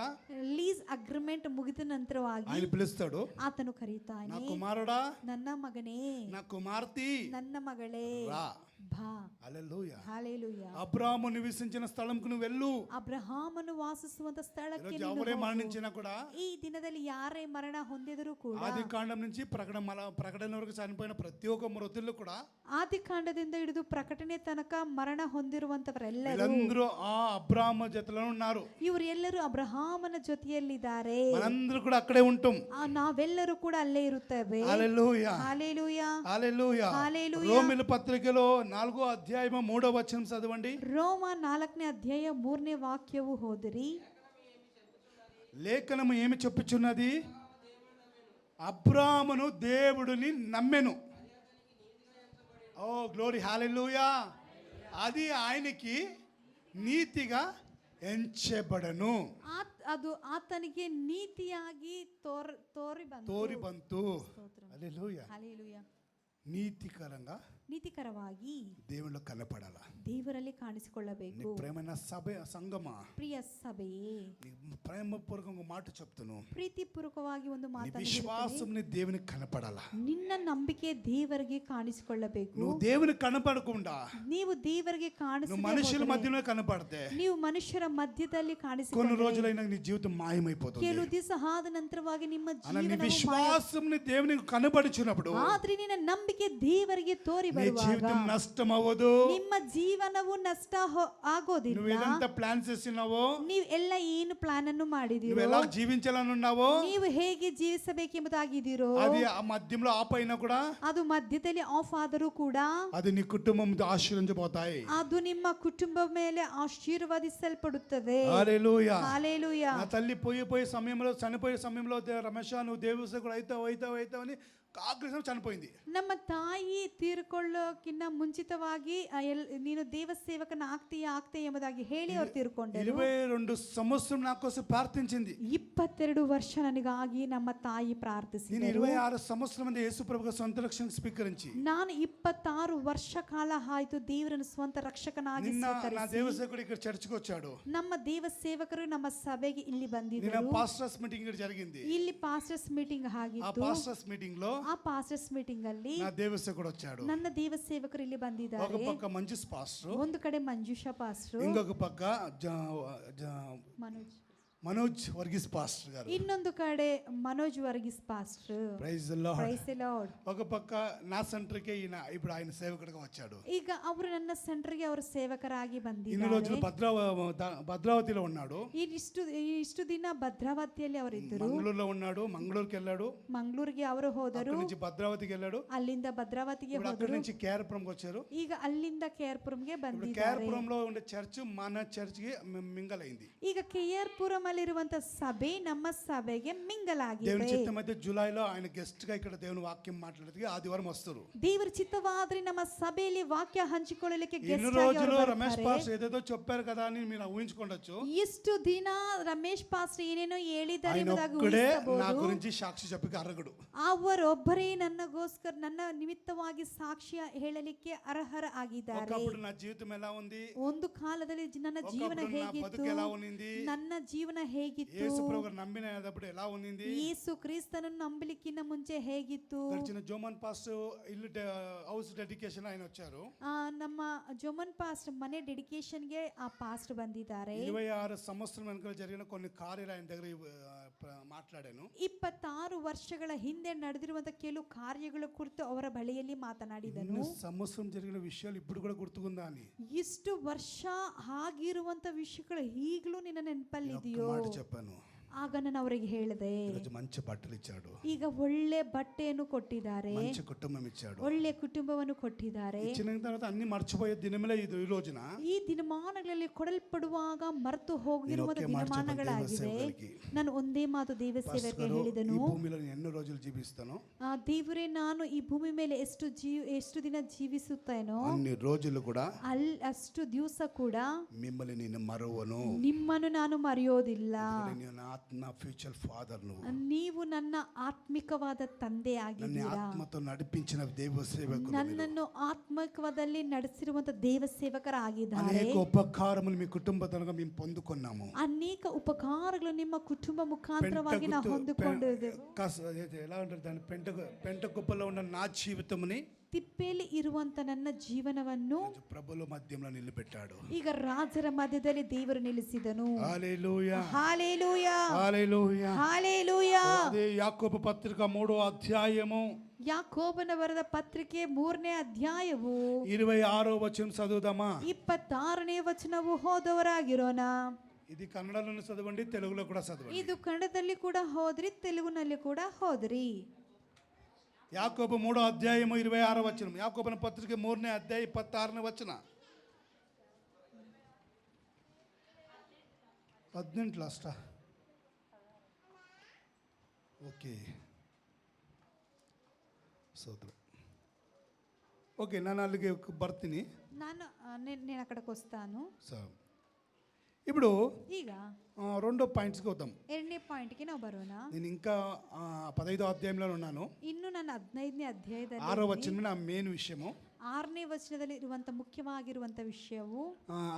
ಲೀಸ್ ಅಗ್ರಿಮೆಂಟ್ ಮುಗಿದ ನಂತರವಾಗಿ ఆయన పిలుస్తాడు, ಆತನು ಕರೀತಾನೆ, నా కుమారుడా, ನನ್ನ ಮಗನೇ, నా కుమార్తె ನನ್ನ ಮಗಳೇ, రా. ಬಾ. హల్లెలూయా. ಹಾಲೆಲೂಯಾ. అబ్రాహాము నివసించిన స్థలంకు నువ్వు వెళ్ళు. ಅಬ್ರಹಾಮನು ವಾಸಿಸುವಂತ ಸ್ಥಳಕ್ಕೆ ఈరోజు ನೀನು ఎవరే ಹೋಗು. మరణించినా కూడా ಈ ದಿನದಲ್ಲಿ ಯಾರೇ ಮರಣ ಹೊಂದಿದರೂ ಕೂಡ ఆది కాండం నుంచి ప్రకటన వరకు చనిపోయిన ప్రతి ఒక్క మృతులు కూడా ಆದಿಕಾಂಡದಿಂದ ಹಿಡಿದು ಪ್ರಕಟಣೆ ತನಕ ಮರಣ ಹೊಂದಿರುವಂತವರೆಲ್ಲರೂ వీళ్ళందరూ ఆ అబ్రాహాము జతలో ఉన్నారు. ಇವರೆಲ್ಲರೂ ಅಬ್ರಹಾಮನ ಜೊತೆಯಲ್ಲಿದ್ದಾರೆ. మనందరూ కూడా అక్కడే ఉంటాం. ನಾವೆಲ್ಲರೂ ಕೂಡ ಅಲ್ಲೇ ಇರುತ್ತೇವೆ. హల్లెలూయా. ಹಾಲೆಲೂಯಾ. హల్లెలూయా. హల్లెలూయా. రోమిల పత్రికలో 4వ అధ్యాయము 3వ వచనం చదవండి. ರೋಮ 4ನೇ ಅಧ್ಯಾಯ 3ನೇ ವಾಕ್ಯವು ಓದಿರಿ. లేఖనము ఏమి చెప్పుచున్నది? అబ్రాహామును దేవుడిని నమ్మెను. ఓ గ్లోరీ, హల్లెలూయా. అది ఆయనకి నీతిగా ఎంచబడను. ಅದು ಆತನಿಗೆ ನೀತಿಯಾಗಿ ತೋರಿ ಬಂತು. హల్లెలూయా. ಹಾಲೆಲೂಯಾ. నీతికరంగా ನೀತಿಕರವಾಗಿ దేవుళ్ళు కనపడాల. ದೇವರಲ್ಲಿ ಕಾಣಿಸಿಕೊಳ್ಳಬೇಕು. నీ ప్రేమైన సంగమా, ಪ್ರಿಯ ಸಭೆಯೇ, నీ ప్రేమపూర్వకంగా మాట చెప్తాను, ಪ್ರೀತಿಪೂರ್ವಕವಾಗಿ ಒಂದು నీ ಮಾತನ್ನು విశ్వాసం నీ దేవునికి కనపడాల. ನಿನ್ನ ನಂಬಿಕೆ ದೇವರಿಗೆ ಕಾಣಿಸಿಕೊಳ್ಳಬೇಕು. నువ్వు దేవునికి కనపడకుండా ನೀವು ದೇವರಿಗೆ నువ్వు మనుషుల మధ్యలో కనపడితే ನೀವು ಮನುಷ್ಯರ ಮಧ್ಯದಲ್ಲಿ కొన్ని ಕಾಣಿಸಿಕೊಳ್ಳಿ రోజులైనా నీ జీవితం మాయమైపోతుంది. ಕೆಲವು ದಿವಸ ಆದ ನಂತರವಾಗಿ ನಿಮ್ಮ అలా నీ ಜೀವನವು విశ్వాసం నీ దేవునికి కనపడుచున్నప్పుడు ಆದ್ರೆ ನಿನ್ನ ನಂಬಿಕೆ ದೇವರಿಗೆ ತೋರಿ నీ ಬರುವಾಗ జీవితం నష్టం అవ్వదు. ನಿಮ್ಮ ಜೀವನವು ನಷ್ಟ నువ్వు ಆಗೋದಿಲ್ಲ. ఏదంతా ప్లాన్ చేస్తున్నావో, ನೀವು ಎಲ್ಲ ಏನು ಪ್ಲಾನ್ ಅನ್ನು నువ్వు ಮಾಡಿದಿರೋ, ఎలా జీవించాలని ఉన్నావో, ನೀವು ಹೇಗೆ ಜೀವಿಸಬೇಕೆಂಬುದಾಗಿದ್ದೀರೋ అది ఆ మధ్యంలో ఆపైనా కూడా ಅದು ಮಧ್ಯದಲ್ಲಿ ಆಫ್ ಆದರೂ ಕೂಡ అది నీ కుటుంబం ఆశీర్వదించబోతాయి. ಅದು ನಿಮ್ಮ ಕುಟುಂಬ ಮೇಲೆ ಆಶೀರ್ವದಿಸಲ್ಪಡುತ್ತದೆ. హల్లెలూయా. ಹಾಲೆಲೂಯಾ. నా తల్లి పోయే సమయంలో చనిపోయే సమయంలో రమేష నువ్వు దేవుడు కూడా అవుతావు అని ఆగ్రహం చనిపోయింది. ನಮ್ಮ ತಾಯಿ ತೀರ್ಕೊಳ್ಳೋಕ್ಕಿಂತ ಮುಂಚಿತವಾಗಿ ನೀನು ದೇವ ಸೇವಕನ ಆಗ್ತೀಯ ಎಂಬುದಾಗಿ ಹೇಳಿ ಅವ್ರು ತೀರ್ಕೊಂಡರು. 22 సంవత్సరం నా కోసం ప్రార్థించింది. 22 ವರ್ಷ ನನಗಾಗಿ ನಮ್ಮ ತಾಯಿ నేను ಪ್ರಾರ್ಥಿಸಿದರು. 26 సంవత్సరం మంది యేసు ప్రభుగా సొంత రక్షణ స్వీకరించి ನಾನು 26 ವರ್ಷ ಕಾಲ ಆಯ್ತು ದೇವರನ್ನು ಸ್ವಂತ ರಕ್ಷಕನಾಗಿ నిన్న నా ಸ್ವೀಕರಿಸಿ. దేవసేవకుడు ఇక్కడ చర్చికి వచ్చాడు. ನಮ್ಮ ದೇವ ಸೇವಕರು ನಮ್ಮ ಸಭೆಗೆ ಇಲ್ಲಿ నిన్న ಬಂದಿದ್ದರು. పాస్టర్స్ మీటింగ్ ఇక్కడ జరిగింది. ಇಲ್ಲಿ ಪಾಸ್ಟರ್ಸ್ ಮೀಟಿಂಗ್ ఆ ಆಗಿತ್ತು. పాస్టర్స్ మీటింగ్ లో ಆ ಪಾಸ್ಟರ್ಸ್ ಮೀಟಿಂಗ್ ಅಲ್ಲಿ నా దేవసేవకుడు వచ్చాడు. ನನ್ನ ದೇವ ಸೇವಕರು ಇಲ್ಲಿ ఒక ಬಂದಿದ್ದಾರೆ. పక్క మంజుస్ పాస్టర్, ಒಂದು ಕಡೆ ಮಂಜುಷಾ ಪಾಸ್ಟ್ರು, ఇంకొక పక్క ಮನೋಜ್, మనోజ్ వర్గీస్ పాస్టర్ గారు. ಇನ್ನೊಂದು ಕಡೆ మనోజ్ ವರ್ಗೀಸ್ ಪಾಸ್ಟ್ರು. Praise the lord. Praise the lord. ఒక పక్క నా సెంటర్కే ఈయన ఇప్పుడు ఆయన సేవకుడిగా వచ్చాడు. ಈಗ ಅವರು ನನ್ನ ಸೆಂಟರ್ಗೆ ಅವರು ಸೇವಕರಾಗಿ ఇన్ని రోజులు ಬಂದಿದ್ದಾರೆ. భద్రావతిలో ఉన్నాడు, ಇಷ್ಟು ದಿನ ಭದ್ರಾವತಿಯಲ್ಲಿ ಅವರಿದ್ದರು. మంగళూరులో ఉన్నాడు, మంగళూరుకి వెళ్ళాడు, ಮಂಗಳೂರಿಗೆ ಅವರು ಹೋದರು, అక్కడి నుంచి భద్రావతికి వెళ్ళాడు, ಅಲ್ಲಿಂದ ಭದ್ರಾವತಿಗೆ ఇప్పుడు అక్కడి ಹೋದರು, నుంచి కేఆర్పురంకి వచ్చారు. ಈಗ ಅಲ್ಲಿಂದ KR-ಪುರಂಗೆ ఇప్పుడు ಬಂದಿದ್ದಾರೆ. కేఆర్పురంలో ఉండే చర్చ్ మన చర్చ్కి మింగల్ అయింది. ಈಗ KR-ಪುರಂ ಅಲ್ಲಿರುವಂತ ಸಭೆ ನಮ್ಮ ಸಭೆಗೆ ಮಿಂಗಲ್ దేవుని ಆಗಿದೆ. చిత్తం అయితే జూలైలో ఆయన గెస్ట్ గా ఇక్కడ దేవుని వాక్యం మాట్లాడేది ఆదివారం వస్తారు. ದೇವರ ಚಿತ್ತವಾದ್ರೆ ನಮ್ಮ ಸಭೆಯಲ್ಲಿ ವಾಕ್ಯ ಹಂಚಿಕೊಳ್ಳಲಿಕ್ಕೆ ఎన్ని ಗೆಸ್ಟ್ ಆಗಿ రోజులు ಅವರು రమేష్ ಬರ್ತಾರೆ. పాస్టర్ ఏదేదో చెప్పారు కదా అని మీరు ఊహించుకోవచ్చు. ಇಷ್ಟು ದಿನ ರಮೇಶ್ ಪಾಸ್ಟರ್ ಏನೇನೋ ಹೇಳಿದ್ದಾರೆ ఆయన ಎಂಬುದಾಗಿ ఒక్కడే నా ಊಹಿಸಬಹುದು. గురించి సాక్షి చెప్పి అరగడు. ಅವರೊಬ್ಬರೇ ನನ್ನ ನಿಮಿತ್ತವಾಗಿ ಸಾಕ್ಷ್ಯ ಹೇಳಲಿಕ್ಕೆ ಅರ್ಹರ ಆಗಿದ್ದಾರೆ. ఒకప్పుడు నా జీవితం ఎలా ఉంది, ಒಂದು ಕಾಲದಲ್ಲಿ ನನ್ನ ಜೀವನ ఒకప్పుడు నా ಹೇಗಿತ್ತು, బతుకు ఎలా ఉన్నింది, ನನ್ನ ಜೀವನ ಹೇಗಿತ್ತು, యేసు ప్రభు నమ్మినప్పుడు ఎలా ఉన్నింది, ಯೇಸು ಕ್ರಿಸ್ತನನ್ನು ನಂಬಲಿಕ್ಕಿಂತ ಮುಂಚೆ ಹೇಗಿತ್ತು. గడిచిన జోమన్ పాస్టర్ ఇల్లు హౌస్ డెడికేషన్ ఆయన వచ్చారు. ನಮ್ಮ ಜೋಮನ್ ಪಾಸ್ಟ್ ಮನೆ ಡೆಡಿಕೇಶನ್ಗೆ ಆ ಪಾಸ್ಟ್ ಬಂದಿದ್ದಾರೆ. 26 సంవత్సరం వెనక జరిగిన కొన్ని కార్యాలు ఆయన దగ్గర మాట్లాడాను. 26 ವರ್ಷಗಳ ಹಿಂದೆ ನಡೆದಿರುವಂತ ಕೆಲವು ಕಾರ್ಯಗಳ ಕುರಿತು ಅವರ ಬಳಿಯಲ್ಲಿ ಮಾತನಾಡಿದನು. సంవత్సరం జరిగిన విషయాలు ఇప్పుడు కూడా గుర్తుకుందా అని. ಇಷ್ಟು ವರ್ಷ ಆಗಿರುವಂತ ವಿಷಯಗಳು ಈಗಲೂ ನಿನ್ನ ఒక్క ನೆನಪಲ್ಲಿದೆಯೋ? మాట చెప్పాను. ಆಗ ನಾನು ಅವರಿಗೆ ಹೇಳಿದೆ, ఈరోజు మంచి బట్టలు ఇచ్చాడు, ಈಗ ಒಳ್ಳೆ ಬಟ್ಟೆಯನ್ನು ಕೊಟ್ಟಿದ್ದಾರೆ, మంచి కుటుంబం ఇచ్చాడు. ಒಳ್ಳೆ ಕುಟುಂಬವನ್ನು ಕೊಟ್ಟಿದ್ದಾರೆ. ఇచ్చిన తర్వాత అన్ని మర్చిపోయే దినమేలే ఇది ఈ రోజున. ಈ ದಿನಮಾನಗಳಲ್ಲಿ ಕೊಡಲ್ಪಡುವಾಗ ಮರೆತು ಹೋಗಿರುವಂತ నేను ఒకే మాట ದಿನಮಾನಗಳಾಗಿವೆ. చెప్పాను దేవసేవకులకి. ನಾನು ಒಂದೇ ಮಾತು ದೇವ పాస్టర్ ಸೇವಕರಿಗೆ గారు, ఈ ಹೇಳಿದನು, భూమిలో నేను ఎన్నో రోజులు జీవిస్తాను, ದೇವರೇ ನಾನು ಈ ಭೂಮಿ ಮೇಲೆ ಎಷ್ಟು ದಿನ ಜೀವಿಸುತ್ತೇನೋ అన్ని రోజులు కూడా ಅಷ್ಟು ದಿವಸ ಕೂಡ మిమ్మల్ని నేను మరవను. ನಿಮ್ಮನ್ನು ನಾನು ಮರೆಯೋದಿಲ್ಲ. నా ఫ్యూచర్ ఫాదర్, నువ్వు ನೀವು ನನ್ನ ಆತ್ಮಿಕವಾದ ತಂದೆ నన్ను ಆಗಿದ್ದೀರಾ. ఆత్మతో నడిపించిన దేవ సేవకులు, ನನ್ನನ್ನು ಆತ್ಮಿಕವಾದಲ್ಲಿ ನಡೆಸಿರುವಂತ ದೇವ ಸೇವಕರಾಗಿದ್ದಾರೆ. అనేక ఉపకారములు మీ కుటుంబతనంగా మేము పొందుకున్నాము. ಅನೇಕ ಉಪಕಾರಗಳು ನಿಮ್ಮ ಕುಟುಂಬ ಮುಖಾಂತರವಾಗಿ ನಾವು ಹೊಂದಿಕೊಂಡಿದ್ದೇವೆ. ఎలా ఉంటారు దాని పెంట కుప్పలో ఉన్న నా జీవితముని ತಿಪ್ಪೆಯಲ್ಲಿ ಇರುವಂತ ನನ್ನ ಜೀವನವನ್ನು ప్రభుల మధ్యంలో నిలబెట్టాడు. ಈಗ ರಾಜರ ಮಧ್ಯದಲ್ಲಿ ದೇವರು ನಿಲ್ಲಿಸಿದನು. హల్లెలూయా, ಹಾಲೆಲೂಯಾ, హల్లెలూయా. ಹಾಲೆಲೂಯಾ. అదే యాకోబు పత్రిక 3వ అధ్యాయము ಯಾಕೋಬನ ಬರೆದ ಪತ್ರಿಕೆ 3ನೇ ಅಧ್ಯಾಯವು 26వ వచనం చదువుదామా? 26ನೇ ವಚನವು ಓದೋರಾಗಿರೋಣ. ఇది కన్నడలోనే చదవండి, తెలుగులో కూడా చదవండి. ಇದು ಕನ್ನಡದಲ್ಲಿ ಕೂಡ ಹೋದ್ರಿ, ತೆಲುಗುನಲ್ಲಿ ಕೂಡ ಹೋದ್ರಿ. యాకోబు 3వ అధ్యాయము 26వ వచనం. యాకోబున పత్రిక 3ನೇ అధ్యాయ 26ನೇ వచನ. 18 లాస్ట్. ఓకే సోదరు, ఓకే ನಾನು ಅಲ್ಲಿಗೆ ಬರ್ತೀನಿ. నేను అక్కడికి వస్తాను. సో ఇప్పుడు ಈಗ రెండో పాయింట్స్కి వద్దాం. 2ನೇ ಪಾಯಿಂಟ್ಗೆ ನಾವು ಬರೋಣ. నేను ఇంకా 15వ అధ్యాయంలో ఉన్నాను. ಇನ್ನು ನನ್ನ 15ನೇ 6వ ಅಧ್ಯಾಯದಲ್ಲಿ వచనం నా మెయిన్ విషయము. 6ನೇ ವಚನದಲ್ಲಿ ಇರುವಂತ ಮುಖ್ಯವಾಗಿರುವಂತ ವಿಷಯವು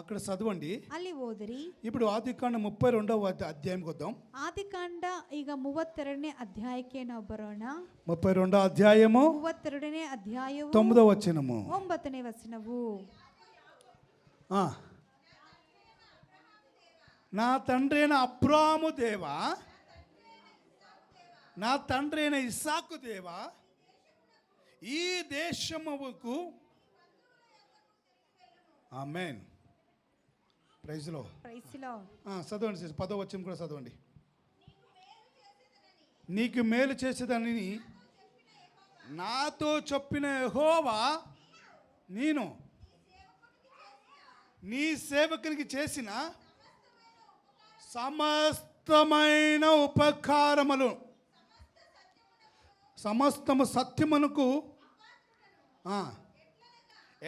అక్కడ చదవండి. ಅಲ್ಲಿ ಓದಿರಿ. ఇప్పుడు ఆదికాండ 32వ అధ్యాయంకి వద్దాం. ಆದಿಕಾಂಡ ಈಗ 32ನೇ ಅಧ್ಯಾಯಕ್ಕೆ ನಾವು ಬರೋಣ. 32వ అధ్యాయము 32ನೇ ಅಧ್ಯಾಯವು 9వ వచనము. 9ನೇ ವಚನವು, నా తండ్రి అయిన అబ్రాము దేవా, నా తండ్రి అయిన ఇస్సాకు దేవా, ఈ దేశముకు ఆమేన్. ప్రైజ్ లో ప్రైజ్ ది లార్డ్. చదవండి సిస్టర్, 10వ వచనం కూడా చదవండి. నీకు మేలు చేసేదని నాతో చెప్పిన యెహోవా నేను నీ సేవకునికి చేసిన సమస్తమైన ఉపకారములు సమస్తము సత్యమునకు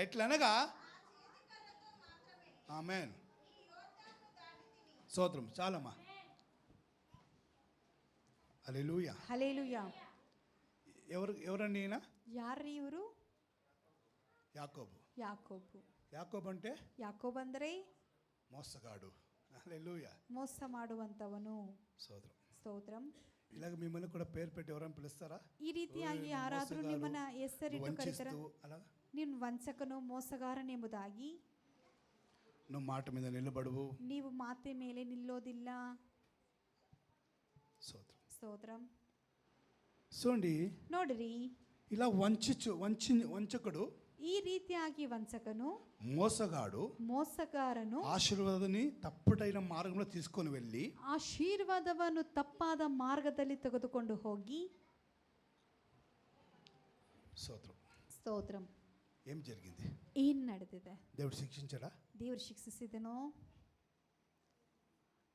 ఎట్లనగా ఆమేన్. స్తోత్రం. చాలమ్మా. హల్లెలూయా. హల్లెలూయా. ఎవరండి ఈయన? ಯಾರ್ರೀ ಇವರು? యాకోబు. యాకోబు అంటే ಯಾಕೋಬ್ ಅಂದರೆ మోసగాడు. హల్లెలూయా. ಮೋಸ ಮಾಡುವಂತವನು. స్తోత్రం. ಸ್ತೋತ್ರಂ. ఇలాగ మిమ్మల్ని కూడా పేరు పెట్టి ఎవరైనా పిలుస్తారా? ಈ ರೀತಿಯಾಗಿ ಯಾರಾದರೂ ನಿಮ್ಮನ್ನ ಹೆಸರಿಟ್ಟು ಕರೀತಾರ? అలాగా ನೀನು ವಂಚಕನು ಮೋಸಗಾರನೆಂಬುದಾಗಿ నువ్వు మాట మీద నిలబడువు. ನೀವು ಮಾತೆ ಮೇಲೆ ನಿಲ್ಲೋದಿಲ್ಲ. స్తోత్రం. ಸ್ತೋತ್ರಂ. చూడండి, ನೋಡ್ರಿ, ఇలా వంచకుడు, ಈ ರೀತಿಯಾಗಿ ವಂಚಕನು మోసగాడు ಮೋಸಗಾರನು ఆశీర్వాదాన్ని తప్పుడైన మార్గంలో తీసుకొని వెళ్ళి ಆಶೀರ್ವಾದವನ್ನು ತಪ್ಪಾದ ಮಾರ್ಗದಲ್ಲಿ ತೆಗೆದುಕೊಂಡು ಹೋಗಿ. స్తోత్రం. ಸ್ತೋತ್ರಂ. ఏం జరిగింది? ಏನ್ ನಡೆದಿದೆ? దేవుడు శిక్షించాడా? ದೇವರು ಶಿಕ್ಷಿಸಿದನೋ?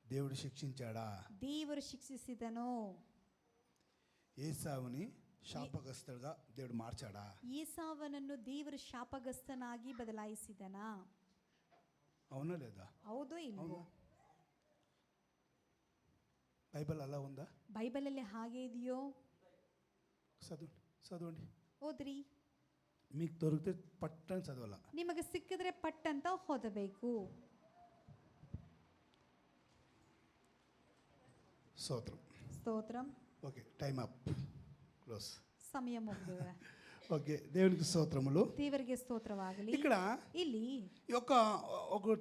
దేవుడు శిక్షించాడా? ದೇವರು ಶಿಕ್ಷಿಸಿದನೋ? ఏసావుని శాపగ్రస్తుడుగా దేవుడు మార్చాడా? ಏಸಾವನನ್ನು ದೇವರು ಶಾಪಗ್ರಸ್ತನಾಗಿ ಬದಲಾಯಿಸಿದನಾ? అవునా లేదా? ಹೌದೋ ಇಲ್ವೋ? బైబిల్ అలా ఉందా? ಬೈಬಲಲ್ಲಿ ಹಾಗೆ ಇದೆಯೋ? చదవండి. ಓದ್ರಿ. మీకు దొరికితే పట్టని చదవాల. ನಿಮಗೆ ಸಿಕ್ಕಿದ್ರೆ ಪಟ್ ಅಂತ ಓದಬೇಕು. స్తోత్రం. ಸ್ತೋತ್ರಂ. Okay, time up, close. ಸಮಯ ಮುಗಿದಿದೆ. ఓకే, దేవునికి స్తోత్రములు. ದೇವರಿಗೆ ಸ್ತೋತ್ರವಾಗಲಿ. ఇక్కడ ಇಲ್ಲಿ ఒక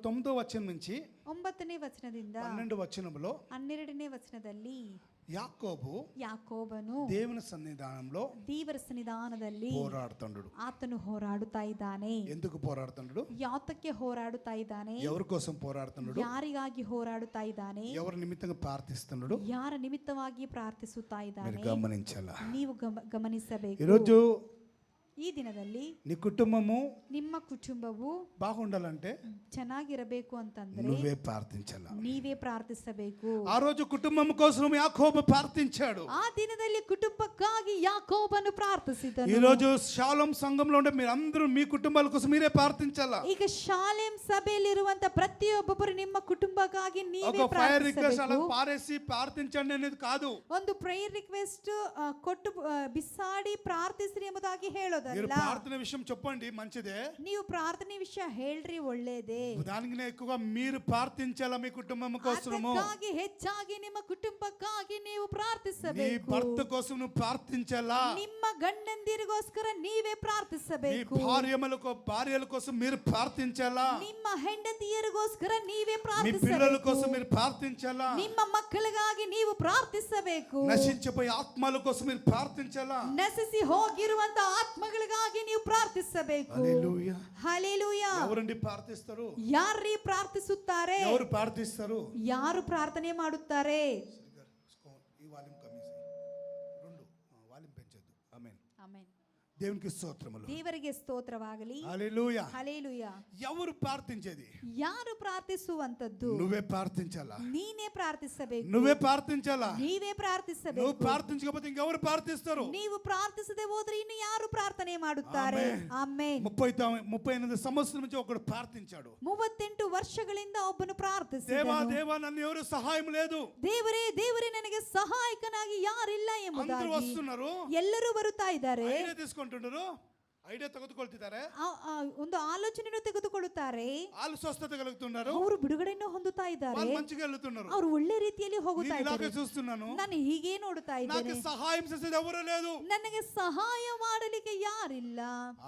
9వ వచనం నుంచి 9ನೇ ವಚನದಿಂದ 12వ వచనంలో 12ನೇ ವಚನದಲ್ಲಿ ಯಾಕೋಬನು దేవుని సన్నిధానంలో ದೇವರ ಸನ್ನಿಧಾನದಲ್ಲಿ పోరాడుతున్నాడు. ಆತನು ಹೋರಾಡುತ್ತಾ ಇದ್ದಾನೆ. ఎందుకు పోరాడుతున్నాడు? ಯಾತಕ್ಕೆ ಹೋರಾಡುತ್ತಾ ಇದ್ದಾನೆ? ఎవరి కోసం పోరాడుతున్నాడు? ಯಾರಿಗಾಗಿ ಹೋರಾಡುತ್ತಾ ಇದ್ದಾನೆ? ఎవరి నిమిత్తంగా ప్రార్థిస్తున్నాడు? ಯಾರ ನಿಮಿತ್ತವಾಗಿ ಪ್ರಾರ್ಥಿಸುತ್ತಾ ಇದ್ದಾನೆ? మీరు గమనించాలా? ನೀವು ಗಮನಿಸಬೇಕು. ఈరోజు ಈ ದಿನದಲ್ಲಿ నీ కుటుంబము ನಿಮ್ಮ ಕುಟುಂಬವು బాగుండాలంటే ಚೆನ್ನಾಗಿರಬೇಕು ಅಂತಂದ್ರೆ నువ్వే ప్రార్థించాలా. ನೀವೇ ಪ್ರಾರ್ಥಿಸಬೇಕು. ఆ రోజు కుటుంబం కోసం యాకోబు ప్రార్థించాడు. ಆ ದಿನದಲ್ಲಿ ಕುಟುಂಬಕ್ಕಾಗಿ ಯಾಕೋಬನು ಪ್ರಾರ್ಥಿಸಿದನು. ఈ రోజు షాలోం సంఘంలో ఉండే మీరందరూ మీ కుటుంబాల కోసం మీరే ప్రార్థించాలా. ಈಗ ಶಾಲೇಮ್ ಸಭೆಯಲ್ಲಿರುವಂತ ಪ್ರತಿಯೊಬ್ಬರು ನಿಮ್ಮ ಕುಟುಂಬಕ್ಕಾಗಿ ನೀವೇ ఒక ఫైర్ రిక్వెస్ట్ అలా ಪ್ರಾರ್ಥಿಸಬೇಕು. పారేసి ప్రార్థించండి అనేది కాదు. ಒಂದು ಪ್ರೇಯರ್ ರಿಕ್ವೆಸ್ಟ್ ಕೊಟ್ಟು ಬಿಸಾಡಿ ಪ್ರಾರ್ಥಿಸ್ರಿ ಎಂಬುದಾಗಿ మీరు ಹೇಳೋದಲ್ಲ. ప్రార్థన విషయం చెప్పండి, మంచిదే. ನೀವು ಪ್ರಾರ್ಥನೆ ವಿಷಯ ಹೇಳ್ರಿ, ಒಳ್ಳೇದೇ. దానికి ఎక్కువగా మీరు ప్రార్థించాలా మీ కుటుంబం కోసము. ಅದಕ್ಕಾಗಿ ಹೆಚ್ಚಾಗಿ ನಿಮ್ಮ ಕುಟುಂಬಕ್ಕಾಗಿ ನೀವು నీ ಪ್ರಾರ್ಥಿಸಬೇಕು. భర్త కోసం నువ్వు ప్రార్థించాలా. ನಿಮ್ಮ ಗಂಡಂದಿರಿಗೋಸ್ಕರ ನೀವೇ నీ ಪ್ರಾರ್ಥಿಸಬೇಕು. భార్యల కోసం మీరు ప్రార్థించాలా. ನಿಮ್ಮ ಹೆಂಡತಿಯರಿಗೋಸ್ಕರ ನೀವೇ మీ పిల్లల కోసం ಪ್ರಾರ್ಥಿಸಬೇಕು. మీరు ప్రార్థించాలా. ನಿಮ್ಮ ಮಕ್ಕಳಿಗಾಗಿ ನೀವು ಪ್ರಾರ್ಥಿಸಬೇಕು. నశించిపోయే ఆత్మల కోసం మీరు ప్రార్థించాలా. ನಶಿಸಿ ಹೋಗಿರುವಂತ ಆತ್ಮಗಳಿಗಾಗಿ ನೀವು ಪ್ರಾರ್ಥಿಸಬೇಕು. హల్లెలూయా. ಹಲ್ಲೆಲೂಯಾ. ఎవరండి ప్రార్థిస్తారు? ಯಾರ್ರೀ ಪ್ರಾರ್ಥಿಸುತ್ತಾರೆ? ఎవరు ప్రార్థిస్తారు? ಯಾರು ಪ್ರಾರ್ಥನೆ ಮಾಡುತ್ತಾರೆ? ఈ వాల్యూమ్ కమ్మేసి 2 వాల్యూమ్ పెంచొద్దు. ఆమేన్. ಆಮೆನ್. దేవునికి స్తోత్రములు. ದೇವರಿಗೆ ಸ್ತೋತ್ರವಾಗಲಿ. హల్లెలూయా. ಹಲ್ಲೆಲೂಯಾ. ఎవరు ప్రార్థించేది? ಯಾರು ಪ್ರಾರ್ಥಿಸುವಂತದ್ದು? నువ్వే ప్రార్థించాలా. ನೀನೇ ಪ್ರಾರ್ಥಿಸಬೇಕು. నువ్వే ప్రార్థించాలా. ನೀವೇ నువ్వు ಪ್ರಾರ್ಥಿಸಬೇಕು. ప్రార్థించకపోతే ఇంకెవరు ప్రార్థిస్తారు? ನೀವು ಪ್ರಾರ್ಥಿಸದೆ ಹೋದ್ರೆ ಇನ್ನು ಯಾರು ಪ್ರಾರ್ಥನೆ ಮಾಡುತ್ತಾರೆ? ಆಮೆನ್. 38 సంవత్సరం నుంచి ఒకడు ప్రార్థించాడు. 38 ವರ್ಷಗಳಿಂದ ಒಬ್ಬನು దేవా ಪ್ರಾರ್ಥಿಸಿದನು. దేవా నన్ను ఎవరు సహాయం లేదు. ದೇವರೇ ದೇವರೇ ನನಗೆ ಸಹಾಯಕನಾಗಿ ಯಾರಿಲ್ಲ అందరూ ಎಂಬುದಾಗಿ వస్తున్నారు, ಎಲ್ಲರೂ ಬರುತ್ತಾ ಇದ್ದಾರೆ. ఐడియా తీసుకుంటున్నారు, ఐడియా ತೆಗೆದುಕೊಳ್ತಿದ್ದಾರೆ, ಒಂದು ಆಲೋಚನೆಯನ್ನು ತೆಗೆದುಕೊಳ್ಳುತ್ತಾರೆ. వాళ్ళు స్వస్థత కలుగుతున్నారు, ಅವರು ಬಿಡುಗಡೆಯನ್ನು ಹೊಂದುತ್ತಾ ಇದ್ದಾರೆ. వాళ్ళు మంచిగా వెళ్తున్నారు. ಅವರು ಒಳ್ಳೆ ರೀತಿಯಲ್ಲಿ ಹೋಗುತ್ತಾ నేను ఇలాగే ಇದ್ದಾರೆ. చూస్తున్నాను, ನಾನು ಹೀಗೆ ನೋಡುತ್ತಾ నాకు ಇದ್ದೇನೆ. సహాయం చేసేది ఎవరు లేదు. ನನಗೆ ಸಹಾಯ ಮಾಡಲಿಕ್ಕೆ ಯಾರಿಲ್ಲ.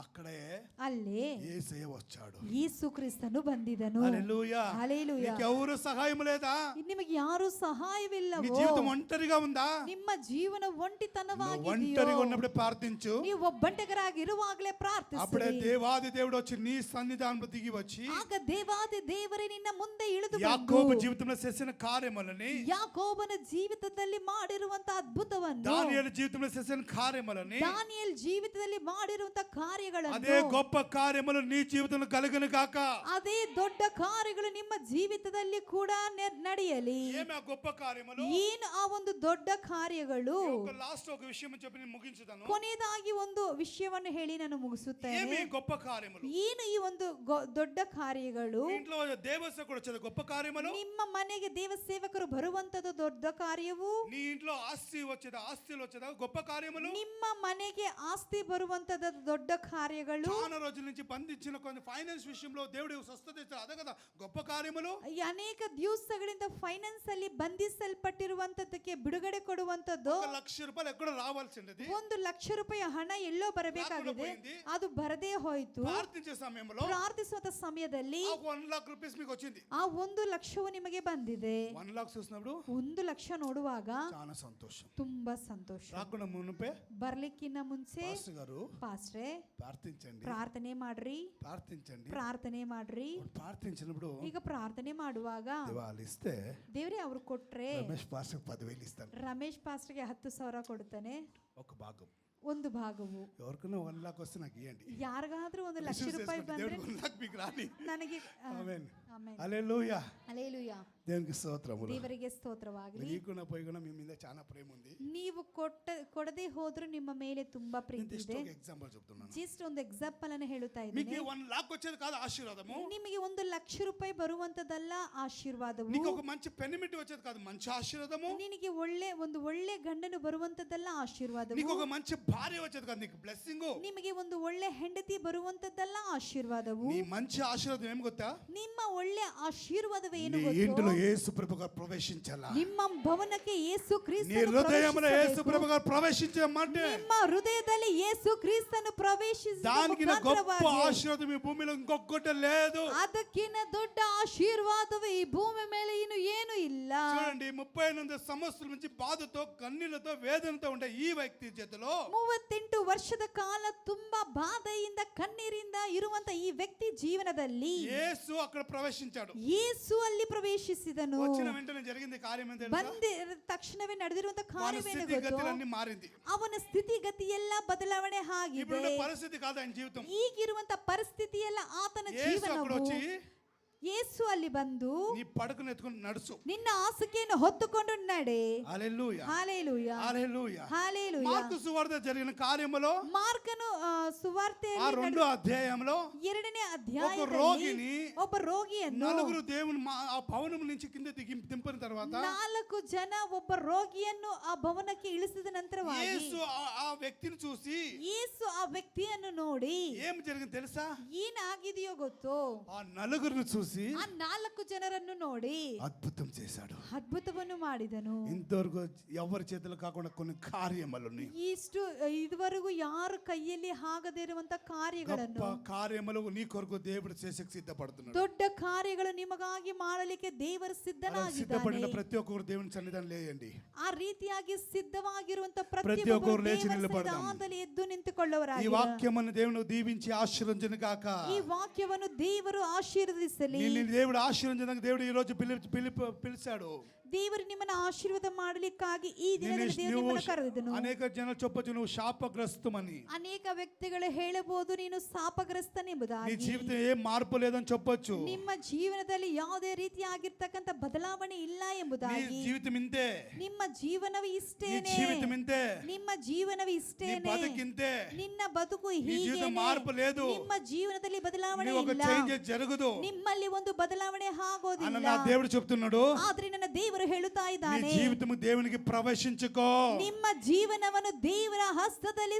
అక్కడే ಅಲ್ಲೇ యేసయ్య వచ్చాడు. ಯೇಸು ಕ್ರಿಸ್ತನು ಬಂದಿದನು. హల్లెలూయా. ಹಲ್ಲೆಲೂಯಾ. నీకు ఎవరు సహాయం లేదా? ನಿಮಗೆ ಯಾರು నీ ಸಹಾಯವಿಲ್ಲವೋ? జీవితం ఒంటరిగా ఉందా? ನಿಮ್ಮ ಜೀವನ నువ్వు ಒಂಟಿತನವಾಗಿದೆಯೋ? ఒంటరిగా ఉన్నప్పుడు ప్రార్థించు. ನೀವು ಒಬ್ಬಂಟಿಗರಾಗಿರುವಾಗಲೇ ಪ್ರಾರ್ಥಿಸಿ. అప్పుడే దేవాది దేవుడు వచ్చి నీ సన్నిధానంలో దిగి వచ్చి ಆಗ ದೇವಾದಿ ದೇವರೇ ನಿನ್ನ ಮುಂದೆ ಇಳಿದು యాకోబు ಬಂದು జీవితంలో చేసిన కార్యములని ಯಾಕೋಬನ ಜೀವಿತದಲ್ಲಿ ಮಾಡಿರುವಂತ ಅದ್ಭುತವನ್ನು దానియేలు జీవితంలో చేసిన కార్యములని ದಾನಿಯೇಲ್ ಜೀವಿತದಲ್ಲಿ ಮಾಡಿರುವಂತ అదే ಕಾರ್ಯಗಳನ್ನು గొప్ప కార్యములు నీ జీవితంలో కలుగును గాక. ಅದೇ ದೊಡ್ಡ ಕಾರ್ಯಗಳು ನಿಮ್ಮ ಜೀವಿತದಲ್ಲಿ ಕೂಡ ನಡೆಯಲಿ. ఏమి ఆ గొప్ప కార్యములు? ಏನು ಆ ಒಂದು ದೊಡ್ಡ ಕಾರ್ಯಗಳು? ఒక లాస్ట్ ఒక విషయం చెప్పి నేను ముగించుతాను. ಕೊನೆಯದಾಗಿ ಒಂದು ವಿಷಯವನ್ನು ಹೇಳಿ ನಾನು ಮುಗಿಸುತ್ತೇನೆ. ఏమి గొప్ప కార్యములు? ಏನು ಈ ಒಂದು ದೊಡ್ಡ ಕಾರ್ಯಗಳು? మీ ఇంట్లో దేవసేవకుడు వచ్చేది గొప్ప కార్యములు. ನಿಮ್ಮ ಮನೆಗೆ ದೇವ ಸೇವಕರು ಬರುವಂತದ್ದು ದೊಡ್ಡ ಕಾರ್ಯವು. నీ ఇంట్లో ఆస్తులు వచ్చేదా గొప్ప కార్యములు. ನಿಮ್ಮ ಮನೆಗೆ ಆಸ್ತಿ ಬರುವಂತದ್ದು ದೊಡ್ಡ ಕಾರ್ಯಗಳು. చాలా రోజుల నుంచి బంధించిన కొన్ని ఫైనాన్స్ విషయంలో దేవుడు స్వస్థత ఇచ్చాడు, అదే కదా గొప్ప కార్యములు. ಈ ಅನೇಕ ದಿವಸಗಳಿಂದ ಫೈನಾನ್ಸ್ ಅಲ್ಲಿ ಬಂಧಿಸಲ್ಪಟ್ಟಿರುವಂತದ್ದಕ್ಕೆ ಬಿಡುಗಡೆ ಕೊಡುವಂತದ್ದು. ₹1,00,000 ఎక్కడ రావాల్సింది, ₹1,00,000 ಹಣ ಎಲ್ಲೋ ಬರಬೇಕಾಗಿದೆ, ಅದು ಬರದೇ ಹೋಯಿತು. ప్రార్థించే సమయంలో ಪ್ರಾರ್ಥಿಸುವ ಸಮಯದಲ್ಲಿ ఆ ₹1,00,000 మీకు వచ్చింది. ಆ 1,00,000 ನಿಮಗೆ ಬಂದಿದೆ. 1,00,000 చూసినప్పుడు 1,00,000 ನೋಡುವಾಗ చాలా సంతోషం. ತುಂಬಾ ಸಂತೋಷ. రాకుండా మునుపే ಬರ್ಲಿಕ್ಕಿನ್ನ ಮುಂಚೆ పాస్టర్ గారు ಪಾಸ್ಟ್ರೆ ప్రార్థించండి, ಪ್ರಾರ್ಥನೆ ಮಾಡ್ರಿ, ప్రార్థించండి. ಪ್ರಾರ್ಥನೆ ಮಾಡ್ರಿ. ప్రార్థించినప్పుడు ಈಗ ಪ್ರಾರ್ಥನೆ ಮಾಡುವಾಗ దేవాలు ఇస్తే ದೇವ್ರೆ ಅವ್ರು ಕೊಟ್ರೆ రమేష్ పాస్టర్ 10,000 ఇస్తాను. ರಮೇಶ್ ಪಾಸ್ಟ್ರಿಗೆ 10,000 ಕೊಡ್ತಾನೆ. ఒక భాగం ಒಂದು ಭಾಗವು ఎవరికైనా 1,00,000 వస్తే నాకు ఇవ్వండి. ಯಾರಿಗಾದ್ರೂ ₹1,00,000 ಬಂದ್ರೆ దేవుడు 1,00,000 మీకు రాని. ನನಗೆ ఆమేన్. ಆಮೆನ್. హల్లెలూయా. ಹಲ್ಲೆಲೂಯಾ. దేవునికి స్తోత్రములు. ದೇವರಿಗೆ ಸ್ತೋತ್ರವಾಗಲಿ. నీకున్న పోయిన మీ మీద చాలా ప్రేమ ఉంది. ನೀವು ಕೊಡದೆ ಹೋದ್ರೂ ನಿಮ್ಮ ಮೇಲೆ ತುಂಬಾ నేను ಪ್ರೀತಿ జస్ట్ ಇದೆ. ఒక ఎగ్జాంపుల్ చెప్తున్నాను. ಜಸ್ಟ್ ಒಂದು ಎಕ್ಸಾಂಪಲ್ ಅನ್ನು ಹೇಳುತ್ತಾ మీకు ಇದ್ದೀನಿ. 1,00,000 వచ్చేది కాదు ఆశీర్వాదము. ನಿಮಗೆ ₹1,00,000 ಬರುವಂತದಲ್ಲ ಆಶೀರ್ವಾದವು. నీకు ఒక మంచి పెనిమిటి వచ్చేది కాదు మంచి ఆశీర్వాదము. ನಿನಗೆ ಒಂದು ಒಳ್ಳೆ ಗಂಡನು ಬರುವಂತದ್ದಲ್ಲ ಆಶೀರ್ವಾದವು. నీకు ఒక మంచి భార్య వచ్చేది కాదు నీకు బ్లెస్సింగ్. ನಿಮಗೆ ಒಂದು ಒಳ್ಳೆ ಹೆಂಡತಿ ಬರುವಂತದ್ದಲ್ಲ ಆಶೀರ್ವಾದವು. నీ మంచి ఆశీర్వాదం ఏం ಗೊತ್ತಾ? ನಿಮ್ಮ ಒಳ್ಳೆ ಆಶೀರ್ವಾದವೇನು నీ ಗೊತ್ತೋ? ఇంటిలో యేసు ప్రభువు గారు ప్రవేశించాలా. ನಿಮ್ಮ ಭವನಕ್ಕೆ ಯೇಸು నీ ಕ್ರಿಸ್ತನು హృదయంలో యేసు ಪ್ರವೇಶಿಸಬೇಕು. ప్రభువు గారు ప్రవేశించమంటే ನಿಮ್ಮ ಹೃದಯದಲ್ಲಿ ಯೇಸು ಕ್ರಿಸ್ತನು ಪ್ರವೇಶಿಸಿದ దానికి గొప్ప ಮುಖಾಂತರವಾಗಿ ఆశీర్వాదం ఈ భూమిలో ఇంకొకటి లేదు. ಅದಕ್ಕಿಂತ ದೊಡ್ಡ ಆಶೀರ್ವಾದವೇ ಈ ಭೂಮಿ ಮೇಲೆ ಇನ್ನು ಏನು ಇಲ್ಲ. చూడండి 38 సంవత్సరాల నుంచి బాధతో కన్నీళ్లతో వేదనతో ఉండే ఈ వ్యక్తి చేతిలో 38 ವರ್ಷದ ಕಾಲ ತುಂಬಾ ಬಾಧೆಯಿಂದ ಕಣ್ಣೀರಿಂದ ಇರುವಂತ ಈ ವ್ಯಕ್ತಿ ಜೀವನದಲ್ಲಿ యేసు అక్కడ ప్రవేశించాడు. ಯೇಸು ಅಲ್ಲಿ ಪ್ರವೇಶಿಸಿದನು. వచ్చిన వెంటనే జరిగింది కార్యం ఏంటంటే ಬಂದ ತಕ್ಷಣವೇ ನಡೆದಿರುವಂತ వారి ಕಾರ್ಯವೇನು ಗೊತ್ತೋ? స్థితిగతులన్నీ మారింది. ಅವನ ಸ್ಥಿತಿಗತಿ ಎಲ್ಲ ಬದಲಾವಣೆ ಆಗಿದೆ. ఇప్పుడు పరిస్థితి కాదు ఆయన జీవితం. ಈಗಿರುವಂತ ಪರಿಸ್ಥಿತಿ ಎಲ್ಲ ಆತನ యేసు అక్కడ ಜೀವನವು. వచ్చి ಯೇಸು ಅಲ್ಲಿ ಬಂದು నీ పడకను ఎత్తుకొని నడుచు. ನಿನ್ನ ಹಾಸಿಗೆಯನ್ನು ಹೊತ್ತುಕೊಂಡು ನಡೆ. హల్లెలూయా. ಹಾಲೆಲೂಯಾ. హల్లెలూయా. ಹಾಲೆಲೂಯಾ. మార్కు సువార్త జరిగిన కార్యములో ಮಾರ್ಕನು ఆ ಸುವಾರ್ತೆಯಲ್ಲಿ 2వ అధ్యాయంలో 2ನೇ ఒక ಅಧ್ಯಾಯದಲ್ಲಿ రోగిని ಒಬ್ಬ ರೋಗಿಯನ್ನು నలుగురు దేవుని ఆ భవనం నుంచి కింద దింపిన తర్వాత 4 ಜನ ಒಬ್ಬ ರೋಗಿಯನ್ನು ಆ ಭವನಕ್ಕೆ ಇಳಿಸಿದ ನಂತರವಾಗಿ యేసు ఆ వ్యక్తిని చూసి ಯೇಸು ಆ ವ್ಯಕ್ತಿಯನ್ನು ನೋಡಿ ఏం జరిగింది తెలుసా? ಏನಾಗಿದೆಯೋ ಗೊತ್ತೋ? ఆ నలుగురిని చూసి ಆ 4 ಜನರನ್ನು ನೋಡಿ అద్భుతం చేశాడు. ಅದ್ಭುತವನ್ನು ಮಾಡಿದನು. ఇంతవరకు ఎవరి చేతులు కాకుండా కొన్ని కార్యములు ಇದುವರೆಗೂ ಯಾರ ಕೈಯಲ್ಲಿ ಆಗದೇ ಇರುವಂತ ಕಾರ್ಯಗಳನ್ನು, గొప్ప కార్యములు నీ కొరకు దేవుడు చేసేకి సిద్ధపడుతున్నాడు. ದೊಡ್ಡ ಕಾರ್ಯಗಳು ನಿಮಗಾಗಿ ಮಾಡಲಿಕ್ಕೆ ದೇವರು అలా ಸಿದ್ಧನಾಗಿದ್ದಾನೆ. సిద్ధపడిన ప్రతి ఒక్కరు దేవుని సన్నిధానం లేయండి. ಆ ರೀತಿಯಾಗಿ ಸಿದ್ಧವಾಗಿರುವಂತ ಪ್ರತಿಯೊಬ್ಬರು ಪ್ರತಿಯೊಬ್ಬರು లేచి ದೇವರ ನಿಲ್ಲಬడదాం. ಸನ್ನಿಧಾನದಲ್ಲಿ ಎದ್ದು ఈ ನಿಂತುಕೊಳ್ಳುವರಾಗಿ వాక్యమును దేవుని దీవించి ఆశీర్వదించును గాక. ಈ ವಾಕ್ಯವನ್ನು ದೇವರು ಆಶೀರ್ವದಿಸಲಿ. నిన్ను దేవుడు ఆశీర్వదించడానికి దేవుడు ఈ రోజు పిలిచాడు. ದೇವರು ನಿಮ್ಮನ್ನು ಆಶೀರ್ವಾದ ಮಾಡಲಿಕ್ಕಾಗಿ ಈ ದಿನದಲ್ಲಿ ದೇವರು నువ్వు ನಿಮ್ಮನ್ನು ಕರೆದಿದ್ದನು. అనేక జనాలు చెప్పొచ్చు నువ్వు శాపగ్రస్తమని. ಅನೇಕ ವ್ಯಕ್ತಿಗಳು ಹೇಳಬಹುದು ನೀನು నీ ಶಾಪಗ್ರಸ್ತನೆಂಬುದಾಗಿ. జీవితం ఏం మార్పు లేదని చెప్పొచ్చు. ನಿಮ್ಮ ಜೀವನದಲ್ಲಿ ಯಾವುದೇ ರೀತಿಯಾಗಿರ್ತಕ್ಕಂಥ ಬದಲಾವಣೆ ಇಲ್ಲ నీ ಎಂಬುದಾಗಿ. జీవితం ఇంతే. ನಿಮ್ಮ ಜೀವನವೇ నీ ಇಷ್ಟೇನೆ. జీవితం ఇంతే. ನಿಮ್ಮ ಜೀವನವೇ నీ ಇಷ್ಟೇನೆ. బతుకింతే. ನಿನ್ನ ಬದುಕು నీ ಹೀಗೆ. జీవితం మార్పు లేదు. ನಿಮ್ಮ ಜೀವನದಲ್ಲಿ ಬದಲಾವಣೆ నీ ఒక ಇಲ್ಲ. చేంజ్ జరగదు ನಿಮ್ಮಲ್ಲಿ ಒಂದು ಬದಲಾವಣೆ అన్న ಆಗೋದಿಲ್ಲ. నా దేవుడు చెప్తున్నాడు. ಆದ್ರೆ ನನ್ನ ದೇವರು ಹೇಳುತ್ತಾ నీ ಇದ್ದಾನೆ, జీవితము దేవునికి ప్రవేశించుకో. ನಿಮ್ಮ ಜೀವನವನ್ನು ದೇವರ ಹಸ್ತದಲ್ಲಿ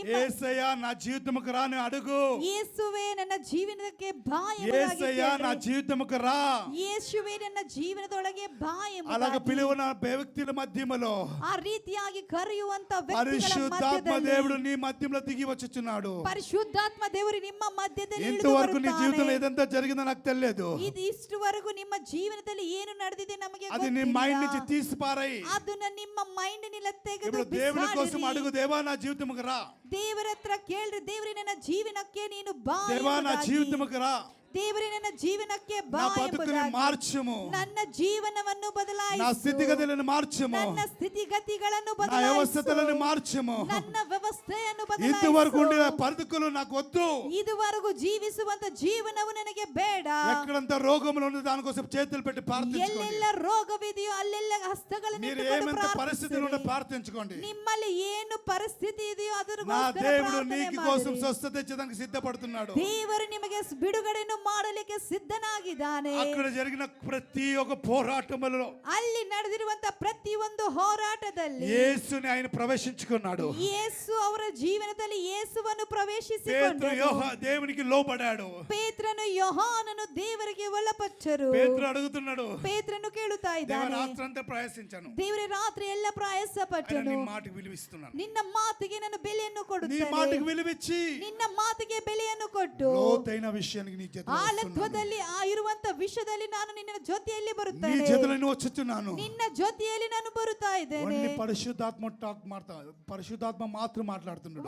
యేసయ్య నా జీవితముకు రా అని అడుగు. ಯೇಸುವೆ ನನ್ನ ಜೀವನಕ್ಕೆ ಬಾ యేసయ్య నా ಎಂಬುದಾಗಿ జీవితముకు రా. ಯೇಸುವೆ ನನ್ನ ಜೀವನದೊಳಗೆ ಬಾ అలాగ ಎಂಬುದಾಗಿ. పిలువన వ్యక్తుల మధ్యములో ಆ ರೀತಿಯಾಗಿ ಕರೆಯುವಂತ ವ್ಯಕ್ತಿಗಳ పరిశుద్ధాత్మ ಮಧ್ಯದಲ್ಲಿ దేవుడు నీ మధ్యలో దిగి వచ్చుచున్నాడు. ಪರಿಶುದ್ಧಾತ್ಮ ದೇವರು ನಿಮ್ಮ ಮಧ್ಯದಲ್ಲಿ ಇಳಿದು ఇంతవరకు నీ ಬರುತ್ತಾನೆ. జీవితంలో ఏదంతా జరిగిందో నాకు తెలియదు. ಇಷ್ಟುವರೆಗೂ ನಿಮ್ಮ ಜೀವನದಲ್ಲಿ ಏನು ನಡೆದಿದೆ ನಮಗೆ అది నీ మైండ్ నుంచి తీసి పారాయి. ಅದನ್ನ ನಿಮ್ಮ ಮೈಂಡ್ ನಿಲ್ಲ ತೆಗೆದು ఇప్పుడు దేవుని కోసం ಬಿಸಾಡಿರಿ. అడుగు, దేవా నా జీవితముకు రా. ದೇವರ ಹತ್ರ ಕೇಳ್ರಿ, ದೇವರೇ ನನ್ನ ಜೀವನಕ್ಕೆ ನೀನು ಬಾ దేవా నా ಎಂಬುದಾಗಿ. జీవితముకు రా. ದೇವರೇ ನನ್ನ ಜೀವನಕ್ಕೆ ಬಾ నా బతుకుని ಎಂಬುದಾಗಿ. మార్చుము, ನನ್ನ ಜೀವನವನ್ನು నా ಬದಲಾಯಿಸು. స్థితిగతులను మార్చుము, ನನ್ನ ಸ್ಥಿತಿಗತಿಗಳನ್ನು నా ಬದಲಾಯಿಸು. వ్యవస్థలను మార్చుము. ನನ್ನ ವ್ಯವಸ್ಥೆಯನ್ನು ఇంతవరకు ఉండిన ಬದಲಾಯಿಸು. బతుకులు నాకు వద్దు. ಇದುವರೆಗೂ ಜೀವಿಸುವಂತ ಜೀವನವು ನನಗೆ ಬೇಡ. ఎక్కడంత రోగములు ఉన్న దానికోసం చేతులు పెట్టి ప్రార్థించుకోండి. ಎಲ್ಲೆಲ್ಲ ರೋಗವಿದೆಯೋ ಅಲ್ಲೆಲ್ಲ ಹಸ್ತಗಳನ್ನು మీరు ಇಟ್ಟುಕೊಂಡು ఏమంత పరిస్థితులు ఉన్న ಪ್ರಾರ್ಥಿಸಿರಿ. ప్రార్థించుకోండి. ನಿಮ್ಮಲ್ಲಿ ಏನು ಪರಿಸ್ಥಿತಿ ಇದೆಯೋ నా ಅದರಗೋಸ್ಕರ దేవుడు ಪ್ರಾರ್ಥನೆ నీకు కోసం ಮಾಡಿರಿ. స్వస్థత ఇచ్చడానికి సిద్ధపడుతున్నాడు. ದೇವರು ನಿಮಗೆ ಬಿಡುಗಡೆಯನ್ನು ಮಾಡಲಿಕ್ಕೆ ಸಿದ್ಧನಾಗಿದ್ದಾನೆ. అక్కడ జరిగిన ప్రతి ఒక్క పోరాటములలో ಅಲ್ಲಿ ನಡೆದಿರುವಂತ ಪ್ರತಿಯೊಂದು ಹೋರಾಟದಲ್ಲಿ యేసుని ఆయన ప్రవేశించుకున్నాడు. ಯೇಸು ಅವರ ಜೀವನದಲ್ಲಿ ಯೇಸುವನ್ನು పేతురు ಪ್ರವೇಶಿಸಿಕೊಂಡರು. దేవునికి లోబడాడు. ಪೇತ್ರನು ಯೋಹಾನನು ದೇವರಿಗೆ ಒಳಪಟ್ಟರು. పేతురు అడుగుతున్నాడు, ಪೇತ್ರನು ಕೇಳುತ್ತಾ దేవ ಇದ್ದಾನೆ, రాత్రంతా ప్రయాసించాను, ದೇವರೇ ರಾತ್ರಿ ಎಲ್ಲ ಪ್ರಯಾಸ ఆయన ಪಟ್ಟನು, నీ మాటకు విలువిస్తున్నాను. ನಿನ್ನ ಮಾತಿಗೆ ನಾನು ಬೆಲೆಯನ್ನು నీ ಕೊಡುತ್ತೇನೆ. మాటకు విలువిచ్చి ನಿನ್ನ ಮಾತಿಗೆ ಬೆಲೆಯನ್ನು ಕೊಟ್ಟು లోతైన విషయానికి నీ చేతులు ಆಳತ್ವದಲ್ಲಿ ಇರುವಂತ ವಿಷಯದಲ್ಲಿ ನಾನು ನಿನ್ನ ಜೊತೆಯಲ್ಲಿ నీ ಬರುತ್ತೇನೆ. చేతులను వచ్చుచున్నాను. ನಿನ್ನ ಜೊತೆಯಲ್ಲಿ ನಾನು ಬರುತ್ತಾ ಇದ್ದೇನೆ. ఓన్లీ పరిశుద్ధాత్మ టాక్ మాట్లాడు, పరిశుద్ధాత్మ మాత్రం మాట్లాడుతున్నాడు.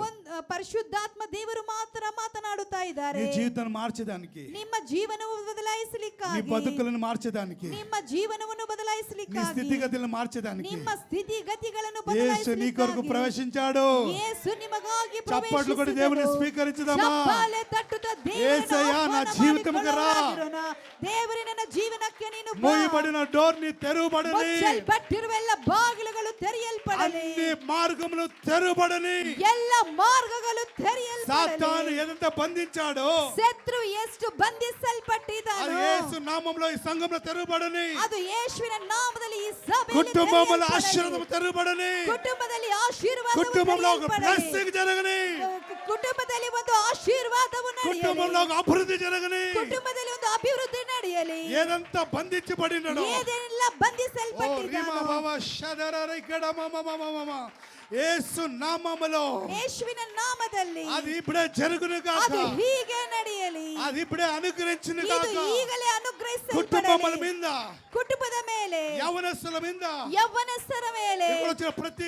ಪರಿಶುದ್ಧಾತ್ಮ ದೇವರು ಮಾತ್ರ ಮಾತನಾಡುತ್ತಾ నీ ಇದ್ದಾರೆ. జీవితాన్ని మార్చేదానికి, ನಿಮ್ಮ ಜೀವನವನ್ನು నీ ಬದಲಾಯಿಸಲಿಕ್ಕಾಗಿ, బతుకులను మార్చేదానికి, ನಿಮ್ಮ ಜೀವನವನ್ನು నీ ಬದಲಾಯಿಸಲಿಕ್ಕಾಗಿ, స్థితిగతులను మార్చేదానికి ನಿಮ್ಮ ಸ್ಥಿತಿಗತಿಗಳನ್ನು యేసు నీ కొరకు ಬದಲಾಯಿಸಲಿಕ್ಕಾಗಿ ప్రవేశించాడు. ಯೇಸು ನಿಮಗಾಗಿ చప్పట్లు కొట్టి దేవుని ಪ್ರವೇಶಿಸಿದನು. స్వీకరించుదామా? ಚಪ್ಪಾಳೆ ತಟ್ಟುತ್ತಾ ದೇವರನ್ನು యేసయ్యా, నా ಆಹ್ವಾನ జీవితముకు రా. ಮಾಡಿಕೊಳ್ಳೋಣ. ದೇವರೇ ನನ್ನ ಜೀವನಕ್ಕೆ ನೀನು ಬಾ. మూయబడిన డోర్ ని తెరువబడని, ಮುಚ್ಚಲ್ಪಟ್ಟಿರುವ ಎಲ್ಲ ಬಾಗಿಲುಗಳು ತೆರೆಯಲ್ಪಡಲಿ. అన్ని మార్గములు తెరువబడని. ಎಲ್ಲ ಮಾರ್ಗಗಳು ತೆರೆಯಲ್ಪಡಲಿ. సాతాను ఏదంతా బంధించాడో ಶತ್ರು ಎಷ್ಟು అది ಬಂಧಿಸಲ್ಪಟ್ಟಿದ್ದಾನೋ యేసు నామములో ఈ సంఘంలో తెరువబడని. ಅದು ಯೇಸುವಿನ ನಾಮದಲ್ಲಿ ಈ ಸಭೆಯಲ್ಲಿ కుటుంబముల ತೆರೆಯಲ್ಪಡಲಿ. ఆశీర్వాదం తెరువబడని. ಕುಟುಂಬದಲ್ಲಿ ಆಶೀರ್ವಾದವು కుటుంబంలో ఒక ತೆರೆಯಲ್ಪಡಲಿ. బ్లెస్సింగ్ జరగని. ಕುಟುಂಬದಲ್ಲಿ ಒಂದು ಆಶೀರ್ವಾದವು ನಡೆಯಲಿ. కుటుంబంలో ఒక అభివృద్ధి జరగని. ಕುಟುಂಬದಲ್ಲಿ ಒಂದು ಅಭಿವೃದ್ಧಿ ನಡೆಯಲಿ. ఏదంతా బంధించబడినడో, ಏನೆಲ್ಲ ఓ రీమా ಬಂಧಿಸಲ್ಪಟ್ಟಿದ್ದಾನೋ బాబా షదరర ఇక్కడ మమ యేసు నామములో ಯೇಸುವಿನ ನಾಮದಲ್ಲಿ అది ఇప్పుడే జరుగును గాక. ಅದು ಹೀಗೆ ನಡೆಯಲಿ. అది ఇప్పుడే అనుగ్రహించును ಇದು గాక. ಈಗಲೇ కుటుంబముల ಅನುಗ್ರಹಿಸಲ್ಪಡಲಿ. మీద, ಕುಟುಂಬದ ಮೇಲೆ, యవనస్తుల మీద, ಯೌವನಸ್ಥರ ಮೇಲೆ, ఇక్కడ వచ్చిన ప్రతి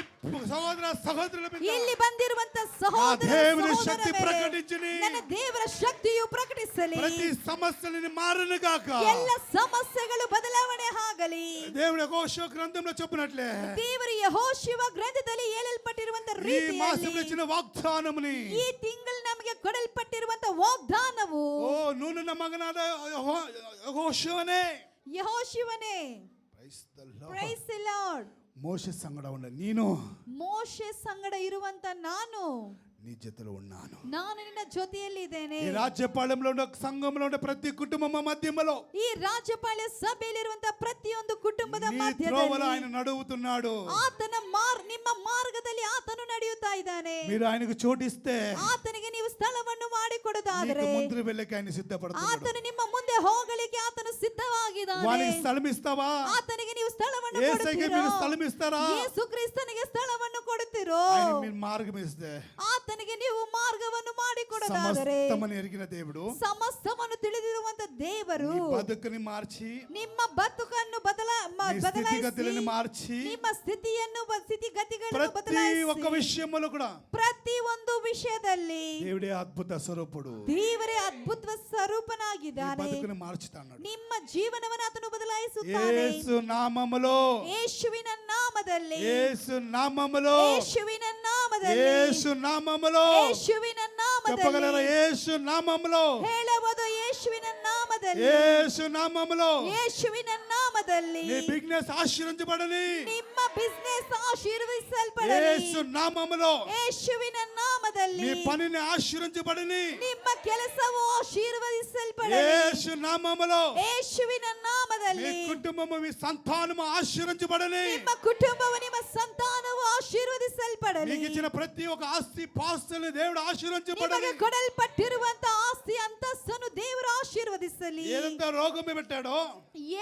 సహోదర సహోదరుల మీద ಇಲ್ಲಿ ಬಂದಿರುವಂತ ಸಹೋದರ దేవుని ಸಹೋದರರ శక్తి ಮೇಲೆ ప్రకటించుని. ನನ್ನ ದೇವರ ಶಕ್ತಿಯು ಪ್ರಕಟಿಸಲಿ. ప్రతి సమస్యలని మారును గాక. ಎಲ್ಲ ಸಮಸ್ಯೆಗಳು ಬದಲಾವಣೆ ಆಗಲಿ. దేవుని యెహోషువ గ్రంథంలో చెప్పినట్లే ದೇವರು ಯೆಹೋಶುವ ಗ್ರಂಥದಲ್ಲಿ ಹೇಳಲ್ಪಟ್ಟಿರುವಂತ ఈ మాసంలో ರೀತಿಯಲ್ಲಿ ఇచ్చిన వాగ్దానముని, ಈ ತಿಂಗಳು ನಮಗೆ ಕೊಡಲ್ಪಟ್ಟಿರುವಂತ ವಾಗ್ದಾನವು ఓ నూనె మగనాದ యెహోషువనే. ಯೆಹೋಶುವನೇ. Praise the Lord. Praise the Lord. మోషే సంగడ ఉన్న నేను ಮೋಶೆ ಸಂಗಡ ಇರುವಂತ ನಾನು నీ జతలో ఉన్నాను. ನಾನು ನಿನ್ನ ಜೊತೆಯಲ್ಲಿ ಇದ್ದೇನೆ. ఈ రాజ్యపాలెంలో ఉన్న సంఘంలో ఉన్న ప్రతి కుటుంబం మధ్యమలో ಈ ರಾಜ್ಯಪಾಲ ಸಭೆಯಲ್ಲಿರುವಂತಹ ಪ್ರತಿಯೊಂದು ಕುಟುಂಬದ నీ త్రోవలో ಮಧ್ಯದಲ್ಲಿ ఆయన నడువుతున్నాడు. ಆತನ ನಿಮ್ಮ ಮಾರ್ಗದಲ್ಲಿ ಆತನು ನಡೆಯುತ್ತಾ ಇದ್ದಾನೆ. మీరు ఆయనకు చోటిస్తే ಆತನಿಗೆ ನೀವು ಸ್ಥಳವನ್ನು ಮಾಡಿಕೊಡುವುದಾದರೆ నీకు ముందు వెళ్ళకి ఆయన సిద్ధపడుతున్నాడు. ಆತನು ನಿಮ್ಮ ಮುಂದೆ ಹೋಗಲಿಕ್ಕೆ ಆತನು ಸಿದ್ಧವಾಗಿದ್ದಾನೆ. వానికి స్థలం ఇస్తావా? ಆತನಿಗೆ ನೀವು ಸ್ಥಳವನ್ನು యేసయ్యకి ಕೊಡುತ್ತೀರೋ? మీరు స్థలం ఇస్తారా? ಯೇಸು ಕ್ರಿಸ್ತನಿಗೆ ಸ್ಥಳವನ್ನು ಕೊಡುತ್ತೀರೋ? ఆయన మీరు మార్గం ఇస్తే ಆತನಿಗೆ ನೀವು ಮಾರ್ಗವನ್ನು ಮಾಡಿಕೊಡುವುದಾದರೆ సమస్తమని ఎరిగిన దేవుడు ಸಮಸ್ತವನ್ನು ತಿಳಿದಿರುವಂತ ದೇವರು నీ బతుకుని మార్చి, ನಿಮ್ಮ ಬದುಕನ್ನು నీ స్థితిగతులను ಬದಲಾಯಿಸಿ మార్చి, ನಿಮ್ಮ ಸ್ಥಿತಿಗತಿಗಳನ್ನು ప్రతి ఒక్క ಬದಲಾಯಿಸಿ విషయంలో కూడా ಪ್ರತಿ ಒಂದು ವಿಷಯದಲ್ಲಿ దేవుడే అద్భుత స్వరూపుడు. ದೇವರೇ ಅದ್ಭುತ నీ ಸ್ವರೂಪನಾಗಿದ್ದಾನೆ. బతుకుని మార్చుతాడు. ನಿಮ್ಮ ಜೀವನವನ್ನು ಆತನು ಬದಲಾಯಿಸುತ್ತಾನೆ. యేసు నామములో, ಯೇಸುವಿನ ನಾಮದಲ್ಲಿ, యేసు నామములో, ಯೇಸುವಿನ ನಾಮದಲ್ಲಿ, యేసు నామములో. ಯೇಸುವಿನ చెప్పగలరా? ನಾಮದಲ್ಲಿ యేసు నామములో, ಹೇಳಬಹುದು. ಯೇಸುವಿನ ನಾಮದಲ್ಲಿ, యేసు నామములో. ಯೇಸುವಿನ ನಾಮದಲ್ಲಿ నీ బిజినెస్ ఆశీర్వదించబడని. ನಿಮ್ಮ ಬಿಸಿನೆಸ್ ಆಶೀರ್ವದಿಸಲ್ಪಡಲಿ. యేసు నామములో. ಯೇಸುವಿನ ನಾಮದಲ್ಲಿ నీ పనిని ఆశీర్వదించబడని. ನಿಮ್ಮ ಕೆಲಸವು ಆಶೀರ್ವದಿಸಲ್ಪಡಲಿ. యేసు నామములో. ಯೇಸುವಿನ మీ ನಾಮದಲ್ಲಿ కుటుంబము, మీ సంతానము ఆశీర్వదించబడని. ನಿಮ್ಮ ಕುಟುಂಬವು, ನಿಮ್ಮ ಸಂತಾನವು ಆಶೀರ್ವದಿಸಲ್ಪಡಲಿ. నీకు ఇచ్చిన ప్రతి ఒక్క ఆస్తి పాస్తుల్ని దేవుడు ఆశీర్వదించబడని. ನಿಮಗೆ ಕೊಡಲ್ಪಟ್ಟಿರುವಂತ ಆಸ್ತಿ ಅಂತಸ್ತನ್ನು ದೇವರು ಆಶೀರ್ವದಿಸಲಿ. ఏదంతా రోగం పెట్టాడో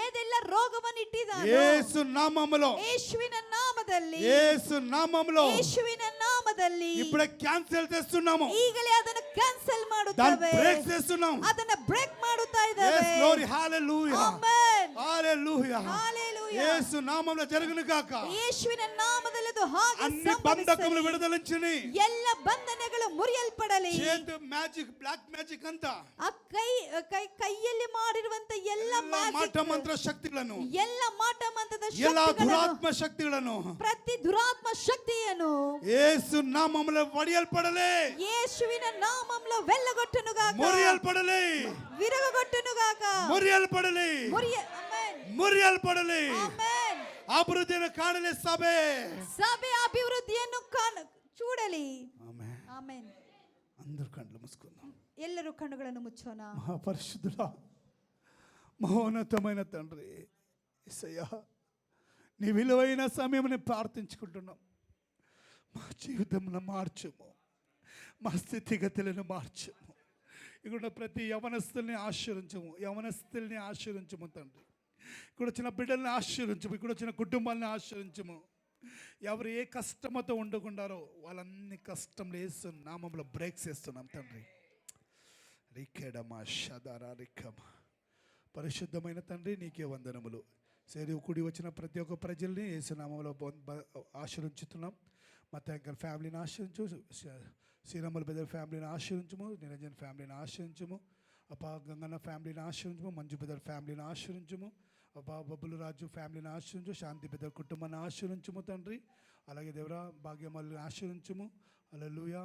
ಏದೆಲ್ಲ ರೋಗವನ್ನು ಇಟ್ಟಿದ್ದಾನೋ యేసు నామములో, ಯೇಸುವಿನ ನಾಮದಲ್ಲಿ, యేసు నామములో ಯೇಸುವಿನ ನಾಮದಲ್ಲಿ ఇప్పుడే క్యాన్సిల్ చేస్తున్నాము. ಈಗಲೇ ಅದನ್ನು ಕ್ಯಾನ್ಸಲ್ దాన్ని ಮಾಡುತ್ತೇವೆ. బ్రేక్ చేస్తున్నాం. ಅದನ್ನ ಬ್ರೇಕ್ ಮಾಡುತ್ತಾ Yes, ಇದ್ದೇವೆ. glory, hallelujah. Amen. Hallelujah. Hallelujah. యేసు నామములో జరుగును గాక. ಯೇಸುವಿನ ನಾಮದಲ್ಲಿ ಅದು ಹಾಗೆ అన్ని బంధకములు ಸಂಭವಿಸಲಿ. విడుదలించుని. ಎಲ್ಲ ಬಂಧನಗಳು ಮುರಿಯಲ್ಪಡಲಿ. చేతి మ్యాజిక్ బ్లాక్ మ్యాజిక్ ಅಂತ ಆ ಕೈಯಲ್ಲಿ ಮಾಡಿರುವಂತ ಎಲ್ಲ ಮಾಟ ಮಂತ್ರ ಶಕ್ತಿಗಳನ್ನು, ಎಲ್ಲ ಮಾಟ ಮಂತ್ರದ ಎಲ್ಲ ಶಕ್ತಿಗಳನ್ನು, ದುರಾತ್ಮ ಶಕ್ತಿಗಳನ್ನು ಪ್ರತಿ ದುರಾತ್ಮ ಶಕ್ತಿಯನ್ನು యేసు నామములో వడియల్పడలే, ಯೇಸುವಿನ ನಾಮములో వెళ్ళగొట్టునుగాక, మురియల్పడలే, విరగొట్టునుగాక, మురియల్పడలే, ఆమేన్ మురియల్పడలే. ఆమేన్. అభివృద్ధిని కాಣలే సభೆ, సభೆ అభివృద్ధిಯನ್ನು చూడಲಿ. ఆమేన్. ఆమేన్. అందరూ కళ్ళు మూసుకుందాం. ಎಲ್ಲರೂ కన్నుಗಳನ್ನು ముಚ್ಚೋಣ. మహాపరిశుద్ధుడా, మహోన్నతమైన తండ్రి యేసయ్యా, నీ విలువైన సమయముని ప్రార్థించుకుంటున్నాం. మా జీవితంలో మార్చుము, మా స్థితిగతులను మార్చుము. ఇక్కడ ప్రతి యవనస్తుల్ని ఆశీర్వించము, యవనస్తుల్ని ఆశీర్వించము తండ్రి. ఇక్కడ వచ్చిన బిడ్డల్ని ఆశీర్వించము, ఇక్కడ వచ్చిన కుటుంబాలను ఆశీర్వించము. ఎవరు ఏ కష్టంతో ఉండకుండారో వాళ్ళన్ని కష్టంలో యేసు నామంలో బ్రేక్స్ వేస్తున్నాం తండ్రి. రికేడమా షదారా రికమా. పరిశుద్ధమైన తండ్రి నీకే వందనములు. శరీరం కూడి వచ్చిన ప్రతి ఒక్క ప్రజల్ని యేసు నామంలో ఆశీర్వించుతున్నాం. మా తండ్రి ఫ్యామిలీని ఆశీర్వించు, శ్రీరాముల పెద్ద ఫ్యామిలీని ఆశీర్వించము, నిరంజన్ ఫ్యామిలీని ఆశీర్వించము, అప్పా గంగన్న ఫ్యామిలీని ఆశీర్వించము, మంజు పెద్దల ఫ్యామిలీని ఆశీర్వించము, అబ్బా బొబ్బులు రాజు ఫ్యామిలీని ఆశీర్వించు, శాంతి పెద్దల కుటుంబాన్ని ఆశీర్వించము తండ్రి. అలాగే దేవరా భాగ్యమల్ని ఆశీర్వించము. హల్లెలూయా.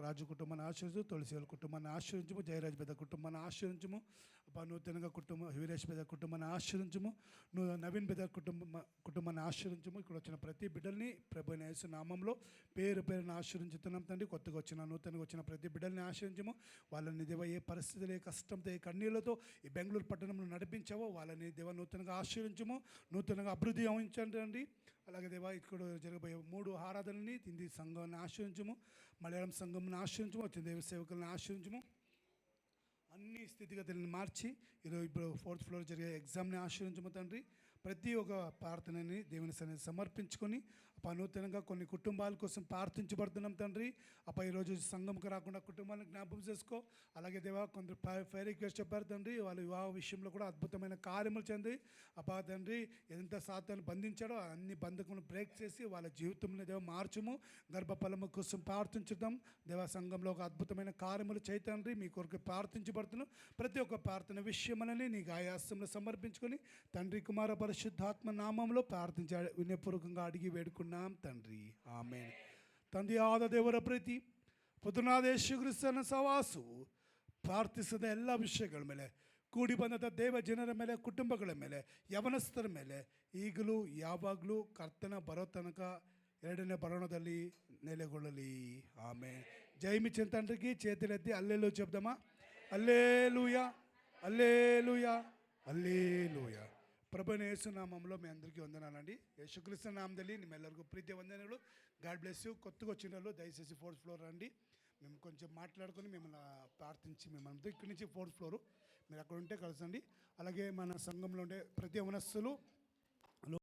రాజు కుటుంబాన్ని ఆశీర్వించు, తులసిల కుటుంబాన్ని ఆశీర్వించము, జయరాజ్ పెద్ద కుటుంబాన్ని ఆశీర్వించము, అబ్బా నూతనంగా వీరేష్ పెద్ద కుటుంబాన్ని ఆశీర్వించము, నవీన్ పెద్ద కుటుంబాన్ని ఆశీర్వించము. ఇక్కడ వచ్చిన ప్రతి బిడ్డల్ని ప్రభువైన యేసు నామంలో పేరు పేరుని ఆశీర్వించుతున్నాం తండ్రి. కొత్తగా వచ్చిన నూతనంగా వచ్చిన ప్రతి బిడ్డల్ని ఆశీర్వించము. వాళ్ళని దేవ ఏ పరిస్థితులు, ఏ కష్టంతో, ఏ కన్నీళ్లతో ఈ బెంగళూరు పట్టణంలో నడిపించావో వాళ్ళని దేవ నూతనంగా ఆశీర్వించము, నూతనంగా అభివృద్ధి అవహించండి. అలాగే దేవా ఇక్కడ జరగబోయే 3 ఆరాధనని హిందీ సంఘాన్ని ఆశ్రయించము, మలయాళం సంఘంని ఆశ్రయించము, వచ్చిన దేవ సేవకులను ఆశ్రయించము. అన్ని స్థితిగతులను మార్చి ఇప్పుడు 4th ఫ్లోర్ జరిగే ఎగ్జామ్ని ఆశ్రయించము తండ్రి. ప్రతి ఒక్క ప్రార్థనని దేవుని సన్నిధిని సమర్పించుకొని నూతనంగా కొన్ని కుటుంబాల కోసం ప్రార్థించబడుతున్నాం తండ్రి. ఈరోజు సంఘంకు రాకుండా కుటుంబాలను జ్ఞాపకం చేసుకో. అలాగే కొందరు ఫైర్ రిక్వెస్ట్ చెప్పారు తండ్రి, వాళ్ళ వివాహ విషయంలో కూడా అద్భుతమైన కార్యములు చెంది తండ్రి ఎంత సాతాన్ని బంధించాడో అన్ని బంధకులను బ్రేక్ చేసి వాళ్ళ జీవితంలో మార్చుము. గర్భఫలము కోసం ప్రార్థించుదాం. సంఘంలో ఒక అద్భుతమైన కార్యములు చేయతండ్రి. మీ కొరకు ప్రార్థించబడుతున్నాం. ప్రతి ఒక్క ప్రార్థన విషయమని నీకు ఆయాసంలో సమర్పించుకొని తండ్రి కుమార పరిశుద్ధాత్మ నామంలో ప్రార్థించ వినయపూర్వకంగా అడిగి వేడుకున్నాం తండ్రి. ಆಮೆನ್. ತಂದೆಯಾದ ದೇವರ ಪ್ರೀತಿ, ಪುತ್ರನಾದ ಯೇಸು ಕ್ರಿಸ್ತನ ಸಹವಾಸು, ಪ್ರಾರ್ಥಿಸಿದ ಎಲ್ಲ ವಿಷಯಗಳ ಮೇಲೆ, ಕೂಡಿ ಬಂದ ದೇವ ಜನರ ಮೇಲೆ, ಕುಟುಂಬಗಳ ಮೇಲೆ, ಯವನಸ್ಥರ ಮೇಲೆ ಈಗಲೂ ಯಾವಾಗಲೂ ಕರ್ತನ ಬರೋ ತನಕ 2ನೇ ಬರೋಣದಲ್ಲಿ ನೆಲೆಗೊಳ್ಳಲಿ. ಆಮೆನ್. జయమిచ్చిన తండ్రికి చేతులెత్తి అల్లెలు చెప్దామా? అల్లేలుయా, అల్లేలుయా, అల్లేలుయా. ప్రభువైన యేసు నామంలో మీ అందరికీ వందనాలండి. యేసుక్రీస్తు నామದಲ್ಲಿ నిమ్మెల్లరిಗೂ ప్రీతి వందనాలు. God bless you. కొత్తగా వచ్చిన వాళ్ళు దయచేసి 4th ఫ్లోర్ రండి. మేము కొంచెం మాట్లాడుకొని మిమ్మల్ని ప్రార్థించి మిమ్మల్ని ఇక్కడి నుంచి 4th ఫ్లోరు మీరు అక్కడ ఉంటే కలసండి. అలాగే మన సంఘంలో ఉండే ప్రతి యవనస్తులు